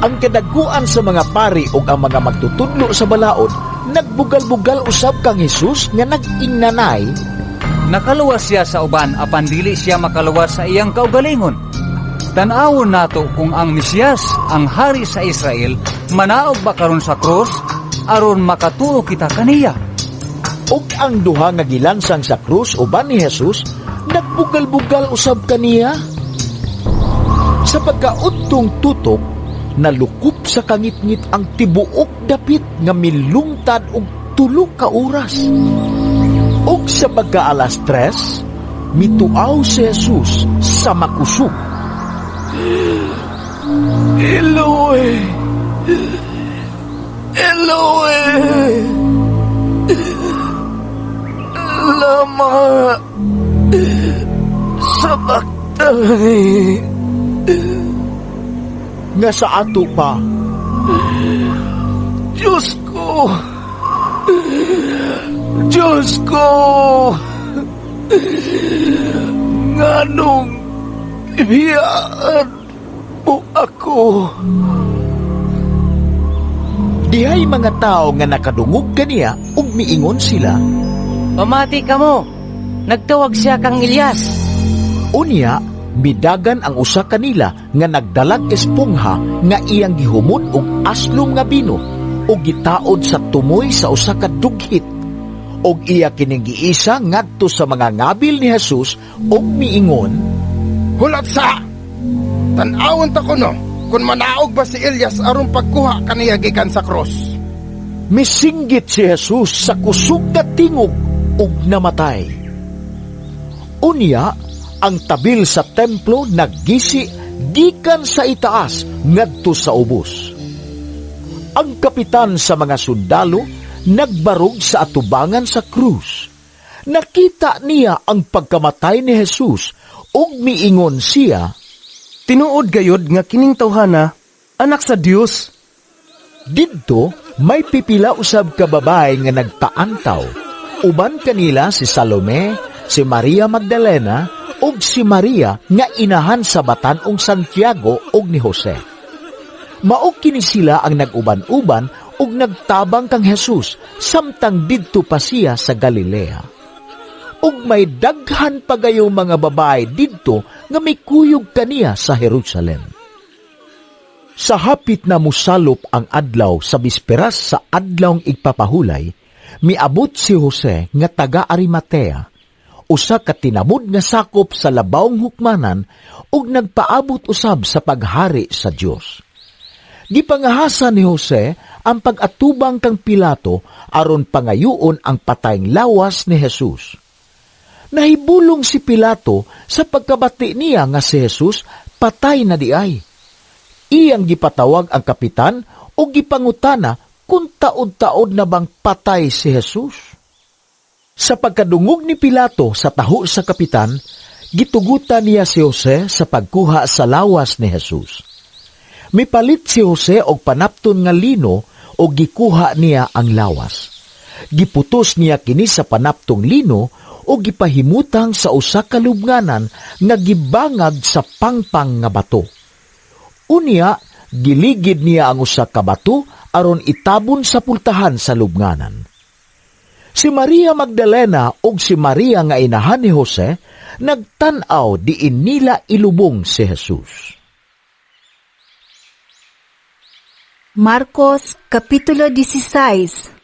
Ang kadaguan sa mga pari ug ang mga magtutudlo sa balaod nagbugal-bugal usab kang Jesus nga nag-ingnanay. Nakaluwas siya sa uban apan dili siya makaluwas sa iyang kaugalingon. Tan-awon nato kung ang Mesiyas, ang hari sa Israel, manaog ba karon sa krus aron makatuo kita kaniya. Ug ang duha nga gilansang sa krus uban ni Jesus nagbugal-bugal usab kaniya. Sa pagkaudtong tutok, nalukop sa kangit-ngit ang tibuok dapit nga milungtad og 3 ka oras. Ug sa pagka-alas 3, mituaw si Jesus sa makusog. Eloi! Eloi! Lama sabachthani. Nga sa ato pa, Diyos ko! Diyos ko! Nganong ibiyaan mo ako? Dihay mga tao nga nakadungog kaniya ug miingon sila, Pamati ka mo, nagtawag siya kang Elias. Unya, midagan ang usa kanila nga nagdalag espongha nga iyang gihumot og aslom nga bino ug gitaod sa tumoy sa usa ka dughit. Og iya kining giisa ngadto sa mga ngabil ni Jesus ug miingon, Hulat sa! Tan-awon ta kuno kung manaog ba si Elias aron pagkuha kaniya gikan sa cross. Misinggit si Jesus sa kusog na tingog ug namatay. Unya, ang tabil sa templo naggisi gikan sa itaas ngadto sa ubos. Ang kapitan sa mga sundalo nagbarog sa atubangan sa krus. Nakita niya ang pagkamatay ni Jesus ug miingon siya, Tinuod gayod nga kining tawhana, anak sa Dios. Didto may pipila usab ka babae nga nagpaantaw. Uban kanila si Salome, si Maria Magdalena, ug si Maria nga inahan sa batan-ong Santiago ug ni Jose. Mao kini sila ang nag-uban-uban ug nagtabang kang Jesus samtang didto pa siya sa Galilea. Ug may daghan pagayo mga babae didto nga may kuyog kaniya sa Jerusalem. Sa hapit na musalop ang adlaw sa bisperas sa adlawng igpapahulay, miabot si Jose nga taga Arimatea, usa ka tinamud nga sakop sa labawng hukmanan ug nagpaabot usab sa paghari sa Dios. Gipangahasa ni Jose ang pag-atubang kang Pilato aron pangayoon ang patayng lawas ni Jesus. Nahibulong si Pilato sa pagkabati niya nga si Jesus patay na diay. Iyang gipatawag ang kapitan o gipangutana kung taod-taod na bang patay si Jesus. Sa pagkadungog ni Pilato sa taho sa kapitan, gitugutan niya si Jose sa pagkuha sa lawas ni Jesus. Mipalit si Jose og panapton nga lino o gikuha niya ang lawas. Giputos niya kini sa panaptong lino o gipahimutang sa usa ka lubnganan nga gibangag sa pangpang nga bato. Unya, giligid niya ang usa ka bato aron itabon sa pultahan sa lubnganan. Si Maria Magdalena ug si Maria nga inahan ni Jose nagtan-aw diin nila ilubong si Jesus. Marcos Kapitulo 16.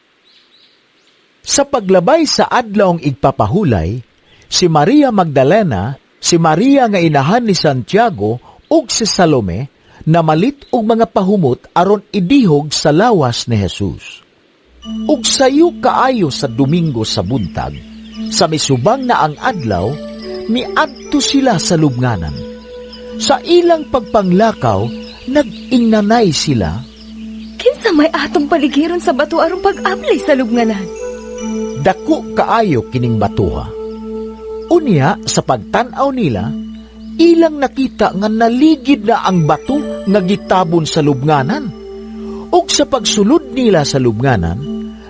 Sa paglabay sa adlawng igpapahulay, si Maria Magdalena, si Maria nga inahan ni Santiago ug si Salome namalit og mga pahumot aron idihog sa lawas ni Jesus. Ug sayo kaayo sa Domingo sa buntag, sa misubang na ang adlaw, miadto sila sa lubnganan. Sa ilang pagpanglakaw, nag-ingnanay sila. Kinsa may atong paligiron sa bato aron pag-ablay sa lubnganan. Dako kaayo kining batuha. Unya, sa pagtan-aw nila, ilang nakita nga naligid na ang bato nga gitabon sa lubnganan. Ug sa pagsulod nila sa lubnganan,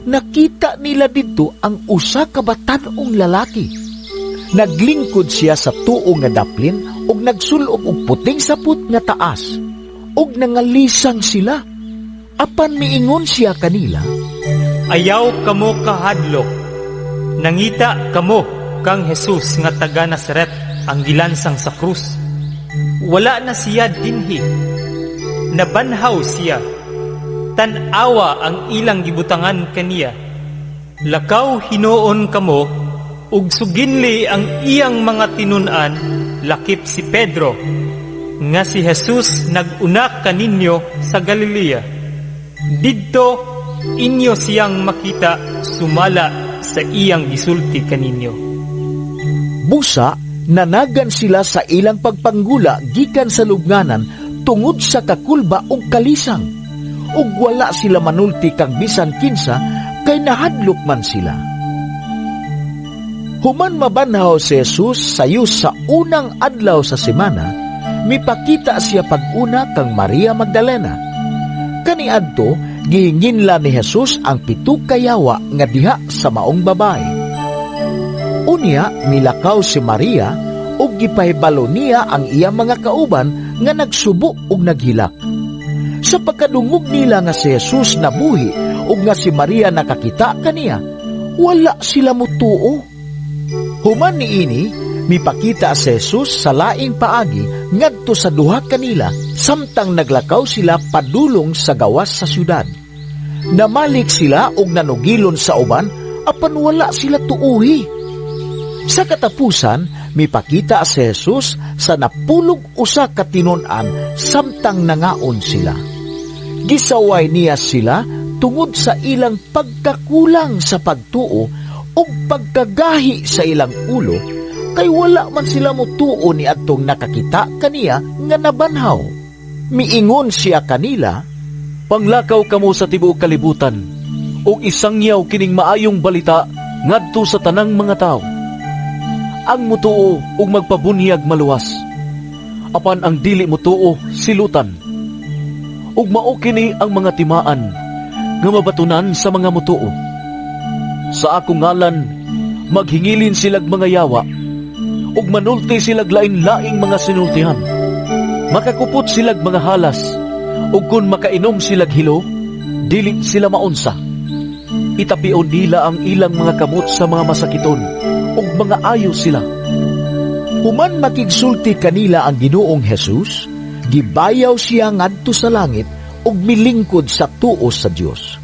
nakita nila dito ang usa ka batan-ong lalaki. Naglingkod siya sa tuo nga daplin ug nagsulob og puting saput nga taas ug nangalisang sila. Apan miingon siya kanila, Ayaw kamo kahadlok. Nangita kamo kang Jesus nga taga Nazaret ang gilansang sa krus. Wala na siya dinhi. Nabanhaw siya. Tan-awa ang ilang gibutangan kaniya. Lakaw hinuon kamo ug suginli ang iyang mga tinun-an lakip si Pedro nga si Jesus nag-una kaninyo sa Galilea. Didto inyo siyang makita sumala sa iyang gisulti kaninyo. Busa, nanagan sila sa ilang pagpanggula gikan sa lubnganan tungod sa kakulba ug kalisang. Ug wala sila manulti kang bisan kinsa kay nahadlok man sila. Human mabanhaw si Jesus sayo sa unang adlaw sa semana, mipakita siya pag-una kang Maria Magdalena. Kaniadto, gihinginla ni Jesus ang 7 kayawa nga diha sa maong babae. Unya, milakaw si Maria ug gipahibalo niya ang iyang mga kauban nga nagsubo ug naghilak. Sa pagkadungog nila nga si Jesus nabuhi ug nga si Maria nakakita kaniya, wala sila mutuo. Human niini, mipakita si Jesus sa laing paagi ngadto sa duha kanila samtang naglakaw sila padulong sa gawas sa syudad. Namalik sila og nanugilon sa uban apan wala sila tuuhi. Sa katapusan, mipakita si Jesus sa napulog usa ka tinun-an samtang nangaon sila. Gisaway niya sila tungod sa ilang pagkakulang sa pagtuo ug pagkagahi sa ilang ulo, kay wala man sila mutuo ni atong nakakita kaniya nga nabanhaw. Miingon siya kanila, Panglakaw kamo sa tibuok kalibutan, ug isangyaw kining maayong balita ngadto sa tanang mga tao. Ang mutuo ug magpabunyag maluwas, apan ang dili mutuo silutan. Ug mao kini ang mga timaan nga mabatunan sa mga mutuo. Sa akong ngalan, maghingilin silag mga yawa, ug manulti silag lain-laing mga sinultihan. Makakupot silag mga halas, ug kun makainom silag hilo, dili sila maunsa. Itapion nila ang ilang mga kamot sa mga masakiton, ug mga ayo sila. Human makigsulti kanila ang Ginoong Jesus, gibayaw siya ngadto sa langit ug milingkod sa tuo sa Dios.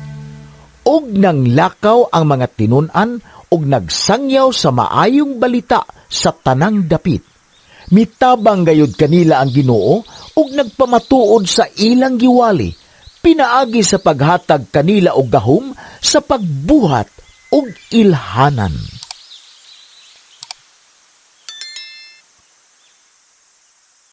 Og nanglakaw ang mga tinun-an ug nagsangyaw sa maayong balita sa tanang dapit. Mitabang gayud kanila ang Ginoo ug nagpamatuod sa ilang giwali, pinaagi sa paghatag kanila og gahom sa pagbuhat og ilhanan.